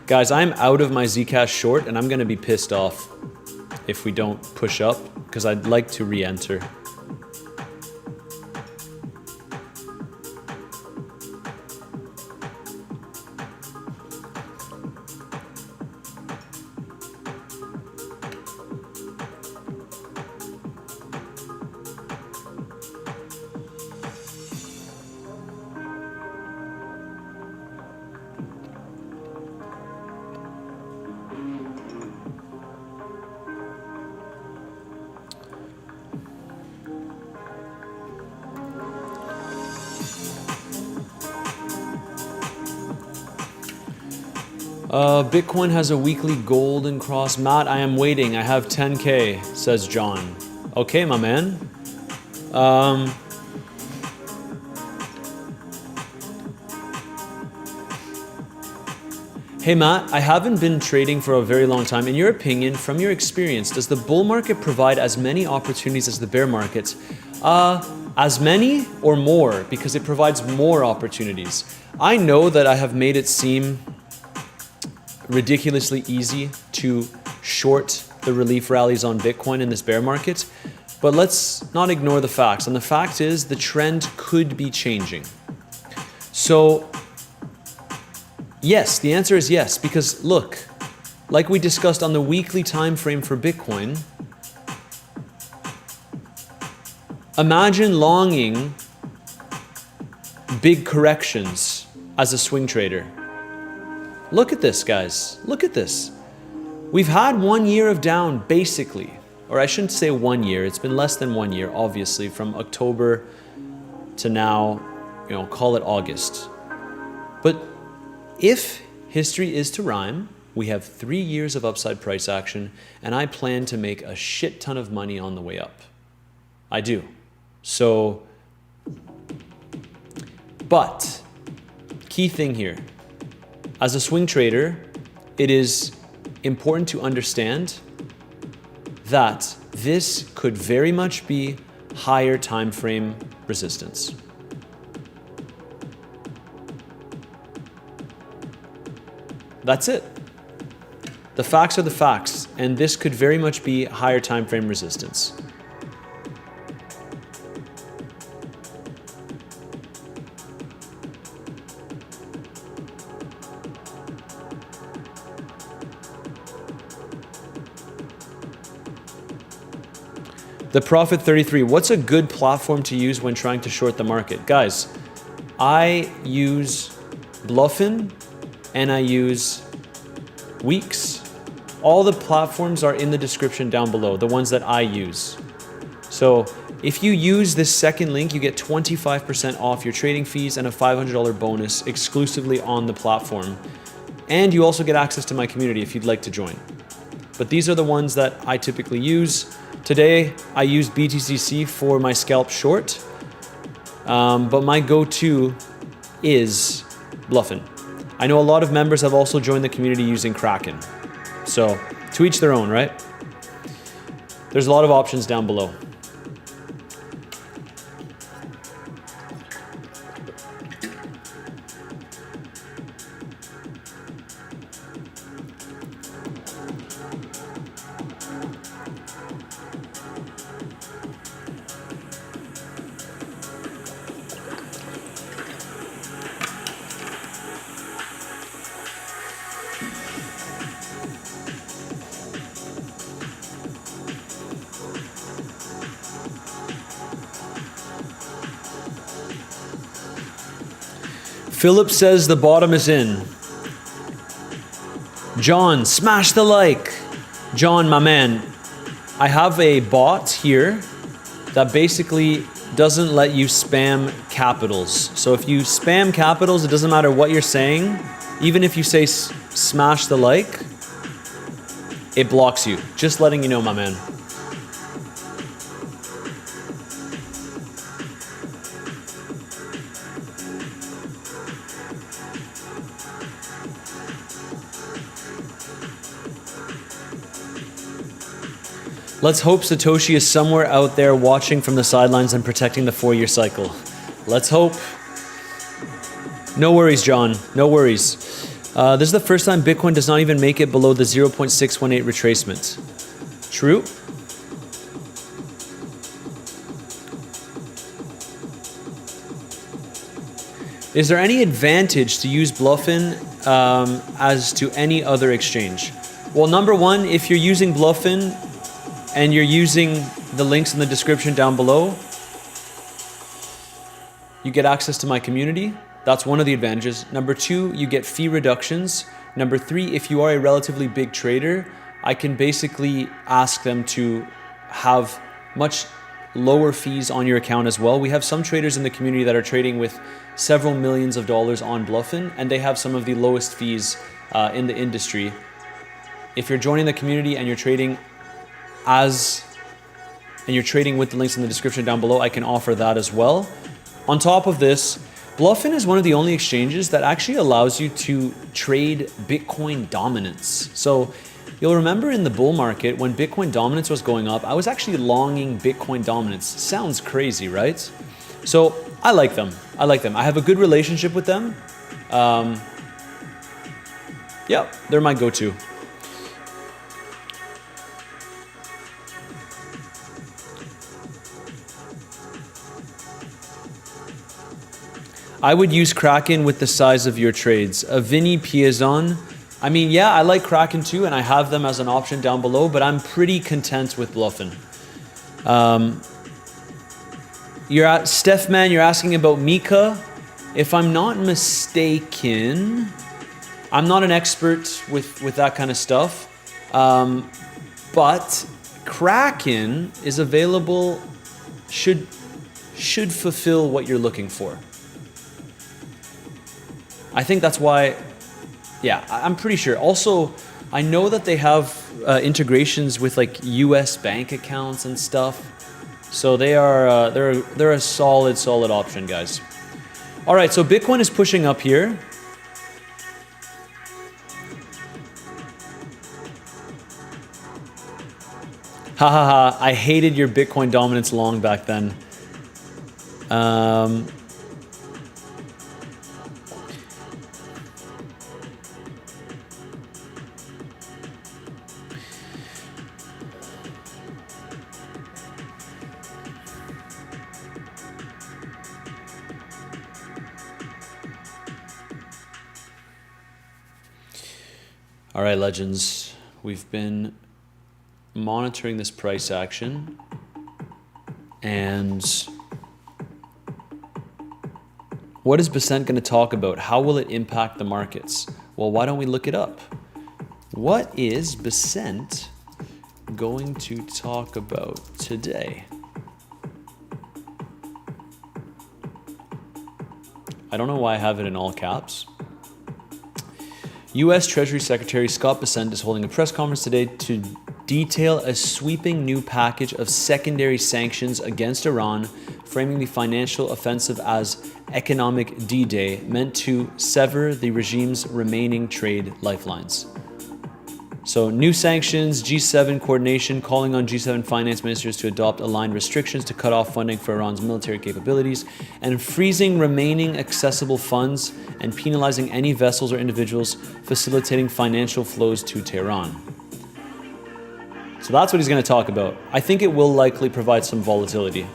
[SPEAKER 1] Guys, I'm out of my Zcash short and I'm going to be pissed off if we don't push up because I'd like to re-enter. Bitcoin has a weekly golden cross. Matt, I am waiting. I have 10K, says John. Okay, my man. Hey Matt, I haven't been trading for a very long time. In your opinion, from your experience, does the bull market provide as many opportunities as the bear market? As many or more, because it provides more opportunities. I know that I have made it seem ridiculously easy to short the relief rallies on Bitcoin in this bear market, but let's not ignore the facts. And the fact is the trend could be changing. So yes, the answer is yes, because look, like we discussed on the weekly time frame for Bitcoin, imagine longing big corrections as a swing trader. Look at this, guys. Look at this. We've had 1 year of down, basically. Or I shouldn't say 1 year. It's been less than 1 year, obviously, from October to now, call it August. But if history is to rhyme, we have 3 years of upside price action, and I plan to make a shit ton of money on the way up. I do. So, but, key thing here. As a swing trader, it is important to understand that this could very much be higher time frame resistance. That's it. The facts are the facts, and this could very much be higher time frame resistance. The Prophet 33, what's a good platform to use when trying to short the market? Guys, I use Bluffin and I use Weeks. All the platforms are in the description down below, the ones that I use. So if you use this second link, you get 25% off your trading fees and a $500 bonus exclusively on the platform. And you also get access to my community if you'd like to join. But these are the ones that I typically use. Today, I used BTCC for my scalp short, but my go-to is Bluffin. I know a lot of members have also joined the community using Kraken. So, to each their own, right? There's a lot of options down below. Philip says the bottom is in. John, smash the like. John, my man, I have a bot here that basically doesn't let you spam capitals. So if you spam capitals, it doesn't matter what you're saying. Even if you say smash the like, it blocks you. Just letting you know, my man. Let's hope Satoshi is somewhere out there watching from the sidelines and protecting the 4-year cycle. Let's hope. No worries, John. No worries. This is the first time Bitcoin does not even make it below the 0.618 retracement. True. Is there any advantage to use Bluffin as to any other exchange? Well, number one, if you're using Bluffin and you're using the links in the description down below, you get access to my community. That's one of the advantages. Number two, you get fee reductions. Number three, if you are a relatively big trader, I can basically ask them to have much lower fees on your account as well. We have some traders in the community that are trading with several millions of dollars on Bluffin, and they have some of the lowest fees in the industry. If you're joining the community and you're trading with the links in the description down below, I can offer that as well. On top of this, Bluffin is one of the only exchanges that actually allows you to trade Bitcoin dominance. So you'll remember in the bull market when Bitcoin dominance was going up, I was actually longing Bitcoin dominance. Sounds crazy, right? So I like them. I like them. I have a good relationship with them. Yeah, they're my go-to. I would use Kraken with the size of your trades. A Vinny Piazon. I mean, yeah, I like Kraken too, and I have them as an option down below, but I'm pretty content with Bluffin. Steph Man, you're asking about Mika. If I'm not mistaken, I'm not an expert with that kind of stuff, but Kraken is available, should fulfill what you're looking for. I think that's why, yeah, I'm pretty sure. Also, I know that they have integrations with like US bank accounts and stuff. So they're a solid option, guys. All right, so Bitcoin is pushing up here. Ha ha ha, I hated your Bitcoin dominance long back then. All right, legends, we've been monitoring this price action, and what is Bessent going to talk about? How will it impact the markets? Well, why don't we look it up? What is Bessent going to talk about today? I don't know why I have it in all caps. U.S. Treasury Secretary Scott Bessent is holding a press conference today to detail a sweeping new package of secondary sanctions against Iran, framing the financial offensive as economic D-Day, meant to sever the regime's remaining trade lifelines. So new sanctions, G7 coordination, calling on G7 finance ministers to adopt aligned restrictions to cut off funding for Iran's military capabilities, and freezing remaining accessible funds and penalizing any vessels or individuals facilitating financial flows to Tehran. So that's what he's going to talk about. I think it will likely provide some volatility.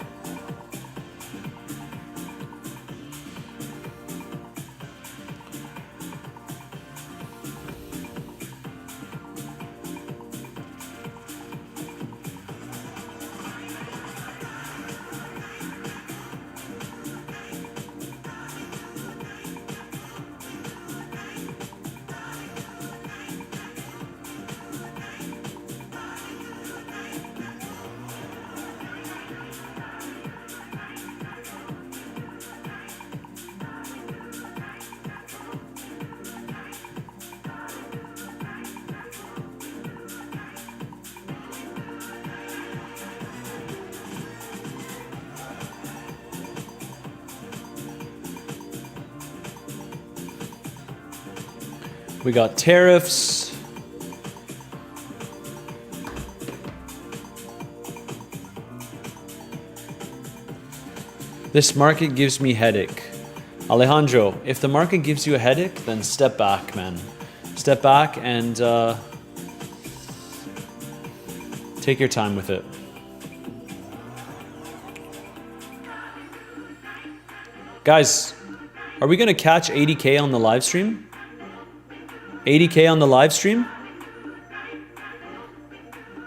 [SPEAKER 1] We got tariffs. This market gives me headache. Alejandro, if the market gives you a headache, then step back, man. Step back and take your time with it. Guys, are we gonna catch 80K on the live stream? 80K on the live stream?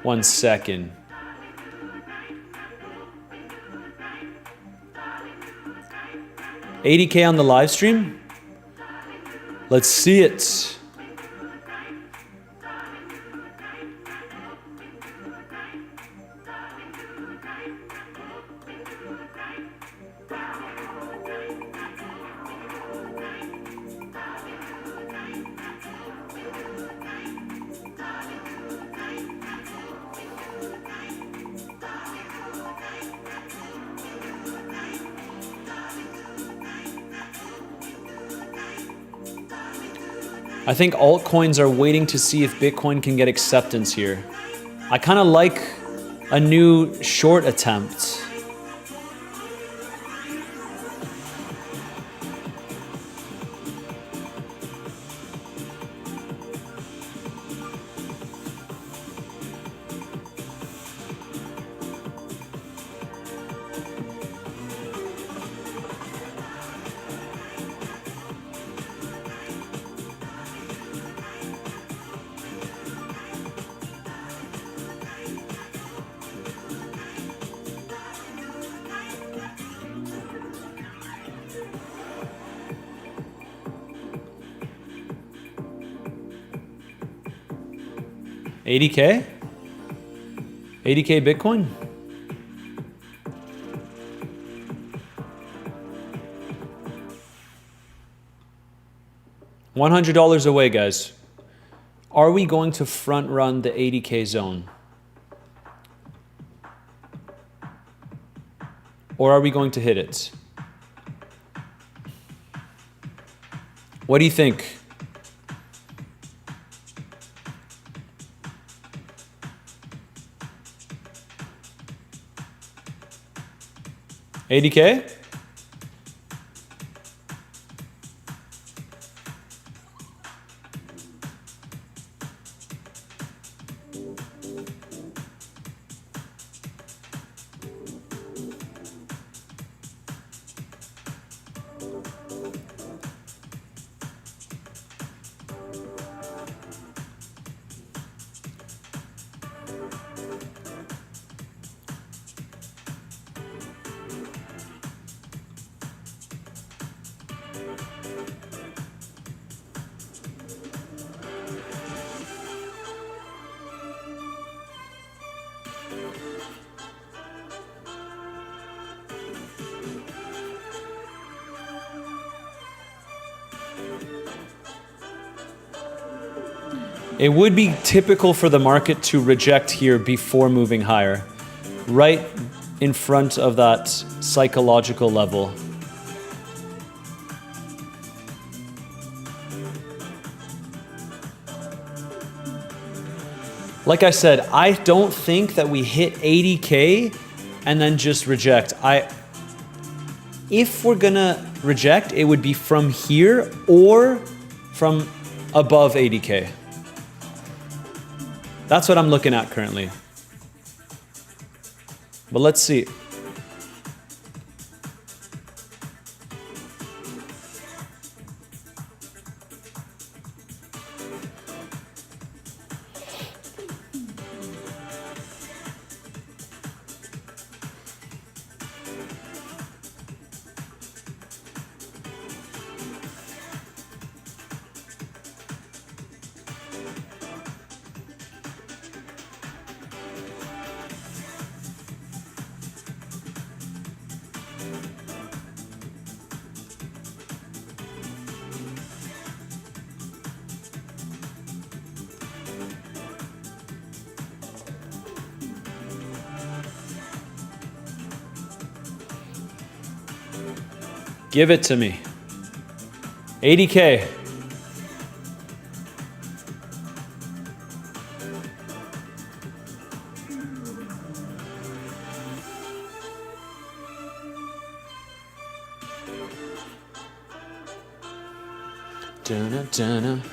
[SPEAKER 1] 1 second. $80K on the live stream? Let's see it. I think altcoins are waiting to see if Bitcoin can get acceptance here. I kind of like a new short attempt. $80K? $80K Bitcoin? $100 away, guys. Are we going to front run the 80K zone? Or are we going to hit it? What do you think? $80K? It would be typical for the market to reject here before moving higher, right in front of that psychological level. Like I said, I don't think that we hit 80K and then just reject. If we're gonna reject, it would be from here or from above 80K. That's what I'm looking at currently. But let's see. Give it to me. 80K. Dun-dun-dun-dun.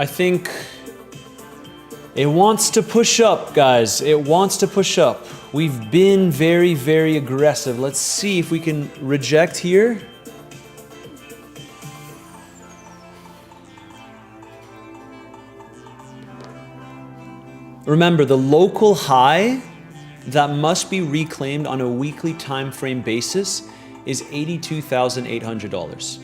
[SPEAKER 1] I think it wants to push up, guys. It wants to push up. We've been very, very aggressive. Let's see if we can reject here. Remember, the local high that must be reclaimed on a weekly time frame basis is $82,800.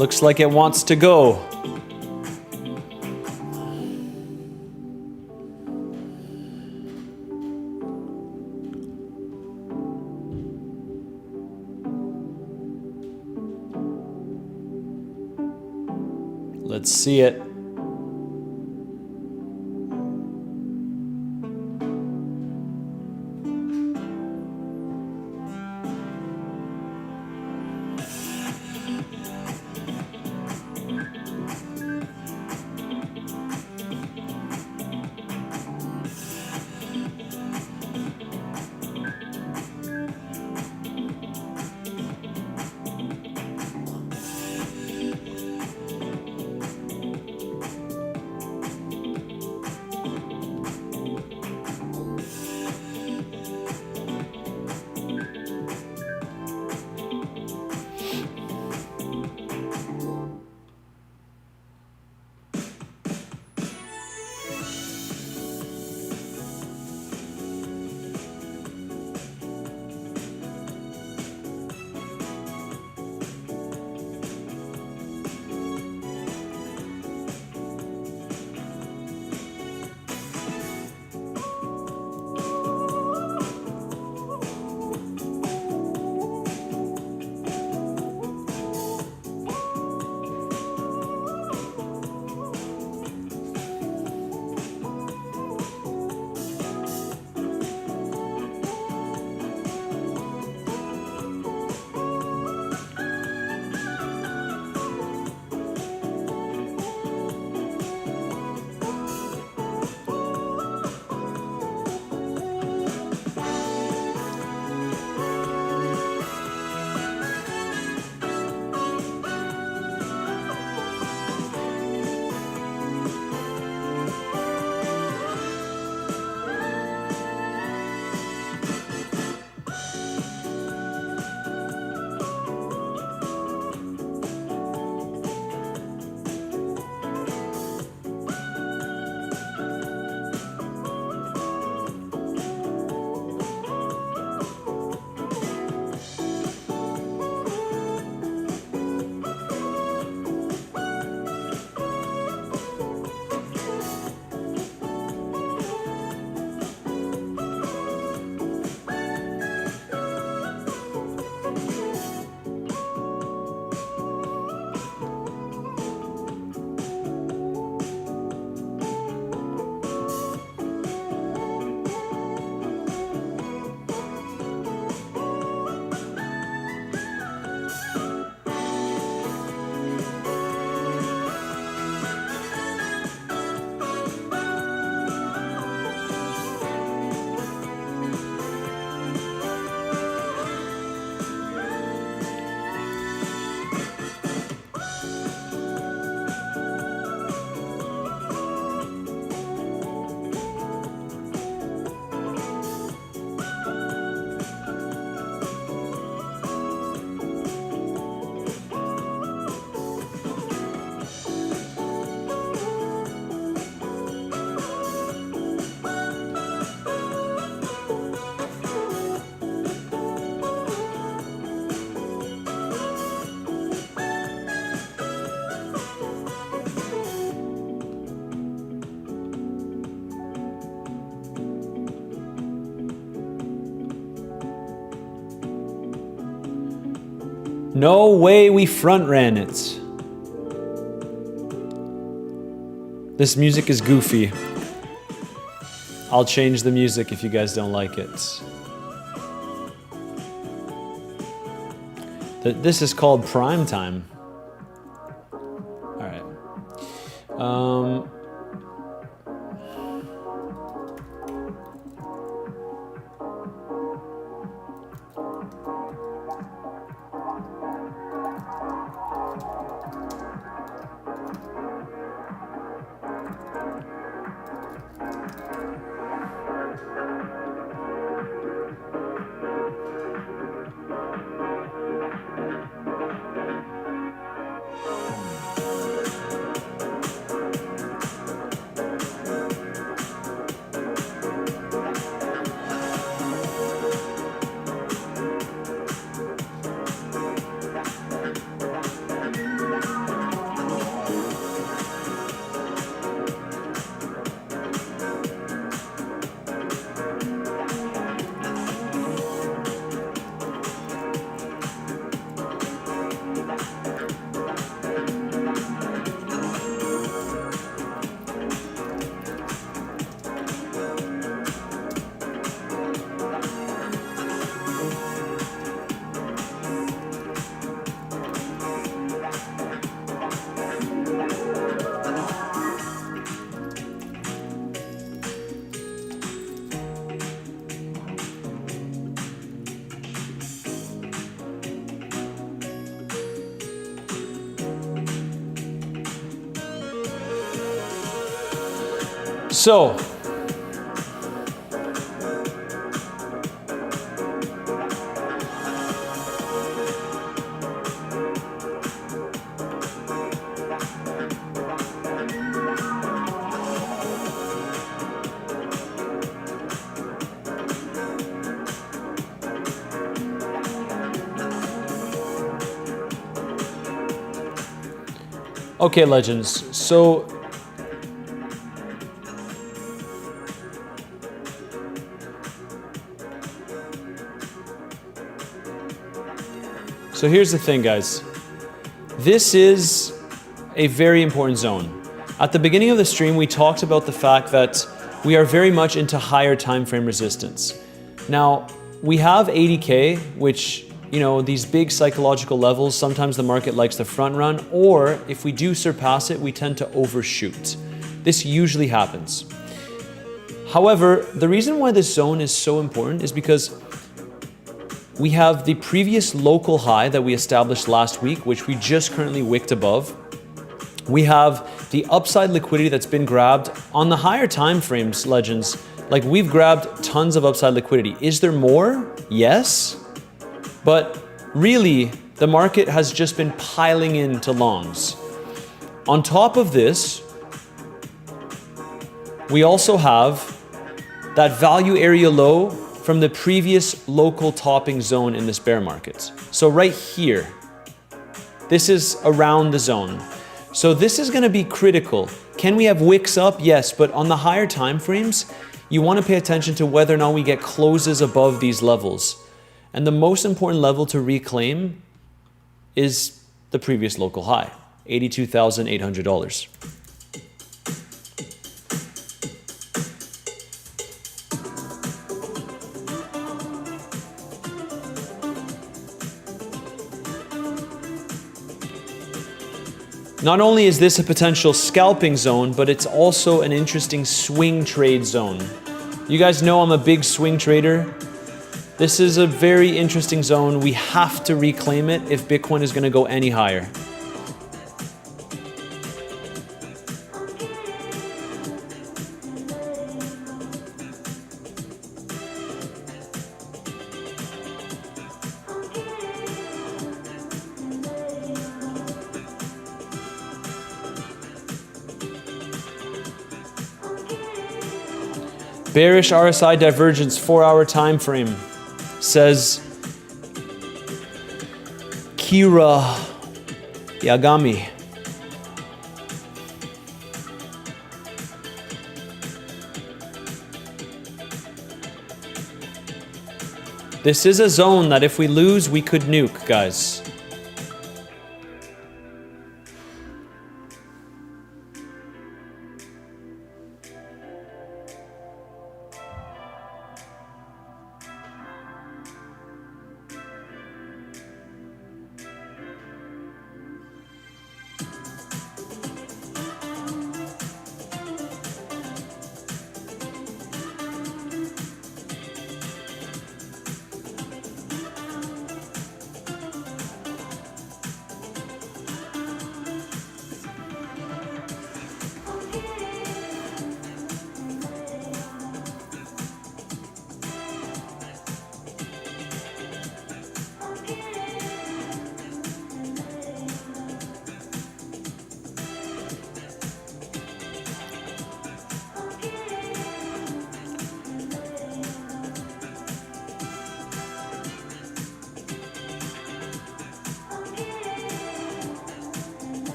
[SPEAKER 1] Looks like it wants to go. Let's see it. No way we front ran it. This music is goofy. I'll change the music if you guys don't like it. This is called Prime Time. All right. So, okay, legends. So here's the thing, guys. This is a very important zone. At the beginning of the stream, we talked about the fact that we are very much into higher time frame resistance. Now, we have 80K, which, you know, these big psychological levels, sometimes the market likes to front run, or if we do surpass it, we tend to overshoot. This usually happens. However, the reason why this zone is so important is because we have the previous local high that we established last week, which we just currently wicked above. We have the upside liquidity that's been grabbed on the higher time frames, legends. Like, we've grabbed tons of upside liquidity. Is there more? Yes. But really, the market has just been piling into longs. On top of this, we also have that value area low from the previous local topping zone in this bear market. So right here, this is around the zone. So this is going to be critical. Can we have wicks up? Yes, but on the higher time frames, you want to pay attention to whether or not we get closes above these levels. And the most important level to reclaim is the previous local high, $82,800. Not only is this a potential scalping zone, but it's also an interesting swing trade zone. You guys know I'm a big swing trader. This is a very interesting zone. We have to reclaim it if Bitcoin is going to go any higher. Bearish RSI divergence 4-hour time frame, says Kira Yagami. This is a zone that if we lose, we could nuke, guys.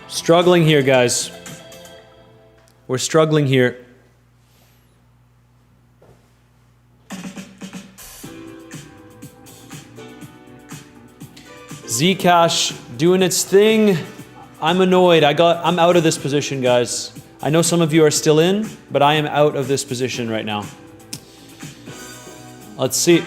[SPEAKER 1] Struggling here, guys. We're struggling here. Zcash doing its thing. I'm annoyed. I'm out of this position, guys. I know some of you are still in, but I am out of this position right now. Let's see.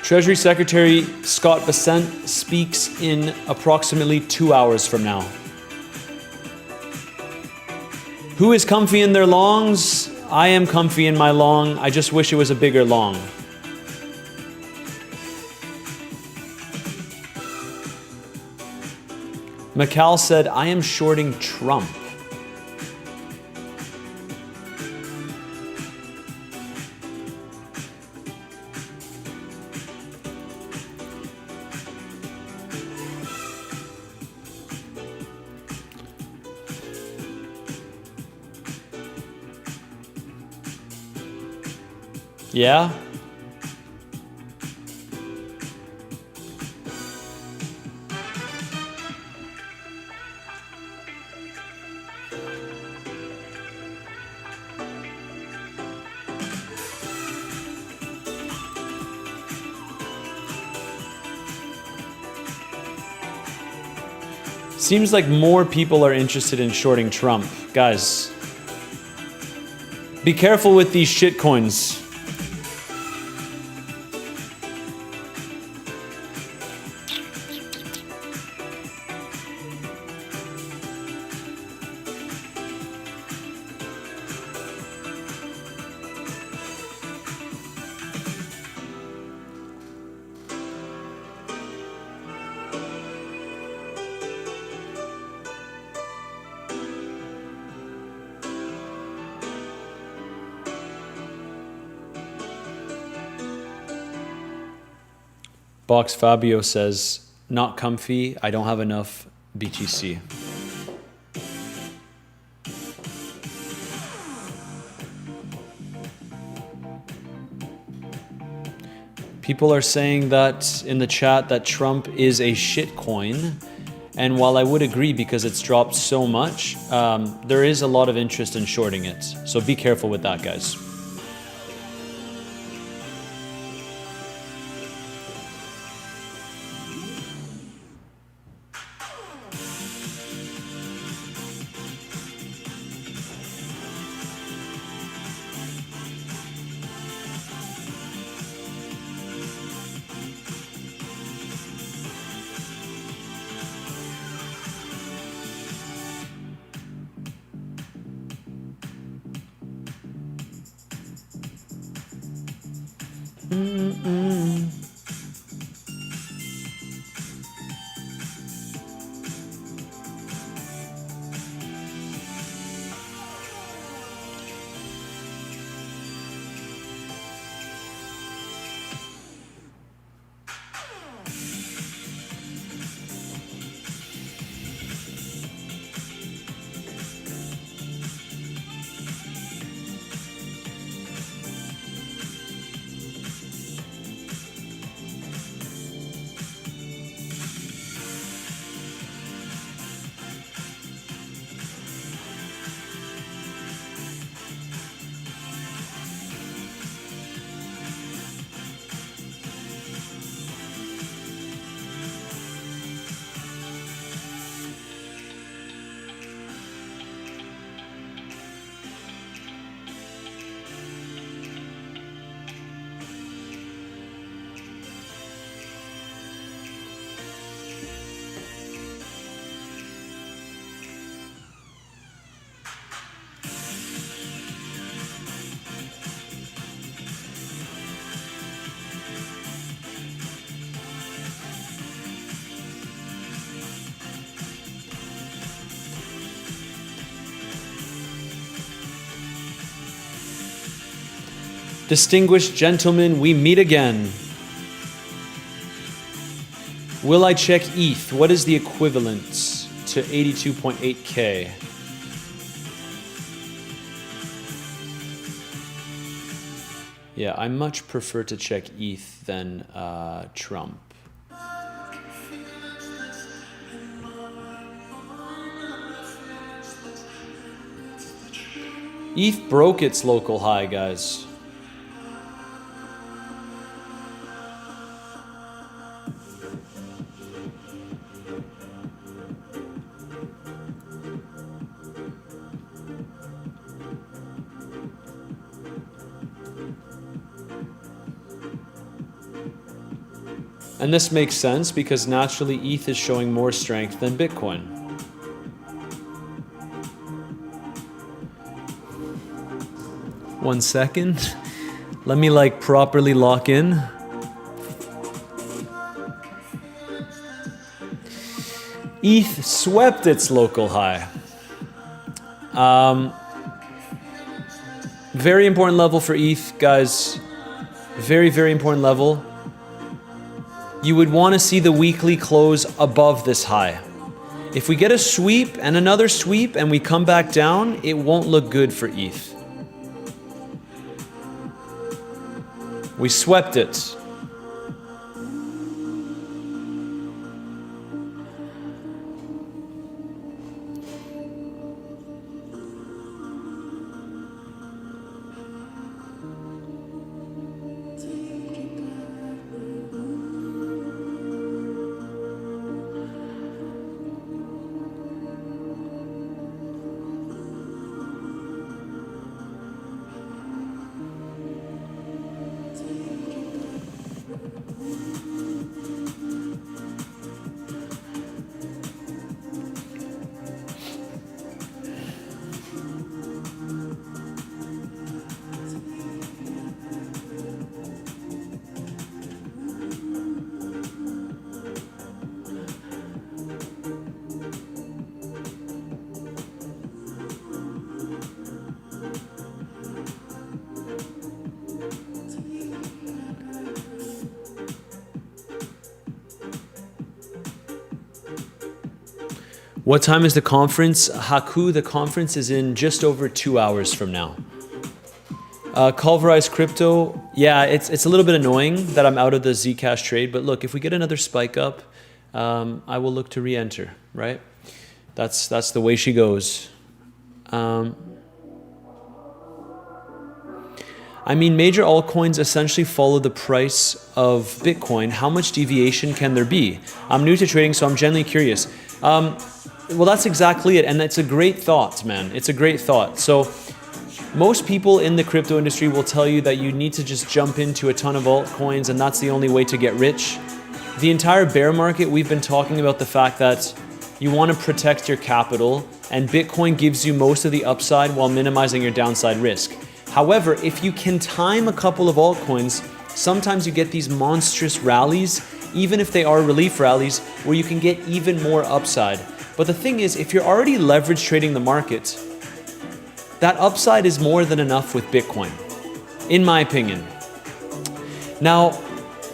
[SPEAKER 1] Treasury Secretary Scott Bessent speaks in approximately 2 hours from now. Who is comfy in their longs? I am comfy in my long. I just wish it was a bigger long. Mikal said, I am shorting Trump. Yeah? Seems like more people are interested in shorting Trump. Guys, be careful with these shit coins. Box Fabio says, not comfy, I don't have enough BTC. People are saying that in the chat that Trump is a shit coin. And while I would agree because it's dropped so much, there is a lot of interest in shorting it. So be careful with that, guys. Distinguished gentlemen, we meet again. Will I check ETH? What is the equivalent to 82.8K? Yeah, I much prefer to check ETH than Trump. ETH broke its local high, guys. And this makes sense because naturally ETH is showing more strength than Bitcoin. One second. Let me like properly lock in. ETH swept its local high. Very important level for ETH, guys. Very, very important level. You would want to see the weekly close above this high. If we get a sweep and another sweep and we come back down, it won't look good for ETH. We swept it. What time is the conference? Haku, the conference is in just over 2 hours from now. Culverized crypto, yeah, it's a little bit annoying that I'm out of the Zcash trade, but look, if we get another spike up, I will look to re-enter, right? That's the way she goes. I mean, major altcoins essentially follow the price of Bitcoin. How much deviation can there be? I'm new to trading, so I'm genuinely curious. Well, that's exactly it. And it's a great thought, man. It's a great thought. So most people in the crypto industry will tell you that you need to just jump into a ton of altcoins and that's the only way to get rich. The entire bear market, we've been talking about the fact that you want to protect your capital and Bitcoin gives you most of the upside while minimizing your downside risk. However, if you can time a couple of altcoins, sometimes you get these monstrous rallies, even if they are relief rallies, where you can get even more upside. But the thing is, if you're already leverage trading the market, that upside is more than enough with Bitcoin, in my opinion. Now,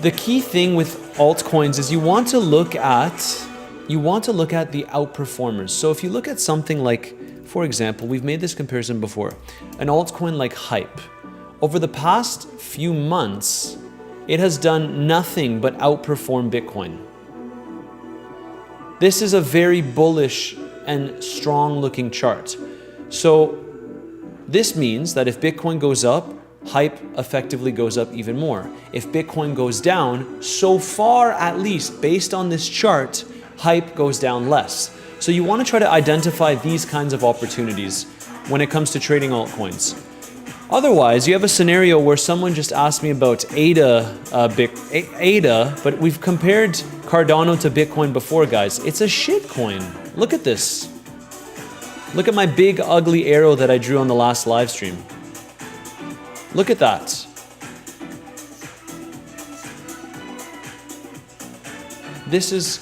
[SPEAKER 1] the key thing with altcoins is you want to look at the outperformers. So if you look at something like, for example, we've made this comparison before, an altcoin like Hype. Over the past few months, it has done nothing but outperform Bitcoin. This is a very bullish and strong looking chart. So this means that if Bitcoin goes up, Hype effectively goes up even more. If Bitcoin goes down, so far at least based on this chart, Hype goes down less. So you want to try to identify these kinds of opportunities when it comes to trading altcoins. Otherwise, you have a scenario where someone just asked me about ADA, but we've compared Cardano to Bitcoin before, guys. It's a shit coin. Look at this. Look at my big ugly arrow that I drew on the last live stream. Look at that. This is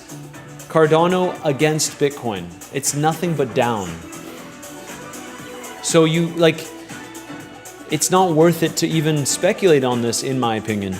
[SPEAKER 1] Cardano against Bitcoin. It's nothing but down. So it's not worth it to even speculate on this, in my opinion.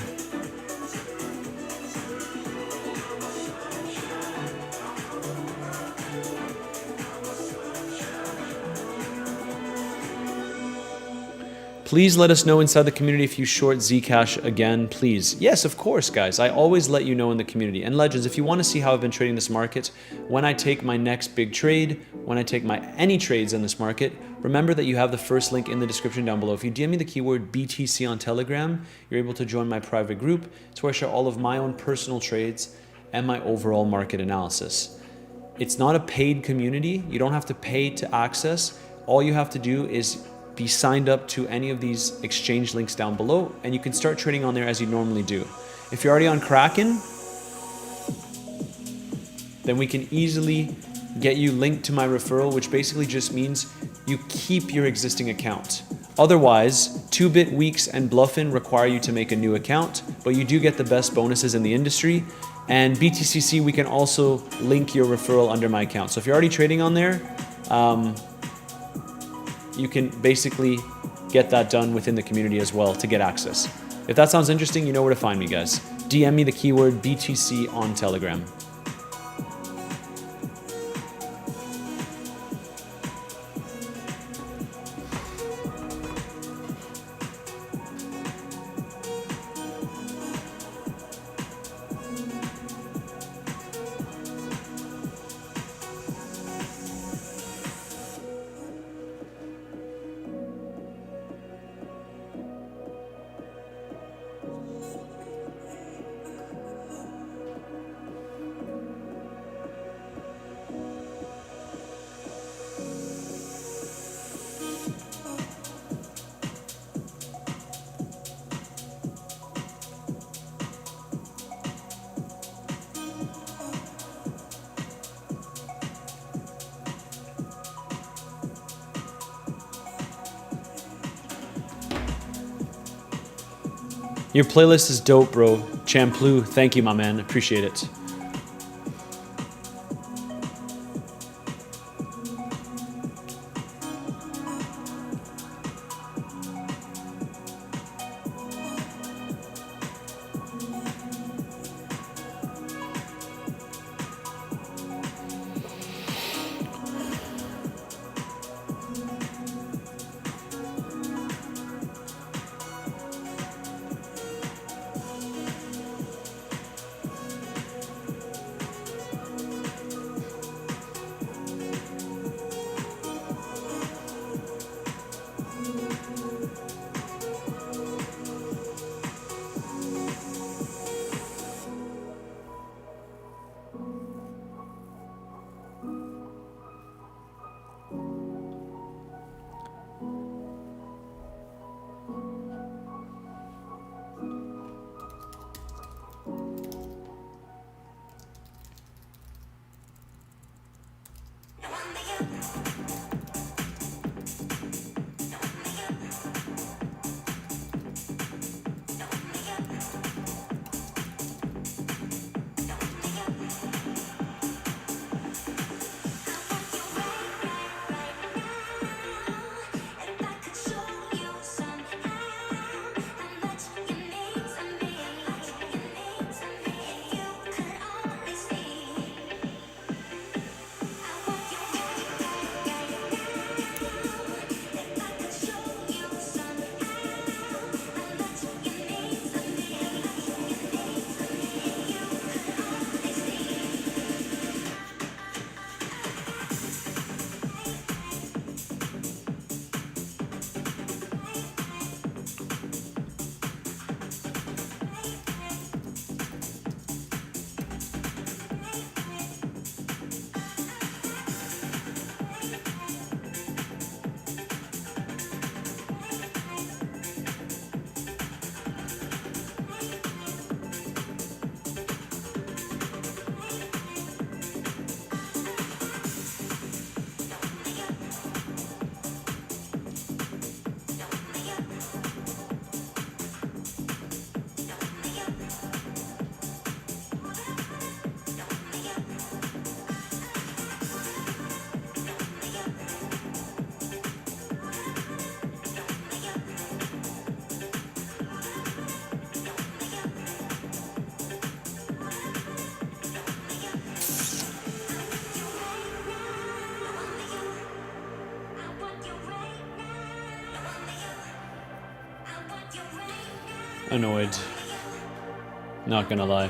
[SPEAKER 1] Please let us know inside the community if you short Zcash again, please. Yes, of course, guys. I always let you know in the community. And Legends, if you want to see how I've been trading this market, when I take my next big trade, when I take any trades in this market, remember that you have the first link in the description down below. If you DM me the keyword BTC on Telegram, you're able to join my private group. It's where I share all of my own personal trades and my overall market analysis. It's not a paid community. You don't have to pay to access. All you have to do is be signed up to any of these exchange links down below and you can start trading on there as you normally do. If you're already on Kraken, then we can easily get you linked to my referral, which basically just means you keep your existing account. Otherwise, 2-bit weeks and Bluffin require you to make a new account, but you do get the best bonuses in the industry. And BTCC, we can also link your referral under my account. So if you're already trading on there, you can basically get that done within the community as well to get access. If that sounds interesting, you know where to find me, guys. DM me the keyword BTC on Telegram. Your playlist is dope, bro. Champlu, thank you, my man. Appreciate it. Annoyed. Not gonna lie.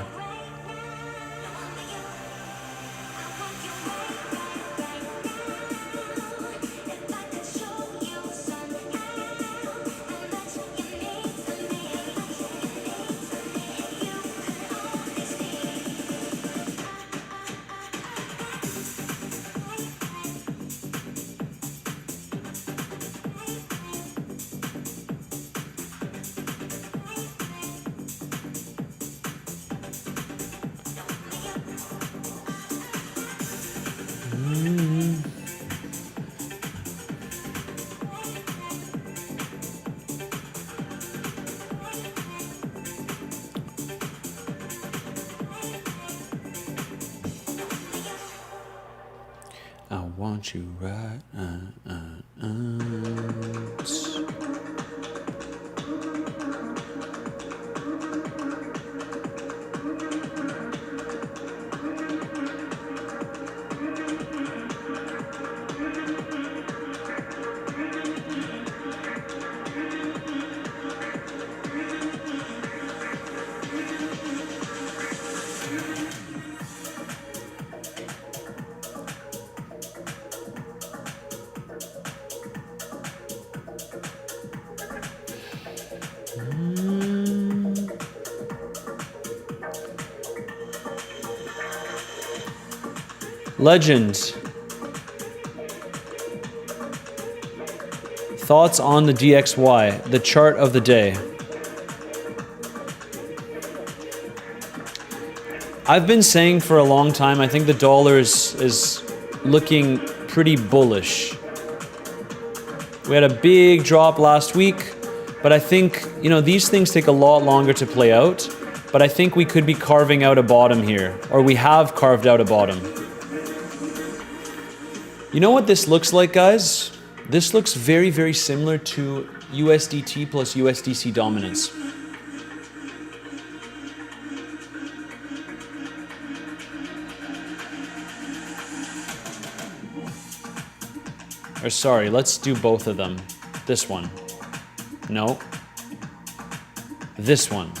[SPEAKER 1] I want you right. Legend. Thoughts on the DXY, the chart of the day. I've been saying for a long time, I think the dollar is looking pretty bullish. We had a big drop last week, but I think, you know, these things take a lot longer to play out, but I think we could be carving out a bottom here, or we have carved out a bottom. You know what this looks like, guys? This looks very, very similar to USDT plus USDC dominance. Or sorry, let's do both of them. This one. No. This one.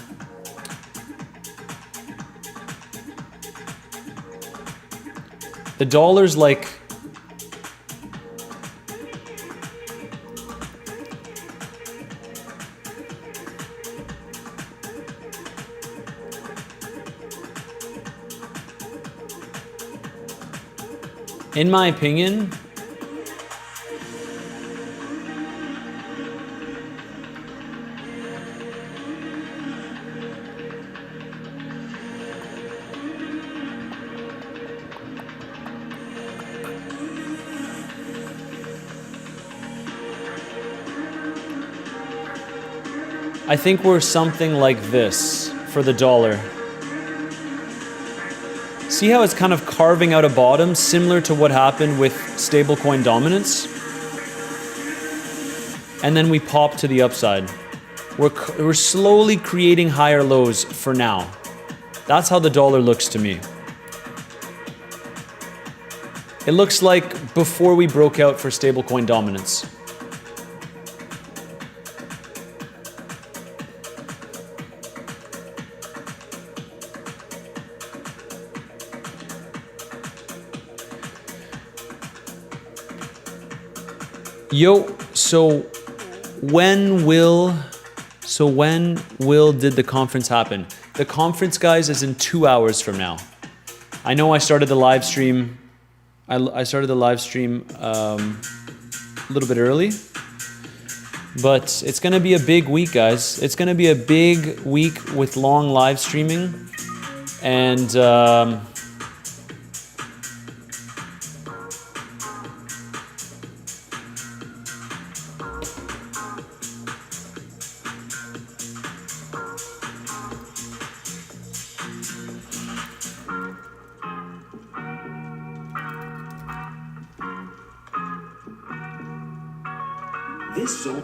[SPEAKER 1] The dollar's like... In my opinion, I think we're something like this for the dollar. See how it's kind of carving out a bottom, similar to what happened with stablecoin dominance? And then we pop to the upside. We're slowly creating higher lows for now. That's how the dollar looks to me. It looks like before we broke out for stablecoin dominance. Yo, so when will did the conference happen? The conference, guys, is in 2 hours from now. I know I started the live stream. I started the live stream a little bit early, but it's gonna be a big week, guys. It's gonna be a big week with long live streaming, and
[SPEAKER 2] This zone.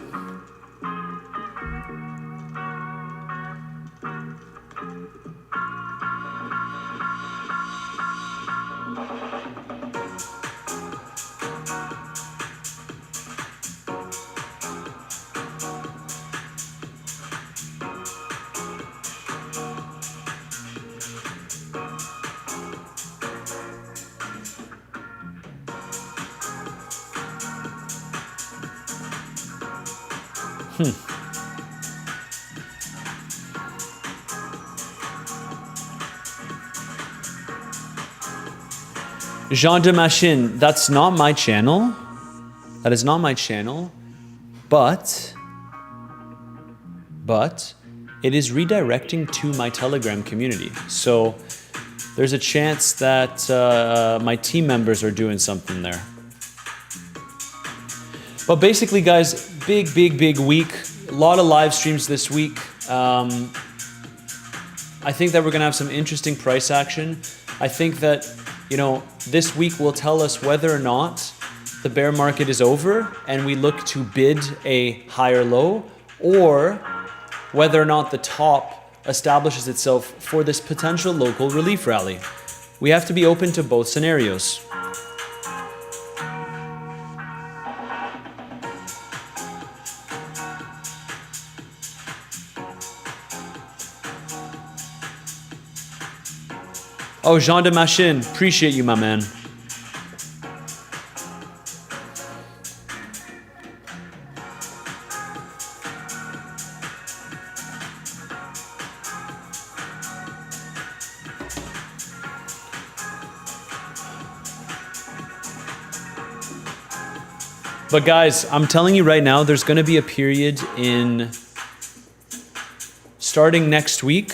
[SPEAKER 1] Jean de Machine, that's not my channel. That is not my channel, but it is redirecting to my Telegram community. So there's a chance that my team members are doing something there. But basically, guys, big week. A lot of live streams this week. I think that we're gonna have some interesting price action. I think that you know, this week will tell us whether or not the bear market is over and we look to bid a higher low, or whether or not the top establishes itself for this potential local relief rally. We have to be open to both scenarios. Oh, Jean de Machine, appreciate you, my man. But guys, I'm telling you right now, there's going to be a period in starting next week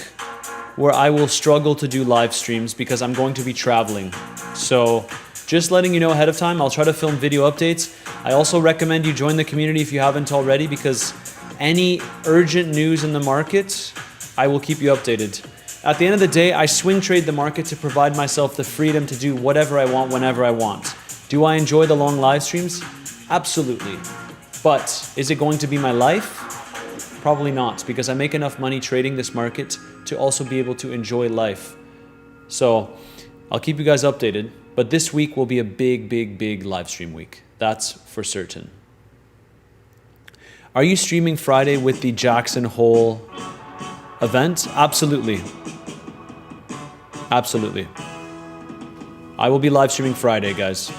[SPEAKER 1] where I will struggle to do live streams because I'm going to be traveling. So just letting you know ahead of time, I'll try to film video updates. I also recommend you join the community if you haven't already, because any urgent news in the market, I will keep you updated. At the end of the day, I swing trade the market to provide myself the freedom to do whatever I want, whenever I want. Do I enjoy the long live streams? Absolutely. But is it going to be my life? Probably not, because I make enough money trading this market to also be able to enjoy life. So I'll keep you guys updated, but this week will be a big live stream week. That's for certain. Are you streaming Friday with the Jackson Hole event? Absolutely. Absolutely. I will be live streaming Friday, guys.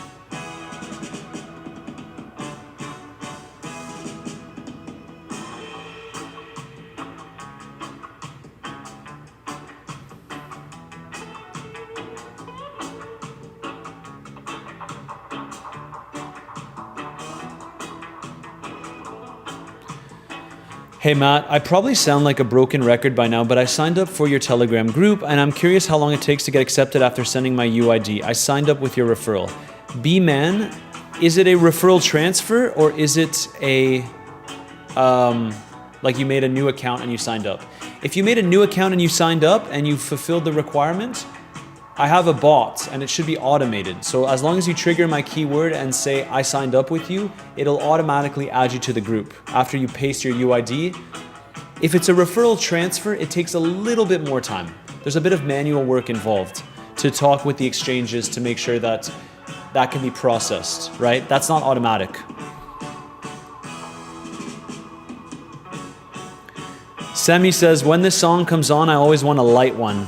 [SPEAKER 1] Hey Matt, I probably sound like a broken record by now, but I signed up for your Telegram group and I'm curious how long it takes to get accepted after sending my UID. I signed up with your referral. B-Man, is it a referral transfer or is it a, like you made a new account and you signed up? If you made a new account and you signed up and you fulfilled the requirement, I have a bot and it should be automated. So as long as you trigger my keyword and say, I signed up with you, it'll automatically add you to the group after you paste your UID. If it's a referral transfer, it takes a little bit more time. There's a bit of manual work involved to talk with the exchanges to make sure that that can be processed, right? That's not automatic. Semi says, when this song comes on, I always want a light one.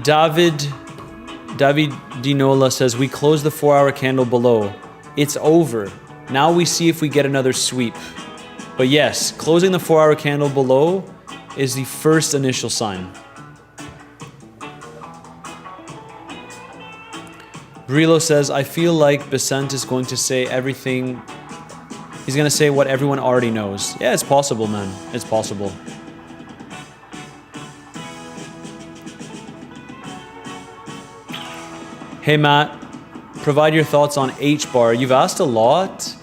[SPEAKER 1] David Dinola says, we closed the 4-hour candle below. It's over. Now we see if we get another sweep. But yes, closing the 4-hour candle below is the first initial sign. Brillo says, I feel like Bessent is going to say everything. He's going to say what everyone already knows. Yeah, it's possible, man. It's possible. Hey Matt, provide your thoughts on H-bar. You've asked a lot,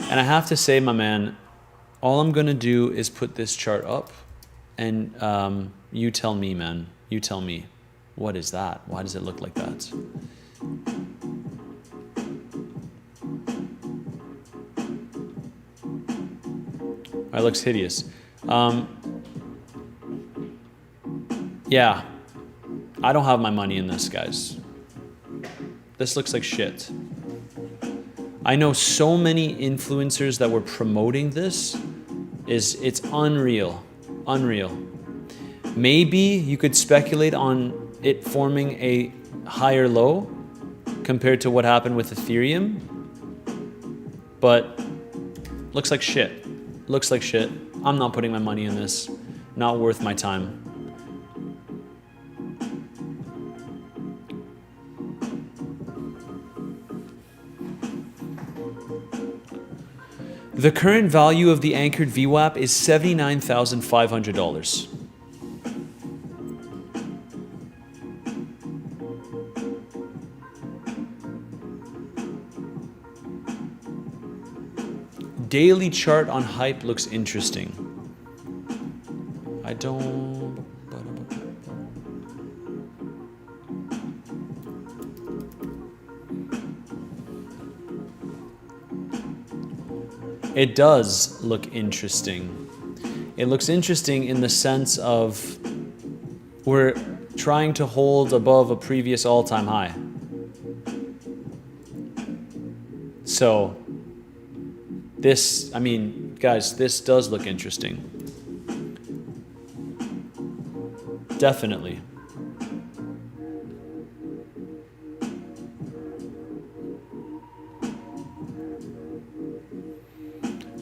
[SPEAKER 1] and I have to say, my man, all I'm gonna do is put this chart up, and you tell me, man. You tell me. What is that? Why does it look like that? It looks hideous. Yeah. I don't have my money in this, guys. This looks like shit. I know so many influencers that were promoting this. It's unreal. Unreal. Maybe you could speculate on it forming a higher low compared to what happened with Ethereum. But looks like shit. Looks like shit. I'm not putting my money in this. Not worth my time. The current value of the anchored VWAP is $79,500. Daily chart on Hype looks interesting. I don't... It does look interesting. It looks interesting in the sense of we're trying to hold above a previous all-time high. So this, I mean, guys, this does look interesting. Definitely.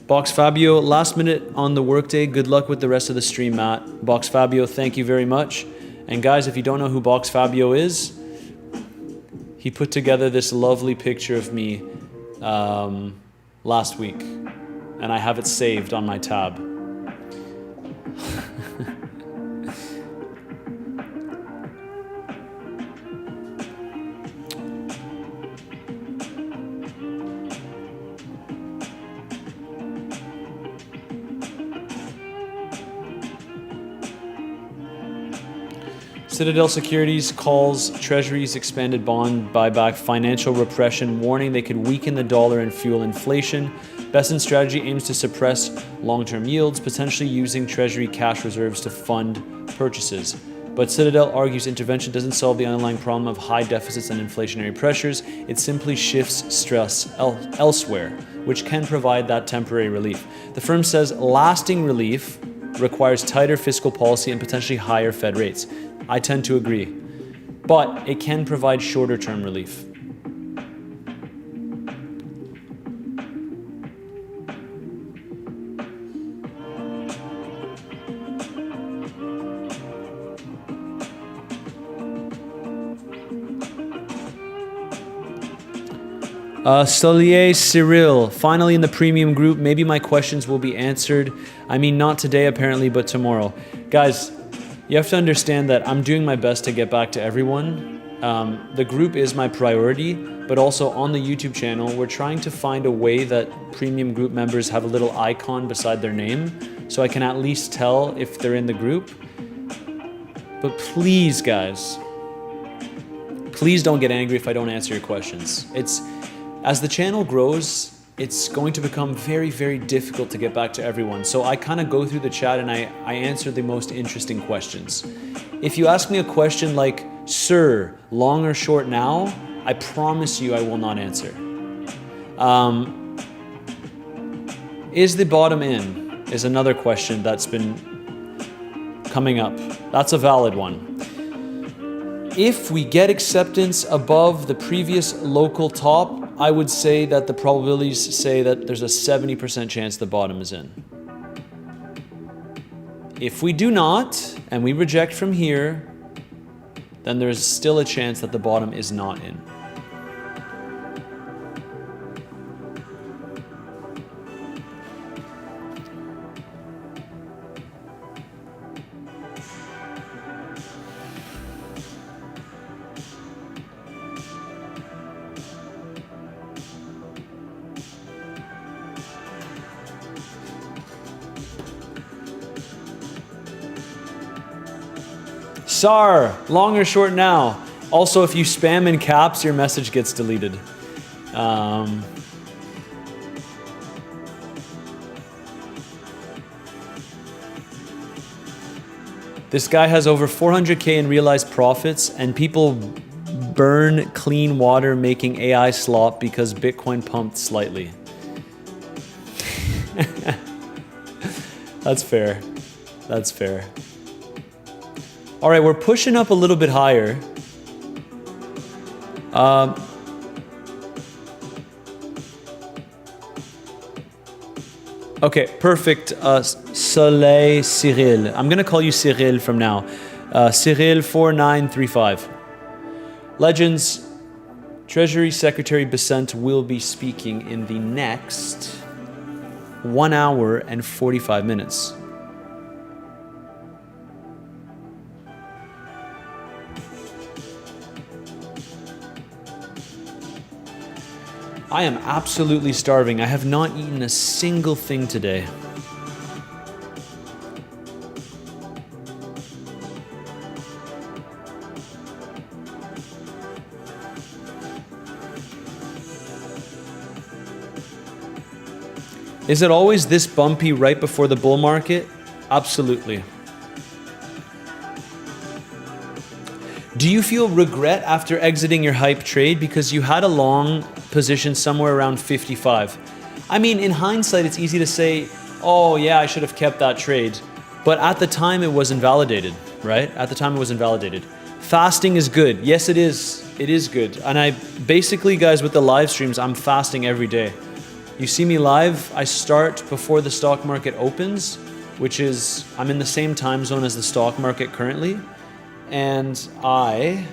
[SPEAKER 1] Box Fabio, last minute on the workday. Good luck with the rest of the stream, Matt. Box Fabio, thank you very much. And guys, if you don't know who Box Fabio is, he put together this lovely picture of me last week. And I have it saved on my tab. Citadel Securities calls Treasury's expanded bond buyback financial repression, warning they could weaken the dollar and fuel inflation. Bessent's strategy aims to suppress long-term yields, potentially using Treasury cash reserves to fund purchases. But Citadel argues intervention doesn't solve the underlying problem of high deficits and inflationary pressures. It simply shifts stress elsewhere, which can provide that temporary relief. The firm says lasting relief requires tighter fiscal policy and potentially higher Fed rates. I tend to agree, but it can provide shorter-term relief. Solier Cyril, finally in the premium group. Maybe my questions will be answered. I mean, not today apparently, but tomorrow. Guys, you have to understand that I'm doing my best to get back to everyone. The group is my priority, but also on the YouTube channel, we're trying to find a way that premium group members have a little icon beside their name, so I can at least tell if they're in the group. But please, guys, please don't get angry if I don't answer your questions. As the channel grows, it's going to become very, very difficult to get back to everyone. So I kind of go through the chat and I answer the most interesting questions. If you ask me a question like, sir, long or short now, I promise you I will not answer. Is the bottom in? Is another question that's been coming up. That's a valid one. If we get acceptance above the previous local top, I would say that the probabilities say that there's a 70% chance the bottom is in. If we do not, and we reject from here, then there's still a chance that the bottom is not in. Sar, long or short now. Also, if you spam in caps, your message gets deleted. This guy has over 400K in realized profits, and people burn clean water making AI slop because Bitcoin pumped slightly. That's fair. That's fair. All right, we're pushing up a little bit higher. Okay, perfect. Soleil Cyril. I'm gonna call you Cyril from now. Cyril 4935. Legends, Treasury Secretary Bessent will be speaking in the next 1 hour and 45 minutes. I am absolutely starving. I have not eaten a single thing today. Is it always this bumpy right before the bull market? Absolutely. Do you feel regret after exiting your hype trade because you had a long position somewhere around 55? I mean, in hindsight, it's easy to say, oh yeah, I should have kept that trade. But at the time it was invalidated, right? At the time it was invalidated. Fasting is good. Yes, it is. It is good. And I basically, guys, with the live streams, I'm fasting every day. You see me live, I start before the stock market opens, which is, I'm in the same time zone as the stock market currently. And I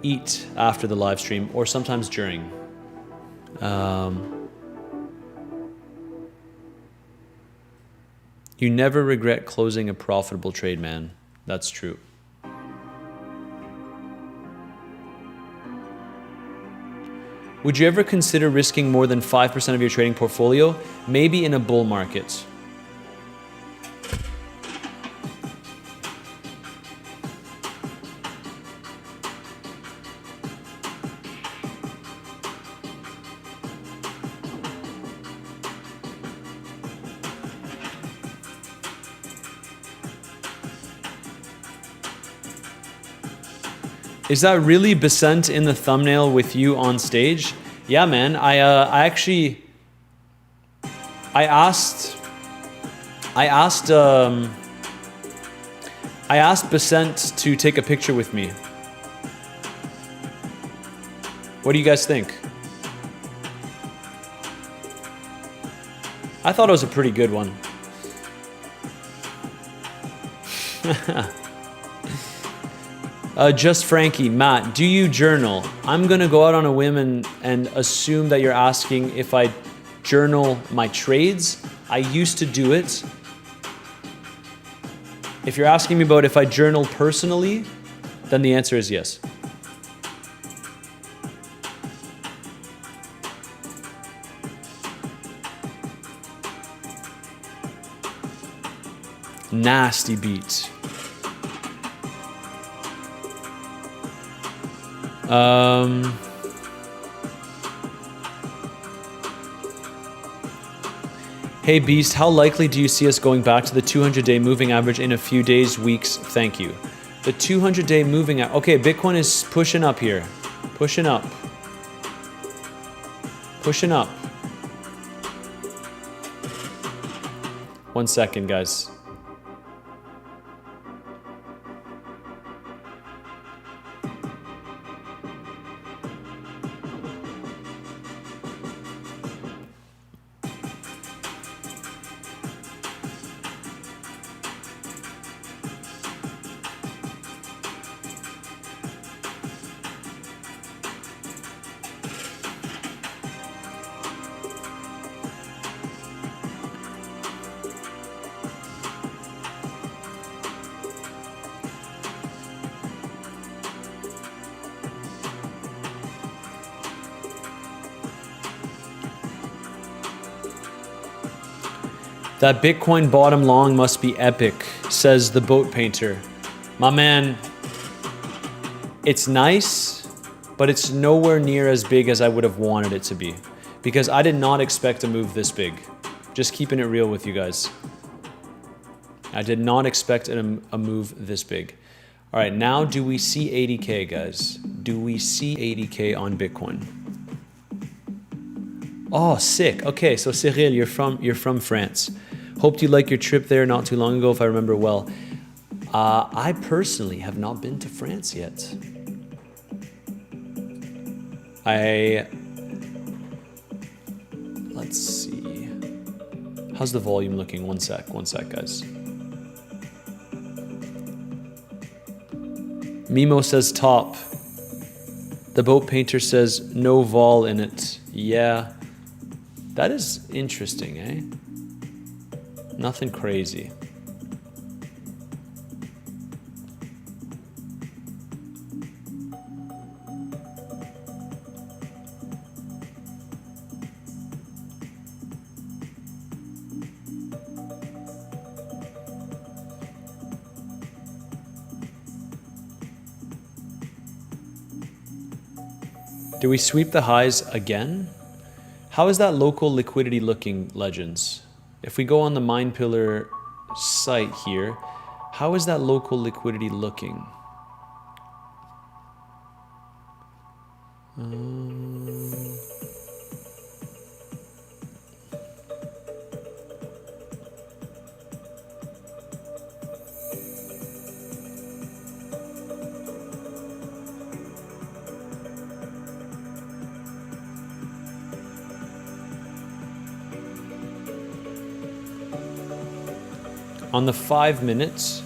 [SPEAKER 1] eat after the live stream, or sometimes during. You never regret closing a profitable trade, man. That's true. Would you ever consider risking more than 5% of your trading portfolio? Maybe in a bull market. Is that really Bessent in the thumbnail with you on stage? Yeah, man. I asked Bessent to take a picture with me. What do you guys think? I thought it was a pretty good one. Just Frankie, Matt, do you journal? I'm gonna go out on a whim and assume that you're asking if I journal my trades. I used to do it. If you're asking me about if I journal personally, then the answer is yes. Nasty beat. Hey Beast, how likely do you see us going back to the 200-day moving average in a few days, weeks? Thank you. The 200-day moving average. Okay, Bitcoin is pushing up here. Pushing up. Pushing up. 1 second, guys. That Bitcoin bottom long must be epic, says the boat painter. My man, it's nice, but it's nowhere near as big as I would have wanted it to be. Because I did not expect a move this big. Just keeping it real with you guys. I did not expect a move this big. All right, now do we see 80K, guys? Do we see 80K on Bitcoin? Oh, sick. Okay, so Cyril, you're from France. Hoped you liked your trip there not too long ago, if I remember well. I personally have not been to France yet. Let's see. How's the volume looking? One sec, guys. Mimo says top. The boat painter says no vol in it. Yeah, that is interesting, eh? Nothing crazy. Do we sweep the highs again? How is that local liquidity looking, Legends? If we go on the MindPillar site here, how is that local liquidity looking? On the 5 minutes,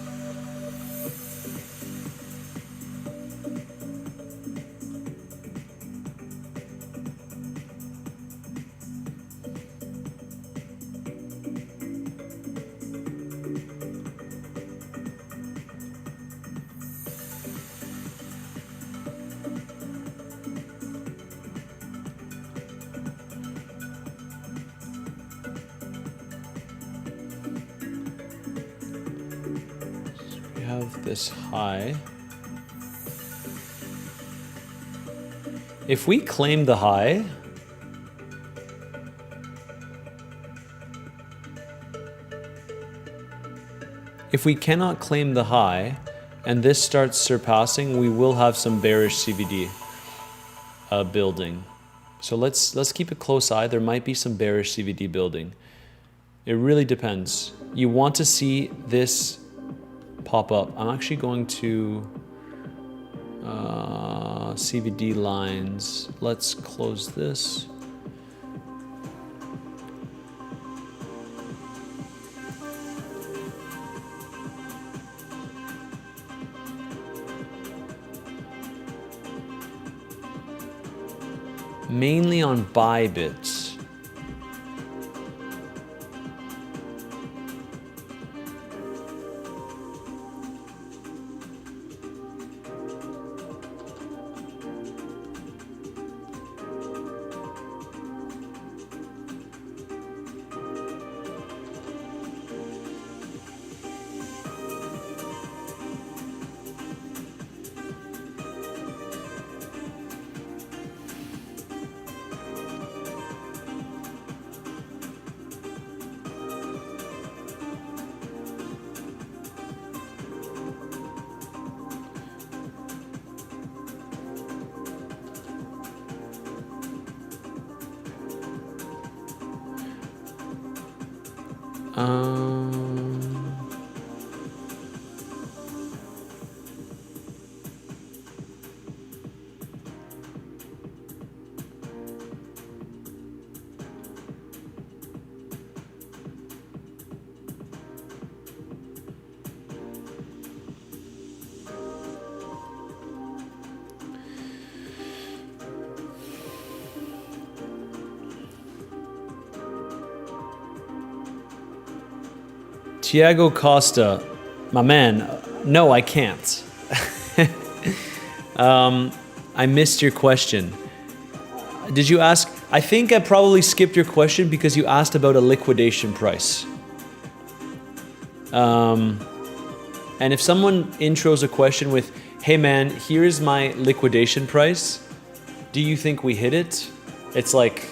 [SPEAKER 1] this high. If we claim the high, if we cannot claim the high and this starts surpassing, we will have some bearish CVD building. So let's keep a close eye. There might be some bearish CVD building. It really depends. You want to see this pop up. I'm actually going to CVD lines. Let's close this. Mainly on Bybit. Tiago Costa, my man, no, I can't. I missed your question. Did you ask? I think I probably skipped your question because you asked about a liquidation price. And if someone intros a question with, hey man, here's my liquidation price, do you think we hit it? It's like,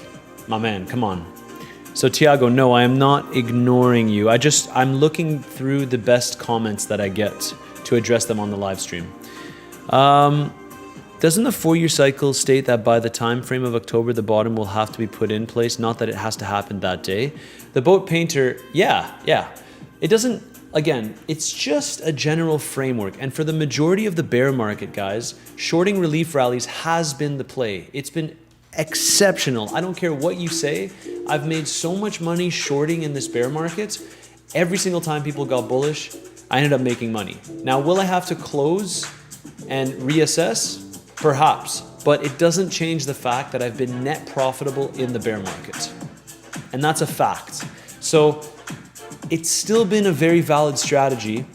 [SPEAKER 1] my man, come on. So Tiago, no, I am not ignoring you. I'm looking through the best comments that I get to address them on the live stream. Doesn't the 4-year cycle state that by the time frame of October, the bottom will have to be put in place, not that it has to happen that day? The boat painter, yeah. It doesn't, again, it's just a general framework. And for the majority of the bear market, guys, shorting relief rallies has been the play. It's been exceptional. I don't care what you say. I've made so much money shorting in this bear market. Every single time people got bullish, I ended up making money. Now, will I have to close and reassess? Perhaps, but it doesn't change the fact that I've been net profitable in the bear market. And that's a fact. So it's still been a very valid strategy.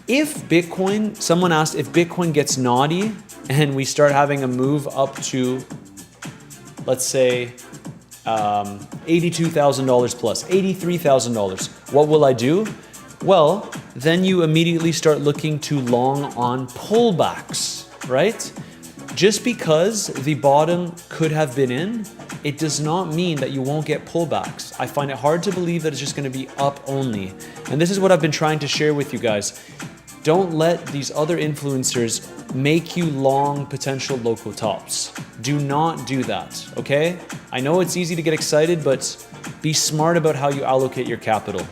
[SPEAKER 1] If Bitcoin, someone asked if Bitcoin gets naughty and we start having a move up to, let's say, $82,000 plus, $83,000, what will I do? Well, then you immediately start looking to long on pullbacks, right? Just because the bottom could have been in, it does not mean that you won't get pullbacks. I find it hard to believe that it's just going to be up only. And this is what I've been trying to share with you guys. Don't let these other influencers make you long potential local tops. Do not do that, okay? I know it's easy to get excited, but be smart about how you allocate your capital.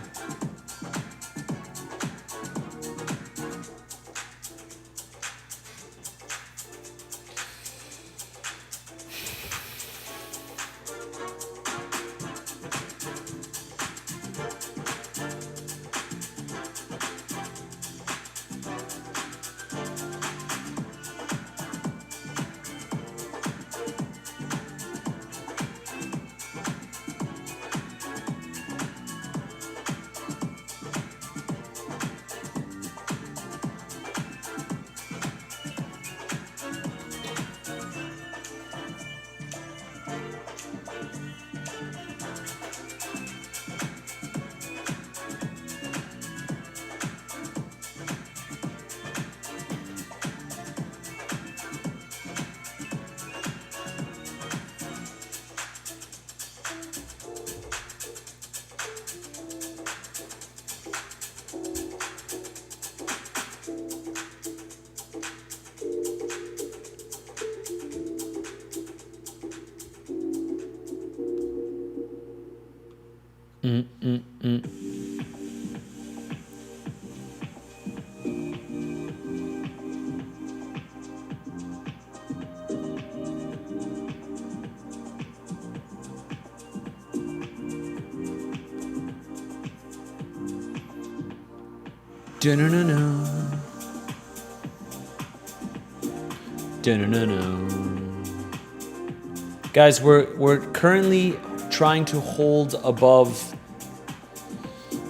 [SPEAKER 1] Guys, we're currently trying to hold above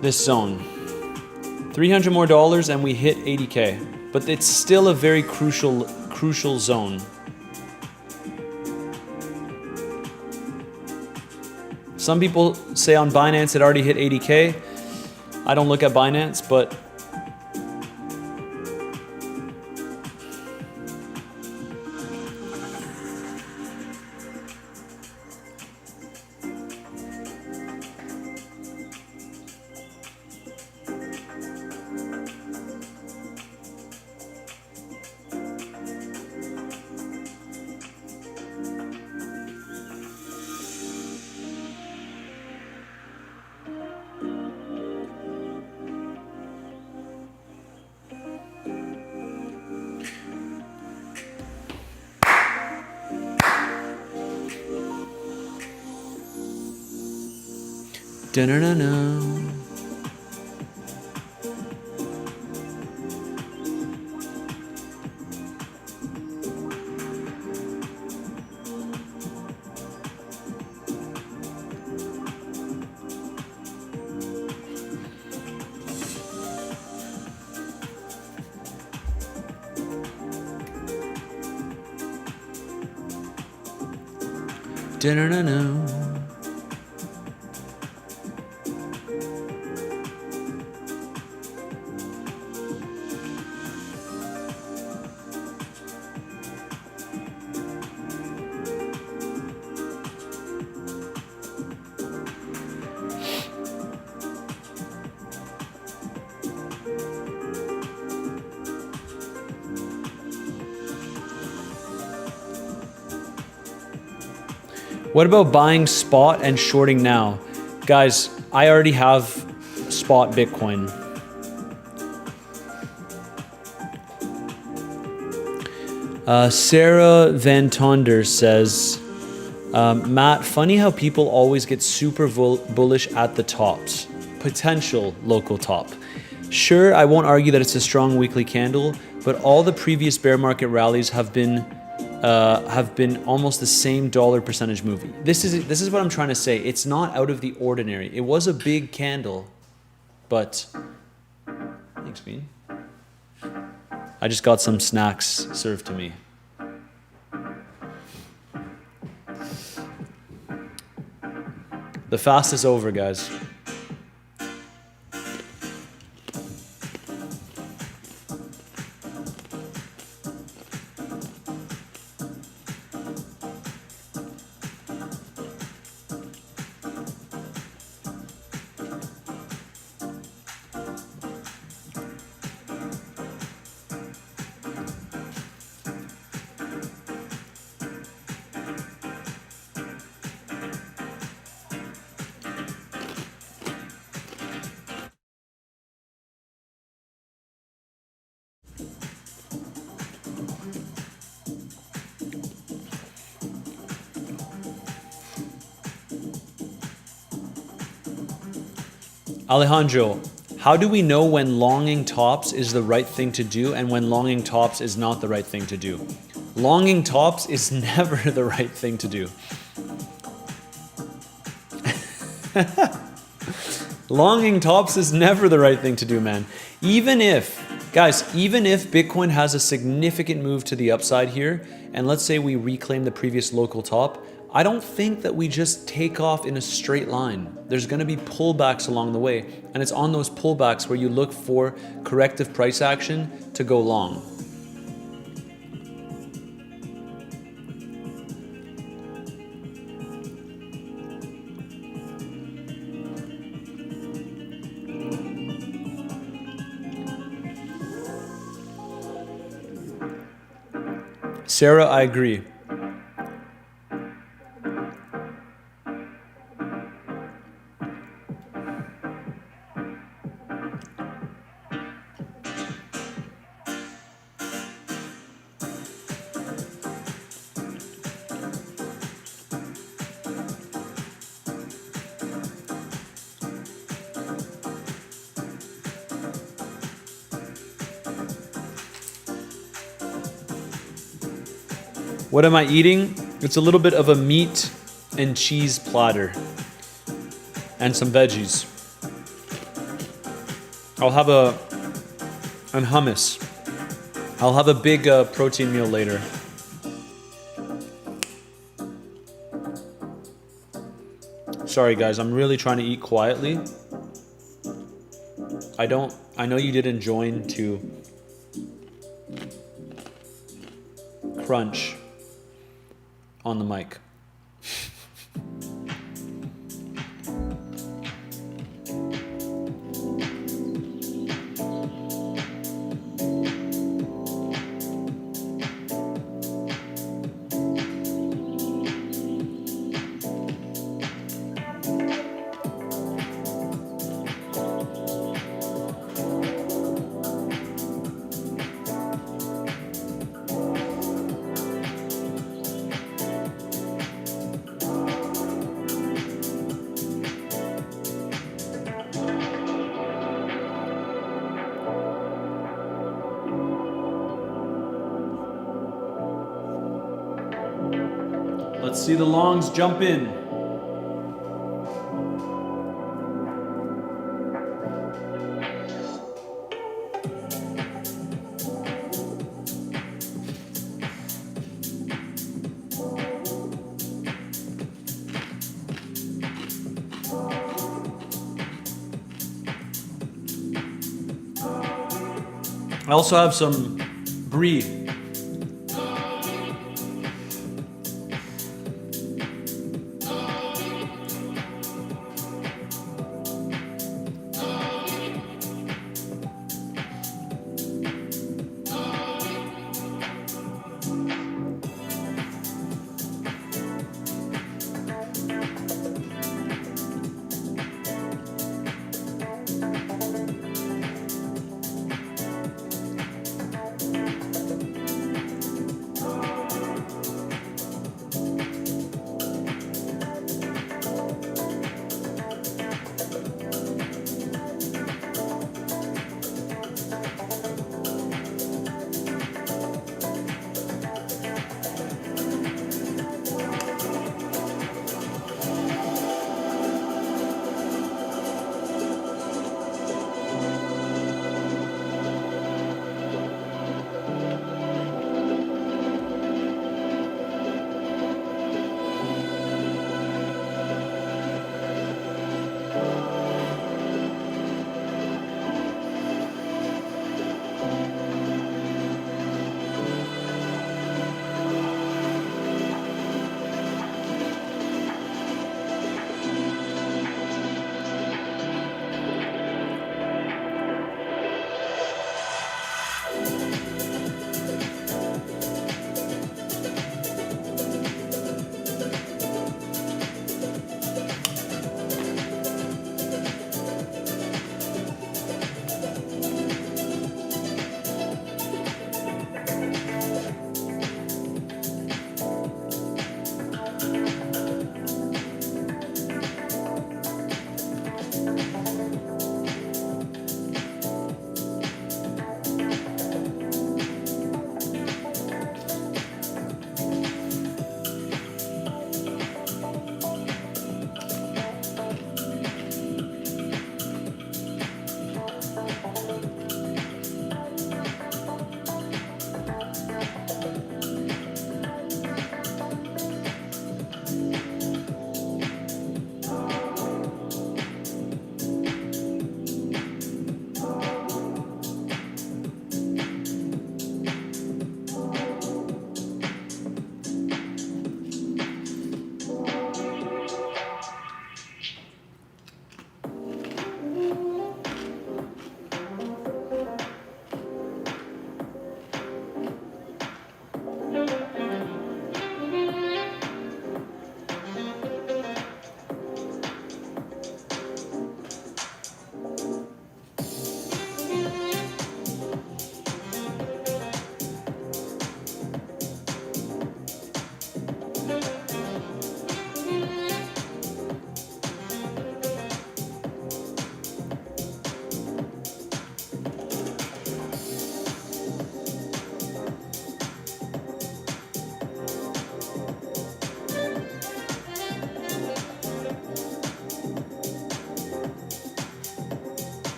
[SPEAKER 1] this zone. $300 more and we hit 80K, but it's still a very crucial zone. Some people say on Binance it already hit 80K. I don't look at Binance, but What about buying spot and shorting now? Guys, I already have spot Bitcoin. Sarah Van Tonder says, Matt, funny how people always get super bullish at the tops. Potential local top. Sure, I won't argue that it's a strong weekly candle, but all the previous bear market rallies have been almost the same dollar percentage movie. This is what I'm trying to say. It's not out of the ordinary. It was a big candle, but thanks, Bean. I just got some snacks served to me. The fast is over, guys. Alejandro, how do we know when longing tops is the right thing to do and when longing tops is not the right thing to do? Longing tops is never the right thing to do. Longing tops is never the right thing to do, man. Even if Bitcoin has a significant move to the upside here, and let's say we reclaim the previous local top, I don't think that we just take off in a straight line. There's going to be pullbacks along the way, and it's on those pullbacks where you look for corrective price action to go long. Sarah, I agree. What am I eating? It's a little bit of a meat and cheese platter and some veggies. I'll have and hummus. I'll have a big protein meal later. Sorry guys, I'm really trying to eat quietly. I know you didn't join to crunch on the mic. Let's see the longs jump in. I also have some brie.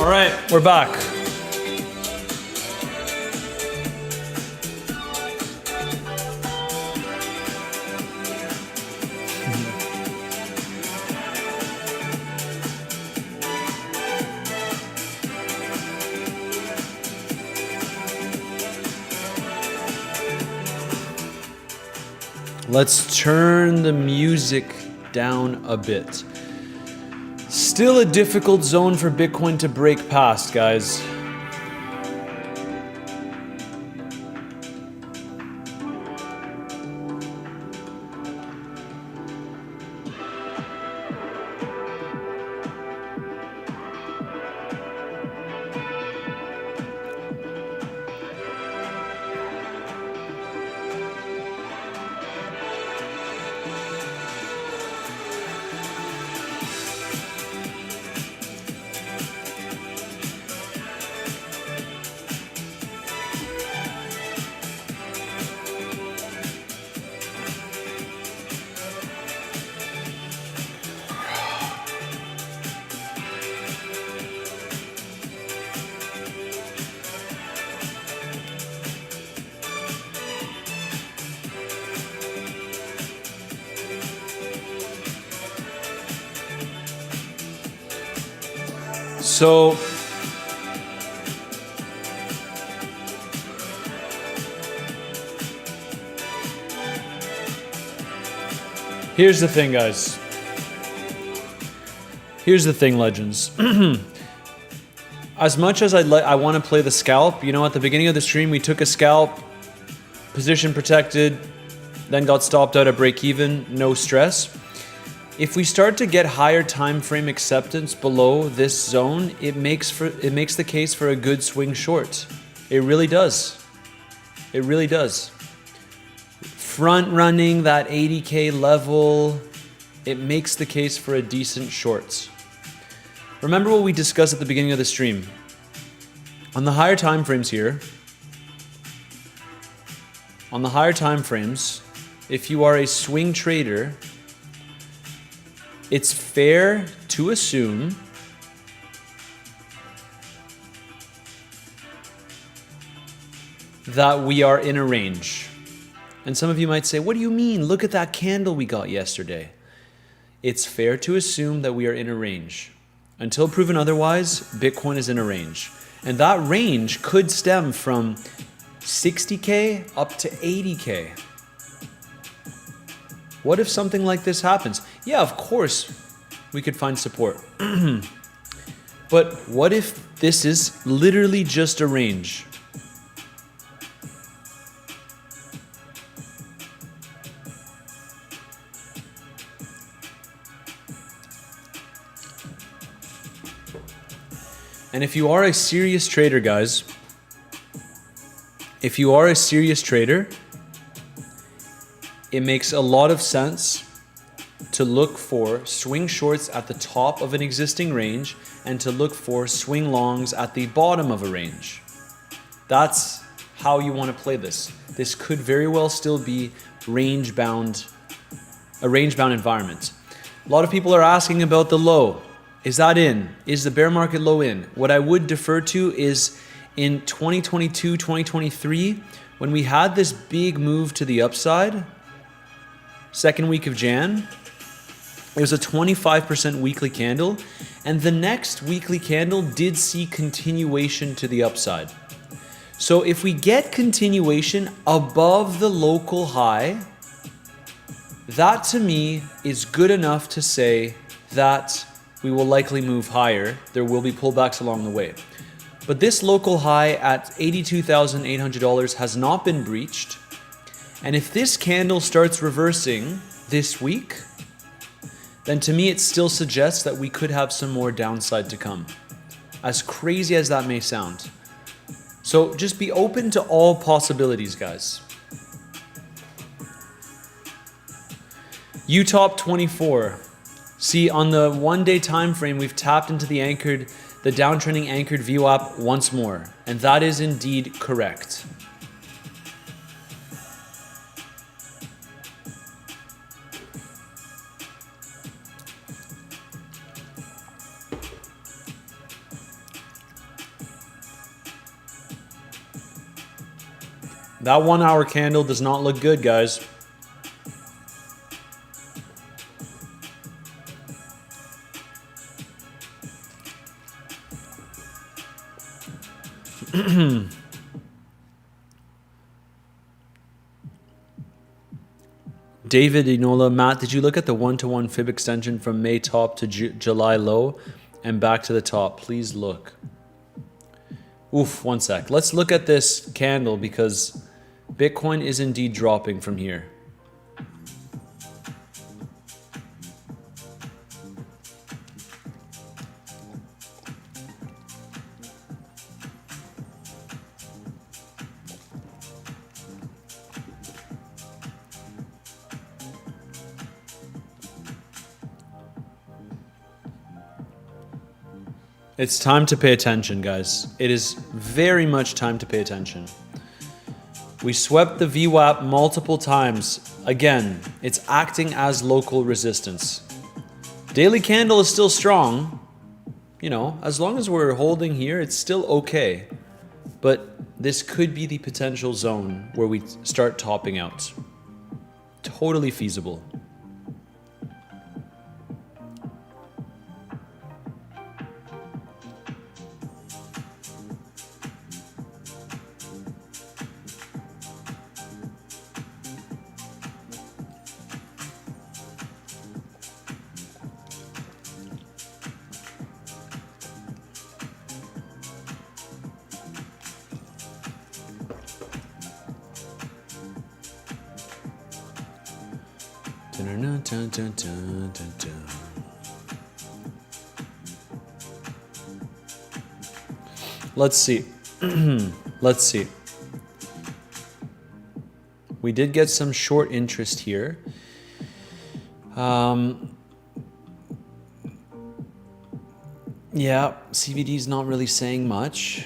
[SPEAKER 1] All right, we're back. Let's turn the music down a bit. Still a difficult zone for Bitcoin to break past, guys. So here's the thing, guys. Here's the thing, legends. As much as I want to play the scalp, you know, at the beginning of the stream, we took a scalp, position protected, then got stopped out at break even, no stress. If we start to get higher time frame acceptance below this zone, it makes the case for a good swing short. It really does. It really does. Front running that 80K level, it makes the case for a decent short. Remember what we discussed at the beginning of the stream. On the higher time frames here, if you are a swing trader, it's fair to assume that we are in a range. And some of you might say, what do you mean? Look at that candle we got yesterday. It's fair to assume that we are in a range. Until proven otherwise, Bitcoin is in a range. And that range could stem from 60K up to 80K. What if something like this happens? Yeah, of course, we could find support. But what if this is literally just a range? And if you are a serious trader, guys, if you are a serious trader, it makes a lot of sense to look for swing shorts at the top of an existing range and to look for swing longs at the bottom of a range. That's how you want to play this. This could very well still be a range-bound environment. A lot of people are asking about the low. Is that in? Is the bear market low in? What I would defer to is in 2022, 2023, when we had this big move to the upside, second week of Jan, it was a 25% weekly candle, and the next weekly candle did see continuation to the upside. So if we get continuation above the local high, that to me is good enough to say that we will likely move higher. There will be pullbacks along the way. But this local high at $82,800 has not been breached. And if this candle starts reversing this week, then to me it still suggests that we could have some more downside to come. As crazy as that may sound. So just be open to all possibilities, guys. UTOP 24. See, on the 1 day time frame, we've tapped into the downtrending anchored VWAP once more. And that is indeed correct. That 1 hour candle does not look good, guys. David Enola, Matt, did you look at the 1-to-1 fib extension from May top to July low and back to the top? Please look. Oof, one sec. Let's look at this candle because Bitcoin is indeed dropping from here. It's time to pay attention, guys. It is very much time to pay attention. We swept the VWAP multiple times. Again, it's acting as local resistance. Daily candle is still strong. You know, as long as we're holding here, it's still okay. But this could be the potential zone where we start topping out. Totally feasible. Let's see. Let's see. We did get some short interest here. Yeah, CVD is not really saying much.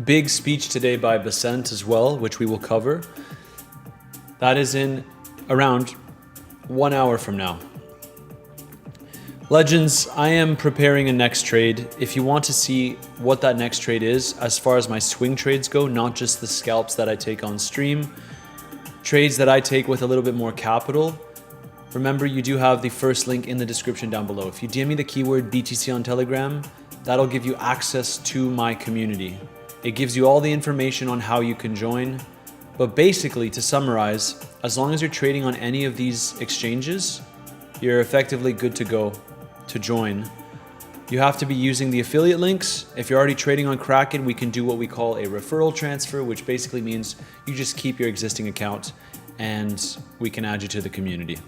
[SPEAKER 1] Big speech today by Bessent as well, which we will cover. That is in around 1 hour from now. Legends, I am preparing a next trade. If you want to see what that next trade is, as far as my swing trades go, not just the scalps that I take on stream, trades that I take with a little bit more capital, remember you do have the first link in the description down below. If you DM me the keyword BTC on Telegram, that'll give you access to my community. It gives you all the information on how you can join. But basically, to summarize, as long as you're trading on any of these exchanges, you're effectively good to go to join. You have to be using the affiliate links. If you're already trading on Kraken, we can do what we call a referral transfer, which basically means you just keep your existing account and we can add you to the community.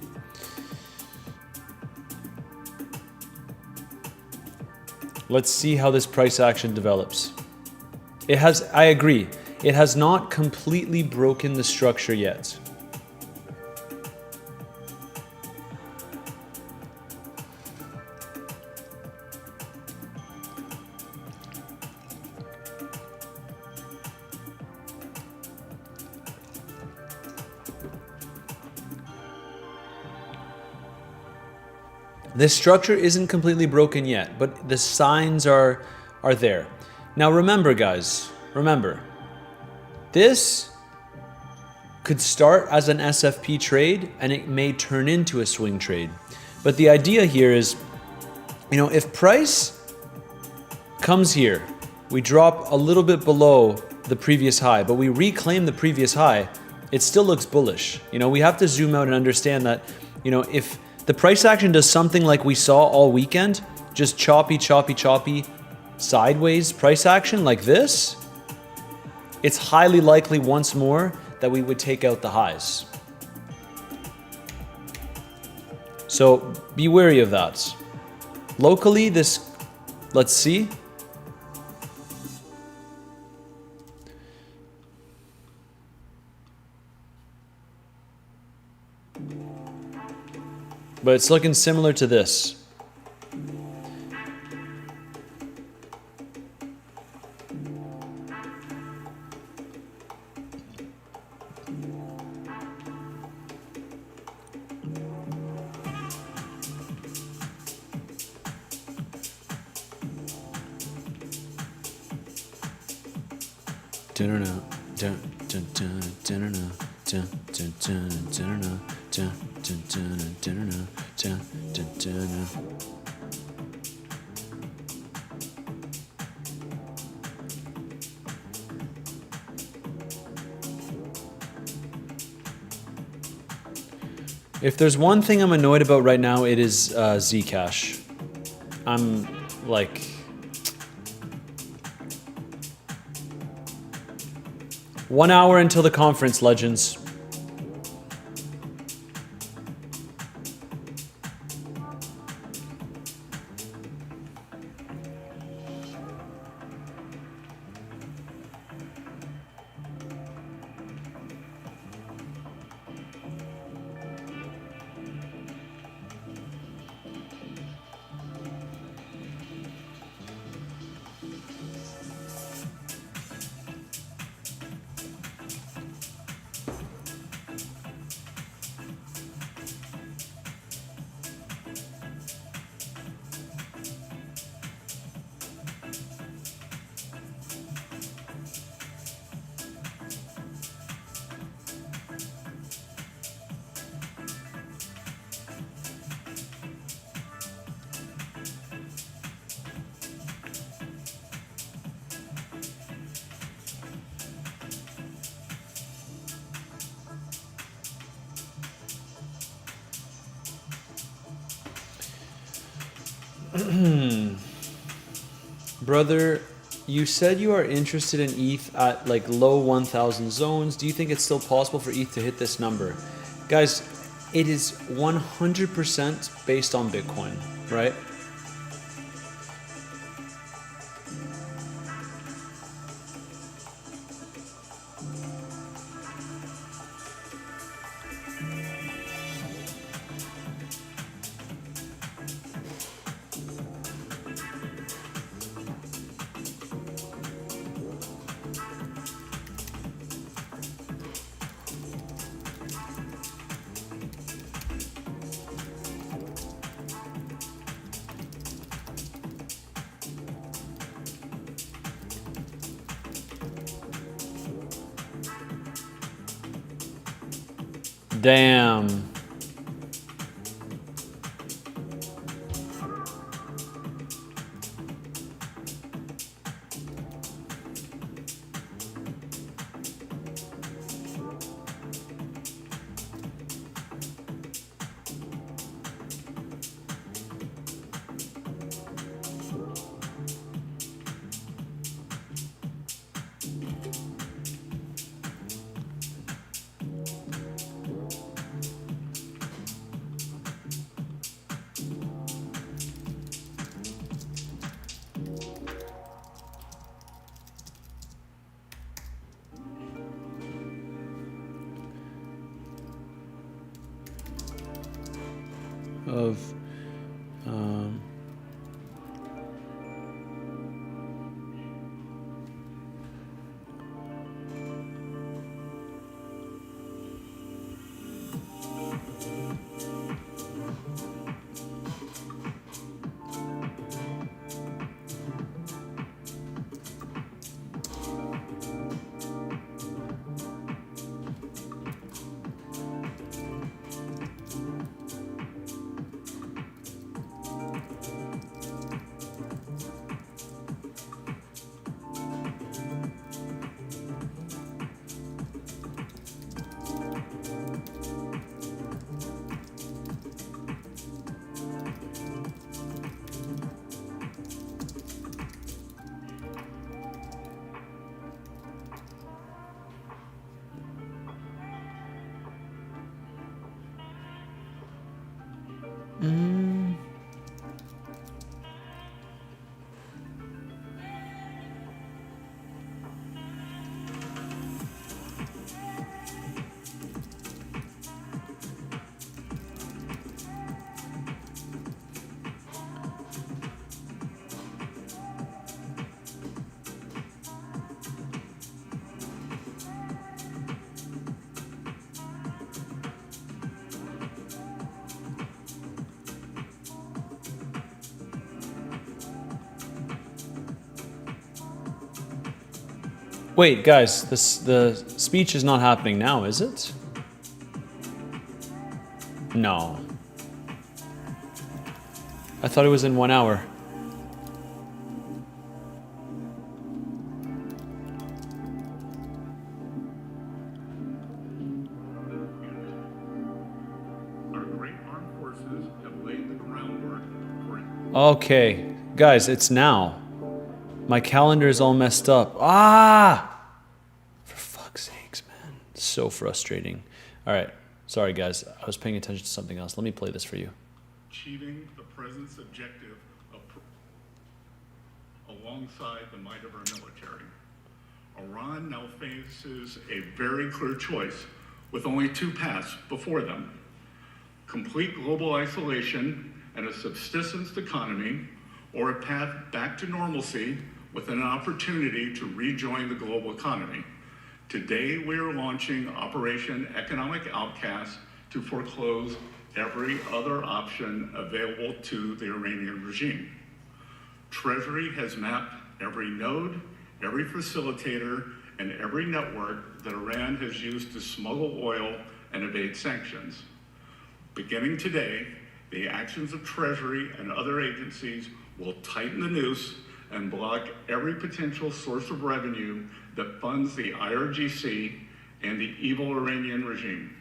[SPEAKER 1] Let's see how this price action develops. It has, I agree, it has not completely broken the structure yet. This structure isn't completely broken yet, but the signs are there. Now remember, guys, remember, this could start as an SFP trade and it may turn into a swing trade. But the idea here is, you know, if price comes here, we drop a little bit below the previous high, but we reclaim the previous high, it still looks bullish. You know, we have to zoom out and understand that, you know, if the price action does something like we saw all weekend, just choppy, sideways price action like this, it's highly likely once more that we would take out the highs. So be wary of that. Locally, this, let's see. But it's looking similar to this. If there's one thing I'm annoyed about right now, it is Zcash. I'm like... One hour until the conference, legends. Brother, you said you are interested in ETH at like low 1,000 zones. Do you think it's still possible for ETH to hit this number? Guys, it is 100% based on Bitcoin, right? Damn. Of Wait, guys, the speech is not happening now, is it? No. I thought it was in 1 hour.
[SPEAKER 3] Our great armed forces have laid the groundwork for it.
[SPEAKER 1] Okay, guys, it's now. My calendar is all messed up. Ah! For fuck's sakes, man. It's so frustrating. All right. Sorry, guys. I was paying attention to something else. Let me play this for you.
[SPEAKER 3] Achieving the president's objective of alongside the might of our military. Iran now faces a very clear choice with only two paths before them. Complete global isolation and a subsistence economy, or a path back to normalcy with an opportunity to rejoin the global economy. Today, we are launching Operation Economic Outcast to foreclose every other option available to the Iranian regime. Treasury has mapped every node, every facilitator, and every network that Iran has used to smuggle oil and evade sanctions. Beginning today, the actions of Treasury and other agencies will tighten the noose and block every potential source of revenue that funds the IRGC and the evil Iranian regime.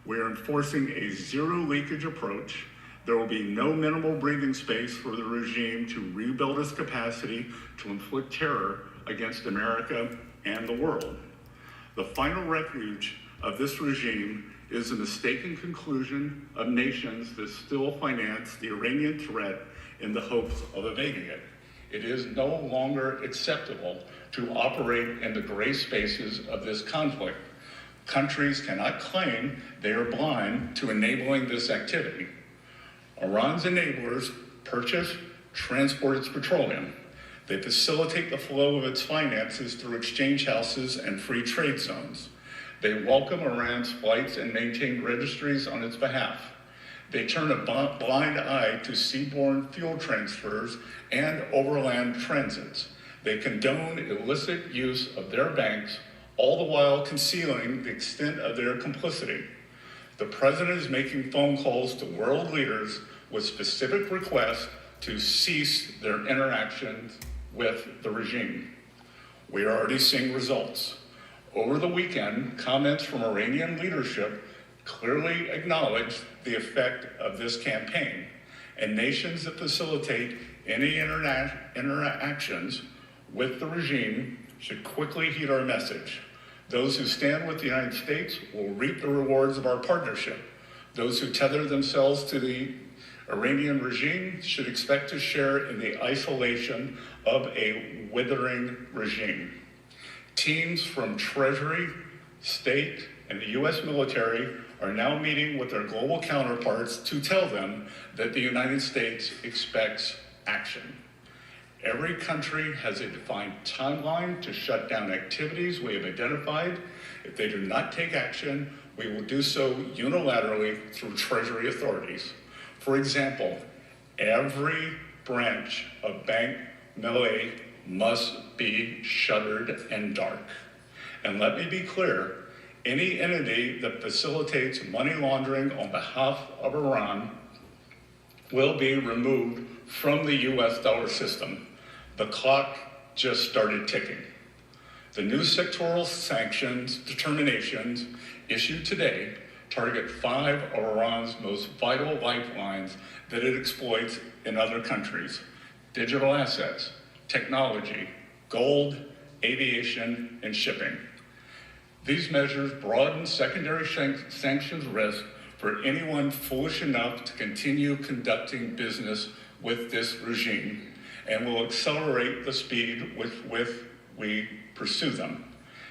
[SPEAKER 3] We are enforcing a zero leakage approach. There will be no minimal breathing space for the regime to rebuild its capacity to inflict terror against America and the world. The final refuge of this regime is the mistaken conclusion of nations that still finance the Iranian threat in the hopes of evading it. It is no longer acceptable to operate in the gray spaces of this conflict. Countries cannot claim they are blind to enabling this activity. Iran's enablers purchase, transport its petroleum. They facilitate the flow of its finances through exchange houses and free trade zones. They welcome Iran's flights and maintain registries on its behalf. They turn a blind eye to seaborne fuel transfers and overland transits. They condone illicit use of their banks, all the while concealing the extent of their complicity. The president is making phone calls to world leaders with specific requests to cease their interactions with the regime. We are already seeing results. Over the weekend, comments from Iranian leadership clearly acknowledged the effect of this campaign, and nations that facilitate any interactions with the regime should quickly heed our message. Those who stand with the United States will reap the rewards of our partnership. Those who tether themselves to the Iranian regime should expect to share in the isolation of a withering regime. Teams from Treasury, state, and the U.S. military are now meeting with their global counterparts to tell them that the United States expects action. Every country has a defined timeline to shut down activities we have identified. If they do not take action, we will do so unilaterally through Treasury authorities. For example, every branch of Bank Melay must be shuttered and dark. And let me be clear, any entity that facilitates money laundering on behalf of Iran will be removed from the US dollar system. The clock just started ticking. The new sectoral sanctions determinations issued today target 5 of Iran's most vital lifelines that it exploits in other countries: digital assets, technology, gold, aviation, and shipping. These measures broaden secondary sanctions risk for anyone foolish enough to continue conducting business with this regime, and will accelerate the speed with which we pursue them.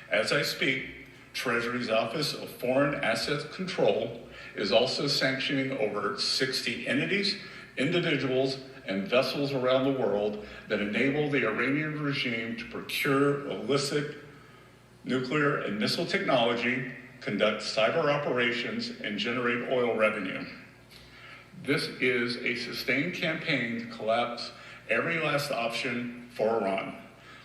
[SPEAKER 3] As I speak, Treasury's Office of Foreign Assets Control is also sanctioning over 60 entities, individuals, and vessels around the world that enable the Iranian regime to procure illicit nuclear and missile technology, conduct cyber operations, and generate oil revenue. This is a sustained campaign to collapse every last option for Iran.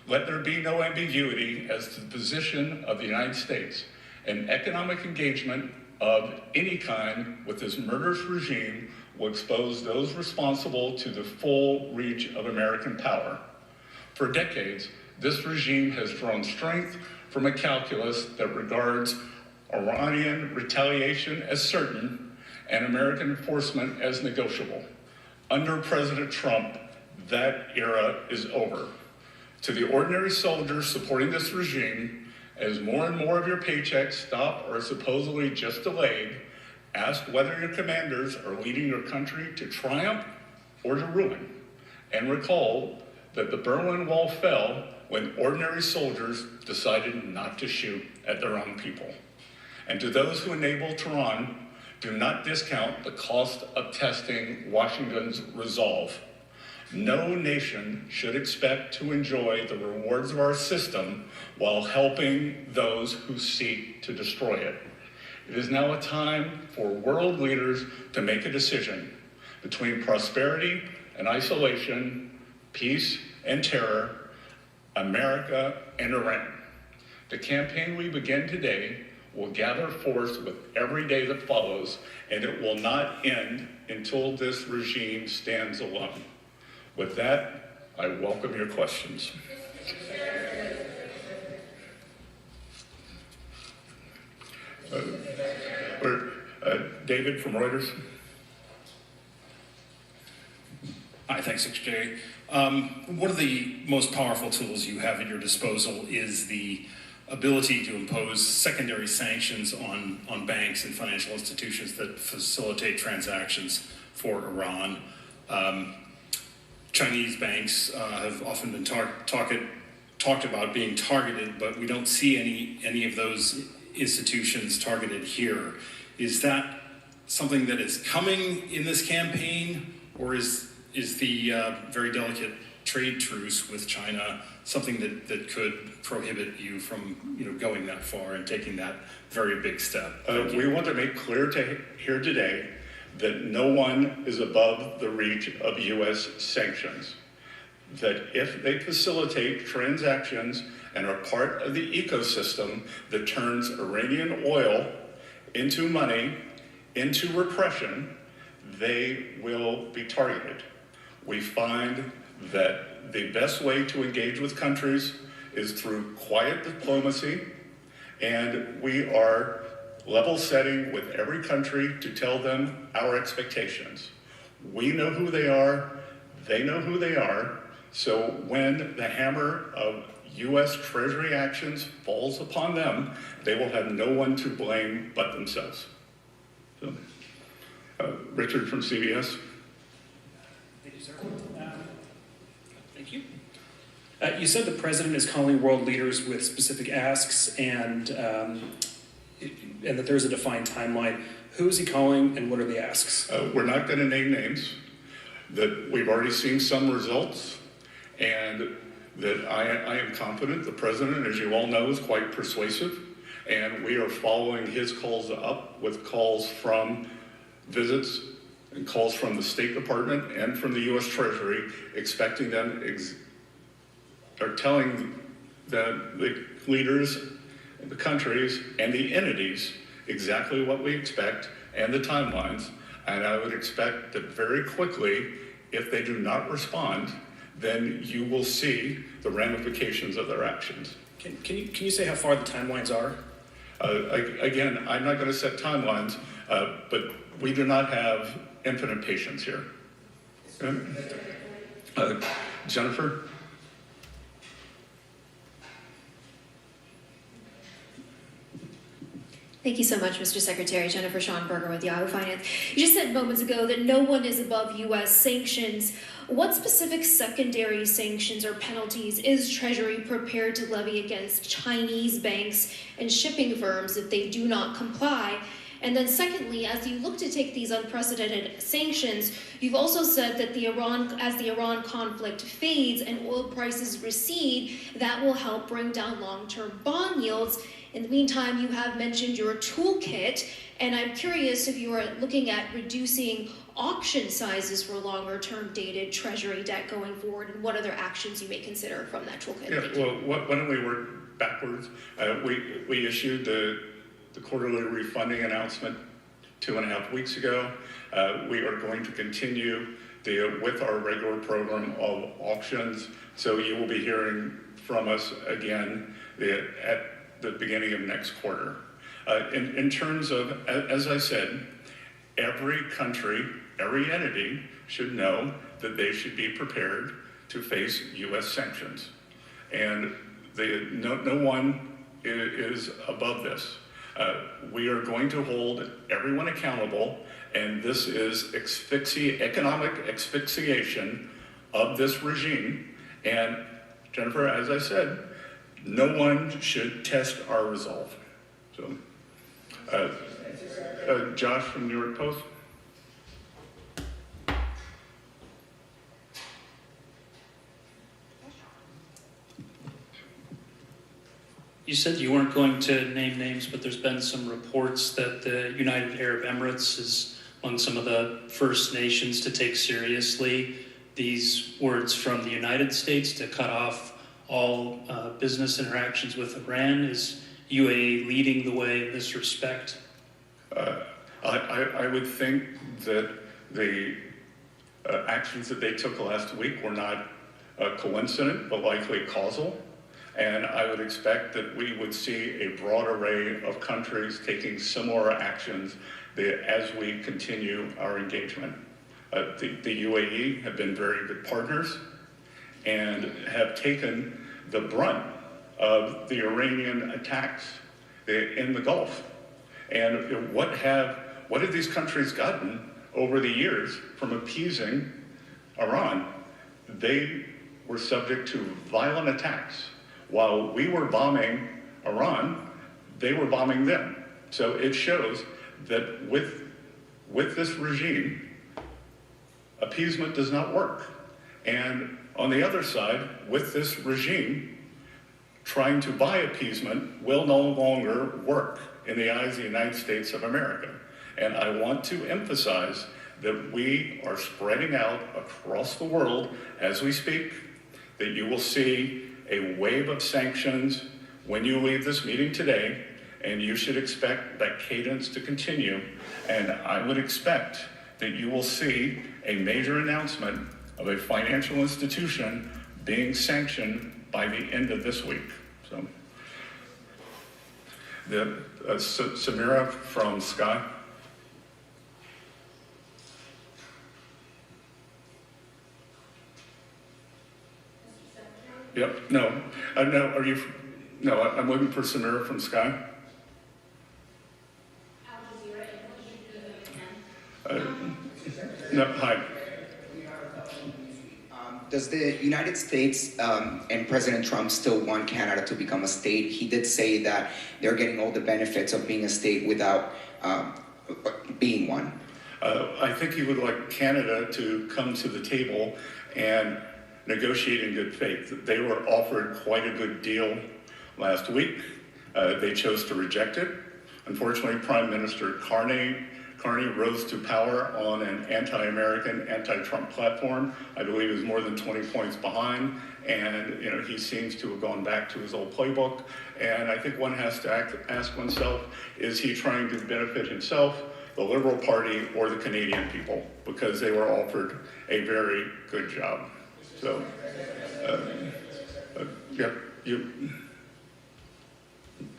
[SPEAKER 3] Let there be no ambiguity as to the position of the United States. An economic engagement of any kind with this murderous regime will expose those responsible to the full reach of American power. For decades, this regime has drawn strength from a calculus that regards Iranian retaliation as certain and American enforcement as negotiable. Under President Trump, that era is over. To the ordinary soldiers supporting this regime, as more and more of your paychecks stop or are supposedly just delayed, ask whether your commanders are leading your country to triumph or to ruin. And recall that the Berlin Wall fell when ordinary soldiers decided not to shoot at their own people. And to those who enable Tehran, do not discount the cost of testing Washington's resolve. No nation should expect to enjoy the rewards of our system while helping those who seek to destroy it. It is now a time for world leaders to make a decision between prosperity and isolation, peace and terror, America and Iran. The campaign we begin today will gather force with every day that follows, and it will not end until this regime stands alone. With that, I welcome your questions. David from Reuters.
[SPEAKER 4] Hi, thanks, Secretary. One of the most powerful tools you have at your disposal is the ability to impose secondary sanctions on banks and financial institutions that facilitate transactions for Iran. Chinese banks have often been talked about being targeted, but we don't see any of those institutions targeted here. Is that something that is coming in this campaign, or is the very delicate trade truce with China something that could prohibit you from going that far and taking that very big step?
[SPEAKER 3] We want to make clear here today that no one is above the reach of U.S. sanctions. That if they facilitate transactions and are part of the ecosystem that turns Iranian oil into money, into repression, they will be targeted. We find that the best way to engage with countries is through quiet diplomacy, and we are level setting with every country to tell them our expectations. We know who they are, they know who they are, so when the hammer of U.S. Treasury actions falls upon them, they will have no one to blame but themselves. So, Richard from CBS.
[SPEAKER 5] Thank you, sir. Thank you. You said the president is calling world leaders with specific asks and that there's a defined timeline. Who is he calling and what are the asks?
[SPEAKER 3] We're not going to name names. That we've already seen some results, and that I am confident the president, as you all know, is quite persuasive, and we are following his calls up with calls from visits and calls from the State Department and from the U.S. Treasury, expecting them, or telling the leaders, the countries, and the entities exactly what we expect and the timelines. And I would expect that very quickly, if they do not respond, then you will see the ramifications of their actions.
[SPEAKER 5] Can you say how far the timelines are?
[SPEAKER 3] Again, I'm not going to set timelines, but we do not have infinite patience here. Jennifer?
[SPEAKER 6] Thank you so much, Mr. Secretary. Jennifer Schonberger with Yahoo Finance. You just said moments ago that no one is above U.S. sanctions. What specific secondary sanctions or penalties is Treasury prepared to levy against Chinese banks and shipping firms if they do not comply? And then secondly, as you look to take these unprecedented sanctions, you've also said that as the Iran conflict fades and oil prices recede, that will help bring down long-term bond yields. In the meantime, you have mentioned your toolkit, and I'm curious if you are looking at reducing auction sizes for longer term dated Treasury debt going forward, and what other actions you may consider from that toolkit?
[SPEAKER 3] Yeah,
[SPEAKER 6] Thank you.
[SPEAKER 3] well, why don't we work backwards? We issued the quarterly refunding announcement 2.5 weeks ago. We are going to continue with our regular program of auctions. So you will be hearing from us again at the beginning of next quarter. In terms of, as I said, every country, every entity should know that they should be prepared to face U.S. sanctions. And no one is above this. We are going to hold everyone accountable, and this is economic asphyxiation of this regime. And Jennifer, as I said, no one should test our resolve. So, Josh from New York Post.
[SPEAKER 7] You said you weren't going to name names, but there's been some reports that the United Arab Emirates is among some of the first nations to take seriously these words from the United States to cut off all business interactions with Iran. Is UAE leading the way in this respect?
[SPEAKER 3] I would think that the actions that they took last week were not coincident, but likely causal. And I would expect that we would see a broad array of countries taking similar actions as we continue our engagement. The UAE have been very good partners and have taken the brunt of the Iranian attacks in the Gulf. And what have these countries gotten over the years from appeasing Iran? They were subject to violent attacks. While we were bombing Iran, they were bombing them. So it shows that with this regime, appeasement does not work. And on the other side, with this regime, trying to buy appeasement will no longer work in the eyes of the United States of America. And I want to emphasize that we are spreading out across the world as we speak, that you will see a wave of sanctions when you leave this meeting today, and you should expect that cadence to continue. And I would expect that you will see a major announcement of a financial institution being sanctioned by the end of this week. So, Samira from Sky. Yep. No. No. Are you? No. I'm looking for Samira from Sky. No. Hi.
[SPEAKER 8] Does the United States and President Trump still want Canada to become a state? He did say that they're getting all the benefits of being a state without being one.
[SPEAKER 3] I think he would like Canada to come to the table and negotiate in good faith. They were offered quite a good deal last week. They chose to reject it. Unfortunately, Prime Minister Carney rose to power on an anti-American, anti-Trump platform. I believe is more than 20 points behind, and he seems to have gone back to his old playbook. And I think one has to ask oneself, is he trying to benefit himself, the Liberal Party, or the Canadian people? Because they were offered a very good job. So, yep, you.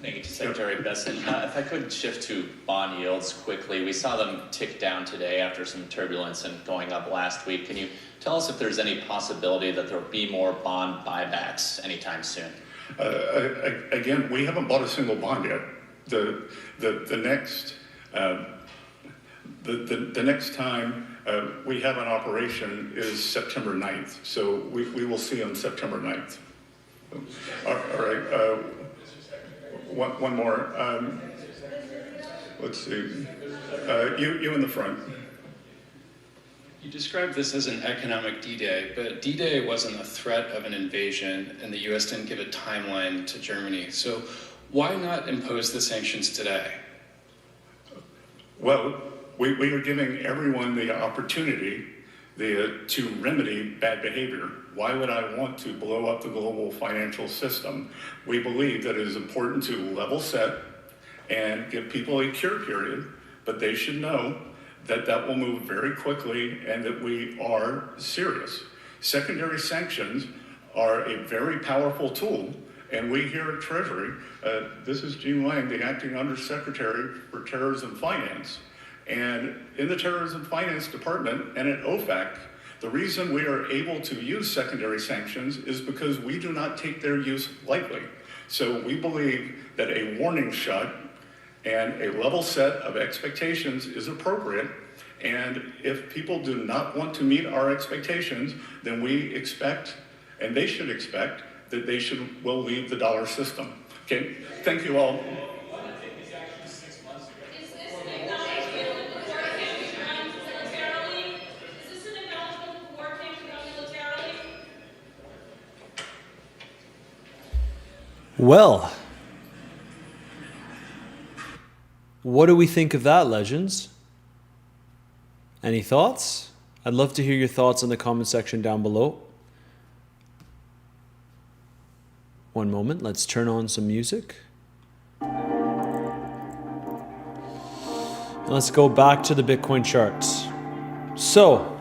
[SPEAKER 9] Thank you, Secretary Bessent. If I could shift to bond yields quickly. We saw them tick down today after some turbulence and going up last week. Can you tell us if there's any possibility that there will be more bond buybacks anytime soon?
[SPEAKER 3] Again, we haven't bought a single bond yet. The next time we have an operation is September 9th. So we will see on September 9th. All right. One more. Let's see. You in the front.
[SPEAKER 7] You described this as an economic D-Day, but D-Day wasn't a threat of an invasion, and the U.S. didn't give a timeline to Germany. So why not impose the sanctions today?
[SPEAKER 3] Well, We are giving everyone the opportunity to remedy bad behavior. Why would I want to blow up the global financial system? We believe that it is important to level set and give people a cure period, but they should know that that will move very quickly and that we are serious. Secondary sanctions are a very powerful tool, and we here at Treasury, this is Gene Lang, the Acting Undersecretary for Terrorism Finance, and in the Terrorism Finance Department and at OFAC, the reason we are able to use secondary sanctions is because we do not take their use lightly. So we believe that a warning shot and a level set of expectations is appropriate. And if people do not want to meet our expectations, then we expect, and they should expect, that they will leave the dollar system. Okay, thank you all.
[SPEAKER 1] Well, what do we think of that, legends? Any thoughts? I'd love to hear your thoughts in the comment section down below. One moment, let's turn on some music. Let's go back to the Bitcoin charts. So,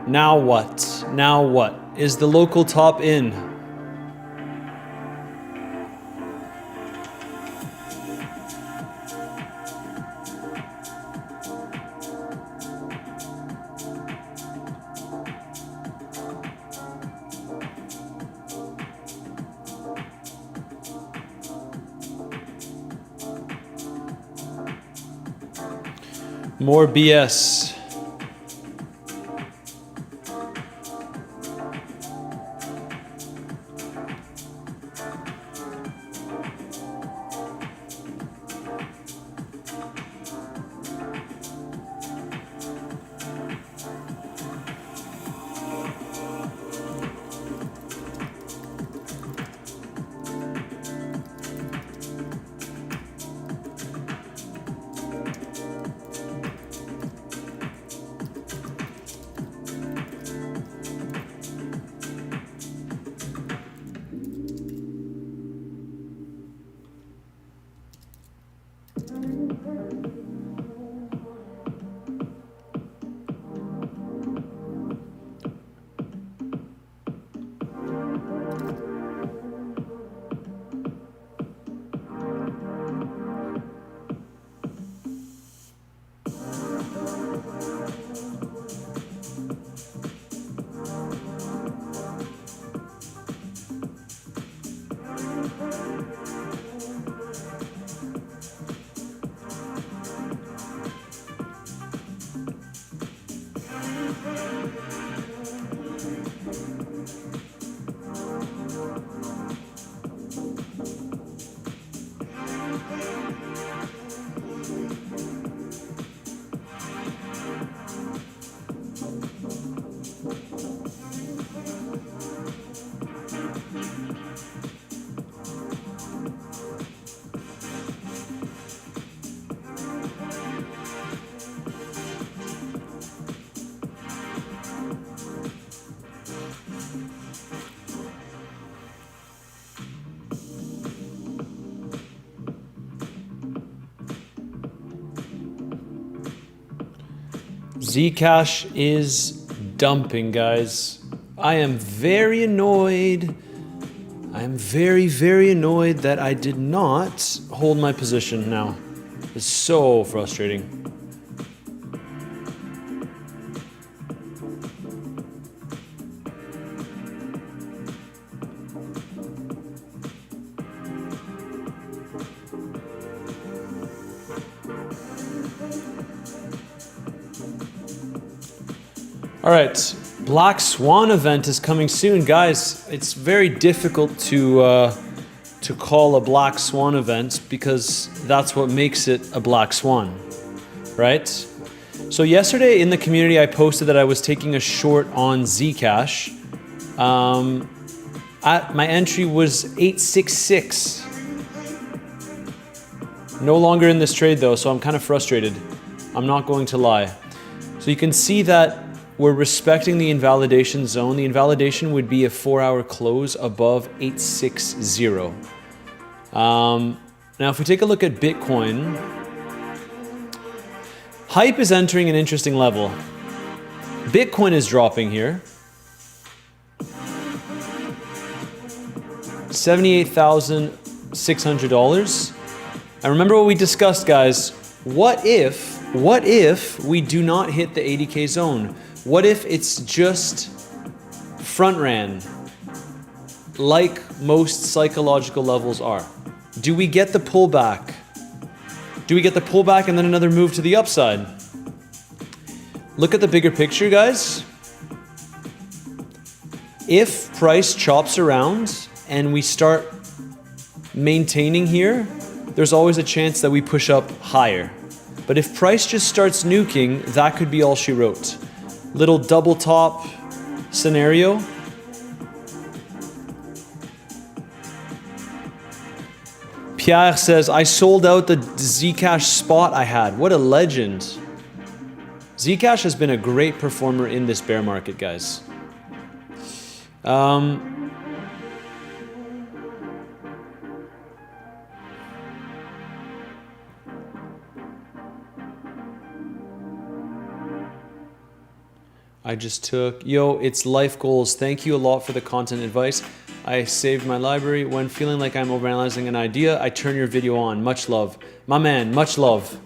[SPEAKER 1] now what? Now what? Is the local top in? More BS. Zcash is dumping, guys. I am very annoyed. I am very, very annoyed that I did not hold my position now. It's so frustrating. All right, Black Swan event is coming soon, guys. It's very difficult to call a Black Swan event because that's what makes it a Black Swan, right? So yesterday in the community, I posted that I was taking a short on Zcash. My entry was 866. No longer in this trade though, so I'm kind of frustrated. I'm not going to lie. So you can see that we're respecting the invalidation zone. The invalidation would be a 4-hour close above 860. Now if we take a look at Bitcoin, hype is entering an interesting level. Bitcoin is dropping here. $78,600. And remember what we discussed, guys. What if we do not hit the 80K zone? What if it's just front ran, like most psychological levels are? Do we get the pullback? Do we get the pullback and then another move to the upside? Look at the bigger picture, guys. If price chops around and we start maintaining here, there's always a chance that we push up higher. But if price just starts nuking, that could be all she wrote. Little double top scenario. Pierre says, I sold out the Zcash spot I had. What a legend. Zcash has been a great performer in this bear market, guys. I just took, yo, it's life goals. Thank you a lot for the content advice. I saved my library. When feeling like I'm overanalyzing an idea, I turn your video on. Much love. My man, much love.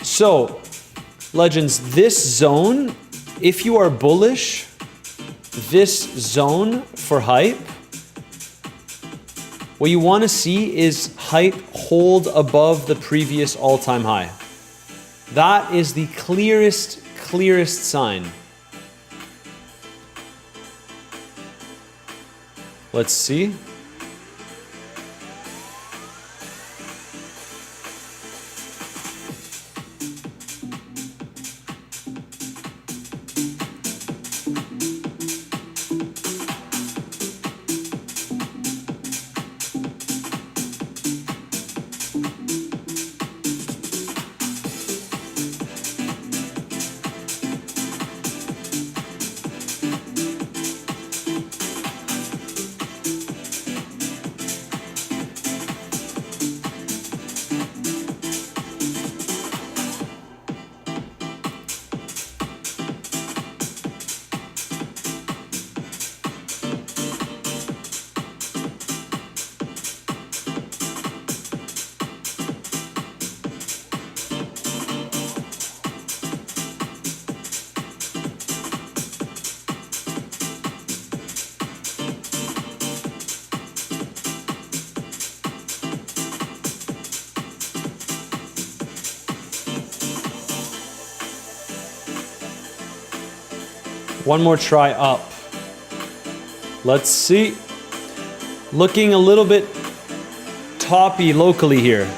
[SPEAKER 1] So, legends, this zone, if you are bullish, this zone for hype, what you want to see is hype hold above the previous all-time high. That is the clearest sign. Let's see. One more try up. Let's see. Looking a little bit toppy locally here.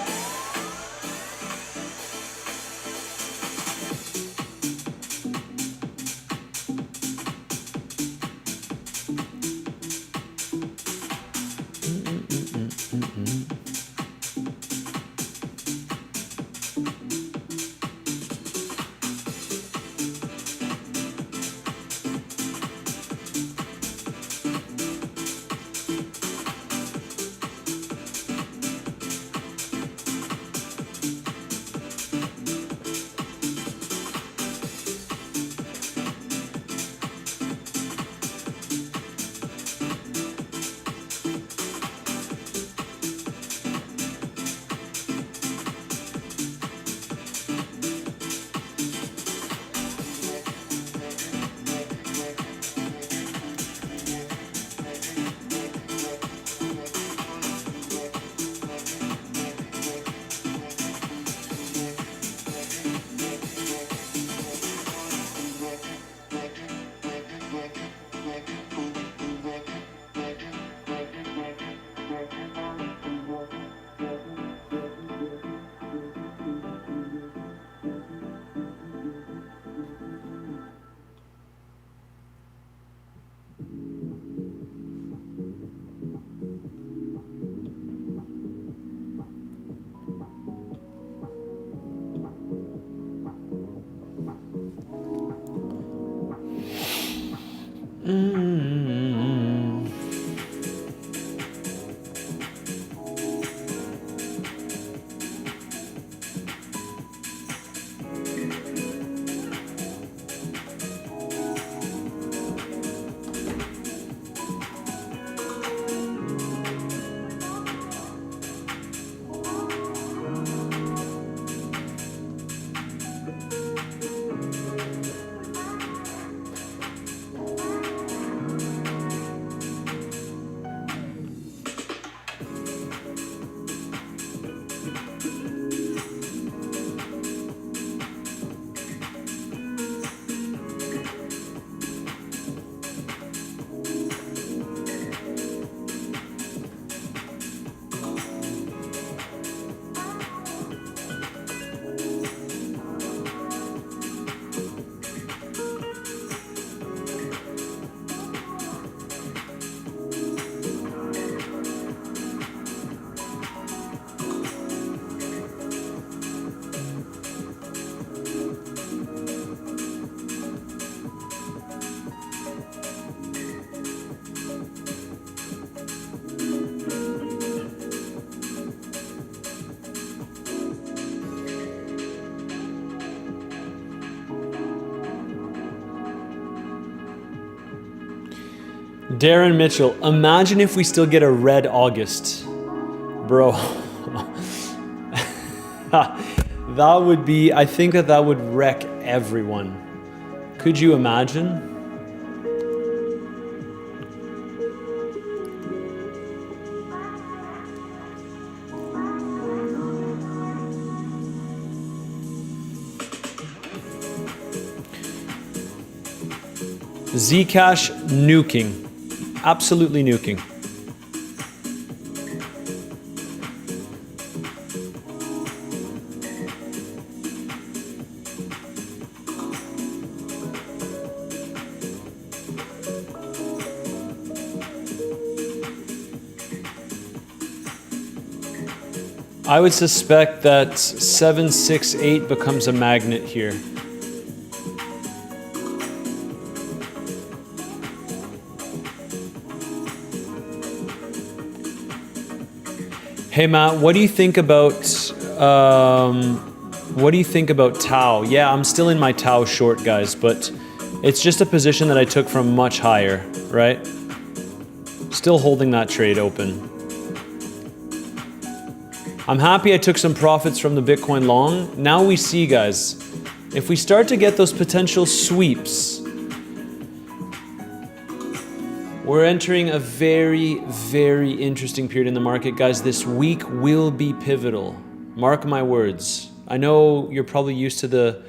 [SPEAKER 1] Darren Mitchell, imagine if we still get a red August. Bro. That would be, I think that would wreck everyone. Could you imagine? Zcash nuking. Absolutely nuking. I would suspect that 768 becomes a magnet here. Hey Matt, what do you think about Tau? Yeah, I'm still in my Tau short, guys, but it's just a position that I took from much higher, right? Still holding that trade open. I'm happy I took some profits from the Bitcoin long. Now we see, guys, if we start to get those potential sweeps, we're entering a very, very interesting period in the market. Guys, this week will be pivotal. Mark my words. I know you're probably used to the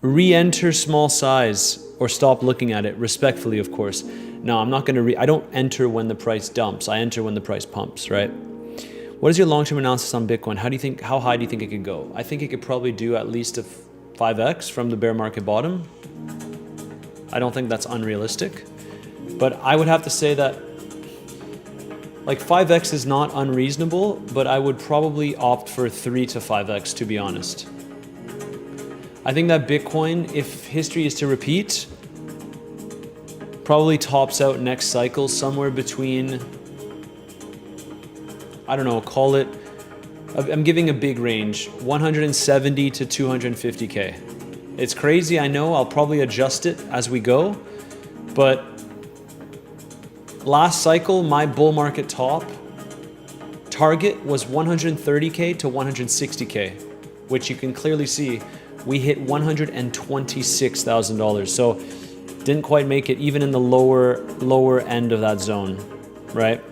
[SPEAKER 1] re-enter small size or stop looking at it, respectfully, of course. No, I'm not going to I don't enter when the price dumps. I enter when the price pumps, right? What is your long-term analysis on Bitcoin? How high do you think it could go? I think it could probably do at least a 5x from the bear market bottom. I don't think that's unrealistic, but I would have to say that like 5x is not unreasonable, but I would probably opt for 3 to 5x, to be honest. I think that Bitcoin, if history is to repeat, probably tops out next cycle somewhere between, I don't know, call it, I'm giving a big range, 170 to 250K. It's crazy, I know, I'll probably adjust it as we go, but last cycle, my bull market target was 130K to 160K, which you can clearly see, we hit $126,000. So didn't quite make it even in the lower end of that zone, right?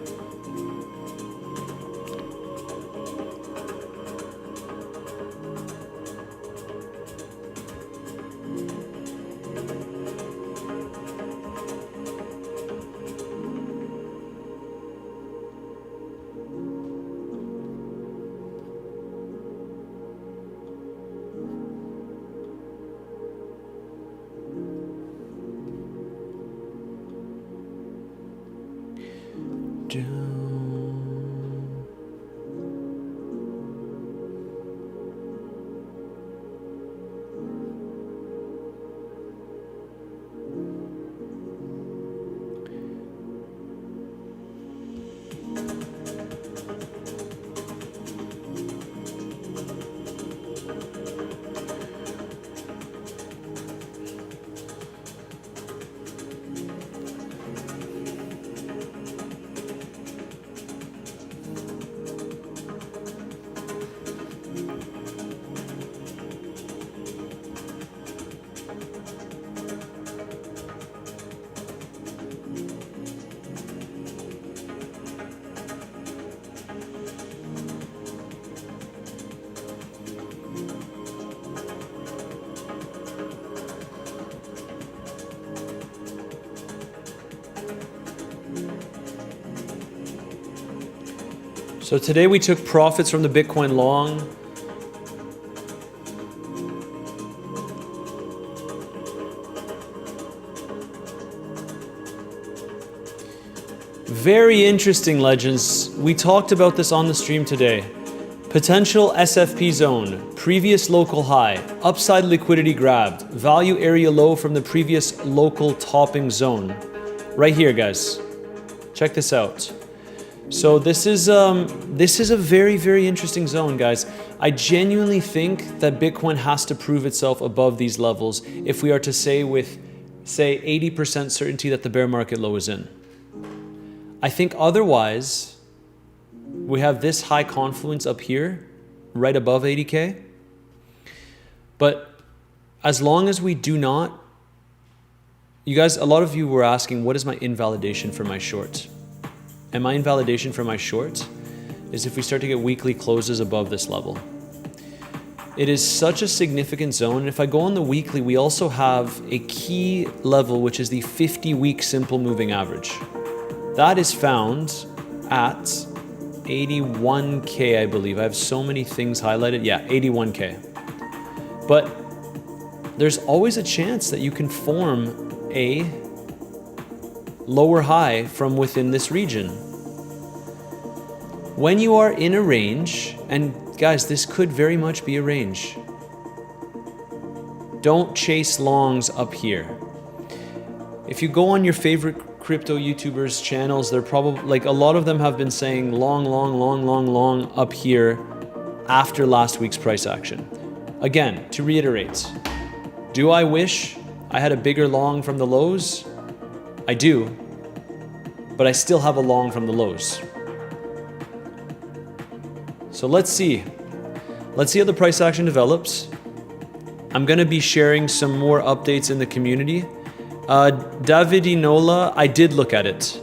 [SPEAKER 1] So today we took profits from the Bitcoin long. Very interesting, legends. We talked about this on the stream today. Potential SFP zone, previous local high, upside liquidity grabbed, value area low from the previous local topping zone. Right here, guys. Check this out. So this is a very, very interesting zone, guys. I genuinely think that Bitcoin has to prove itself above these levels if we are to say with, say, 80% certainty that the bear market low is in. I think otherwise, we have this high confluence up here, right above 80K. But as long as we do not, you guys, a lot of you were asking, what is my invalidation for my short? And my invalidation for my short is if we start to get weekly closes above this level. It is such a significant zone. And if I go on the weekly, we also have a key level, which is the 50-week simple moving average. That is found at 81K, I believe. I have so many things highlighted. Yeah, 81K. But there's always a chance that you can form a lower high from within this region. When you are in a range, and guys, this could very much be a range. Don't chase longs up here. If you go on your favorite crypto YouTubers channels, they're probably, like, a lot of them have been saying long up here after last week's price action. Again, to reiterate, do I wish I had a bigger long from the lows? I do, but I still have a long from the lows. So let's see. Let's see how the price action develops. I'm gonna be sharing some more updates in the community. David Inola, I did look at it.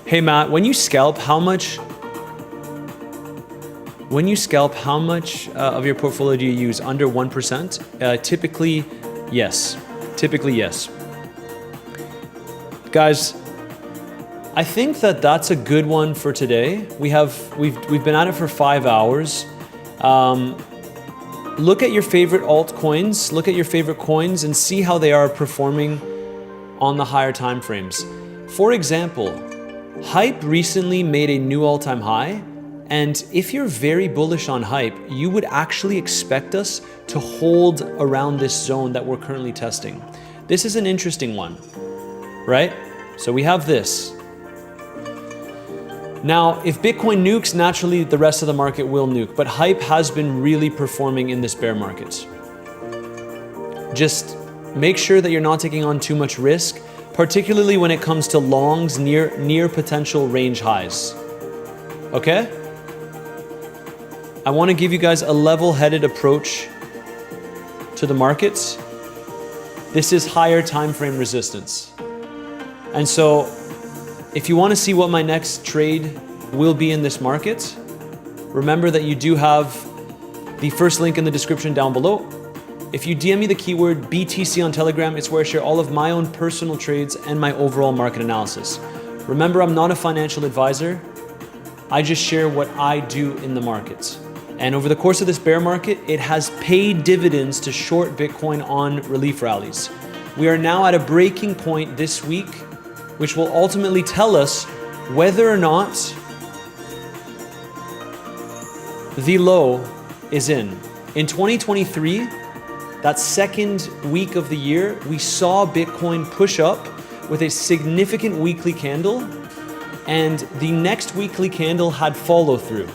[SPEAKER 1] Hey Matt, when you scalp, how much of your portfolio do you use? Under 1%? Typically, yes. Typically, yes. Guys, I think that that's a good one for today. We've been at it for 5 hours. Look at your favorite altcoins, look at your favorite coins, and see how they are performing on the higher time frames. For example, Hype recently made a new all-time high, and if you're very bullish on Hype, you would actually expect us to hold around this zone that we're currently testing. This is an interesting one, right? So we have this. Now, if Bitcoin nukes, naturally the rest of the market will nuke, but Hype has been really performing in this bear market. Just make sure that you're not taking on too much risk, particularly when it comes to longs near potential range highs. Okay? I want to give you guys a level-headed approach to the markets. This is higher time frame resistance. And so if you want to see what my next trade will be in this market, remember that you do have the first link in the description down below. If you DM me the keyword BTC on Telegram, it's where I share all of my own personal trades and my overall market analysis. Remember, I'm not a financial advisor. I just share what I do in the markets. And over the course of this bear market, it has paid dividends to short Bitcoin on relief rallies. We are now at a breaking point this week, which will ultimately tell us whether or not the low is in. In 2023, that second week of the year, we saw Bitcoin push up with a significant weekly candle, and the next weekly candle had follow through.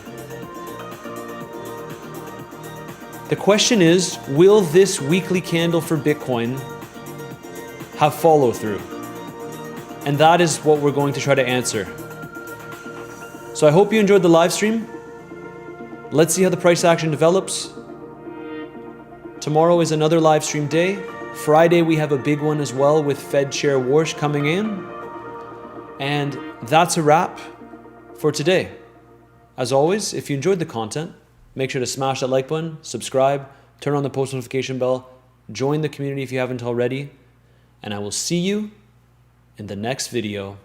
[SPEAKER 1] The question is, will this weekly candle for Bitcoin have follow through? And that is what we're going to try to answer. So I hope you enjoyed the live stream. Let's see how the price action develops. Tomorrow is another live stream day. Friday we have a big one as well with Fed Chair Warsh coming in. And that's a wrap for today. As always, if you enjoyed the content, make sure to smash that like button, subscribe, turn on the post notification bell, Join the community if you haven't already. And I will see you in the next video.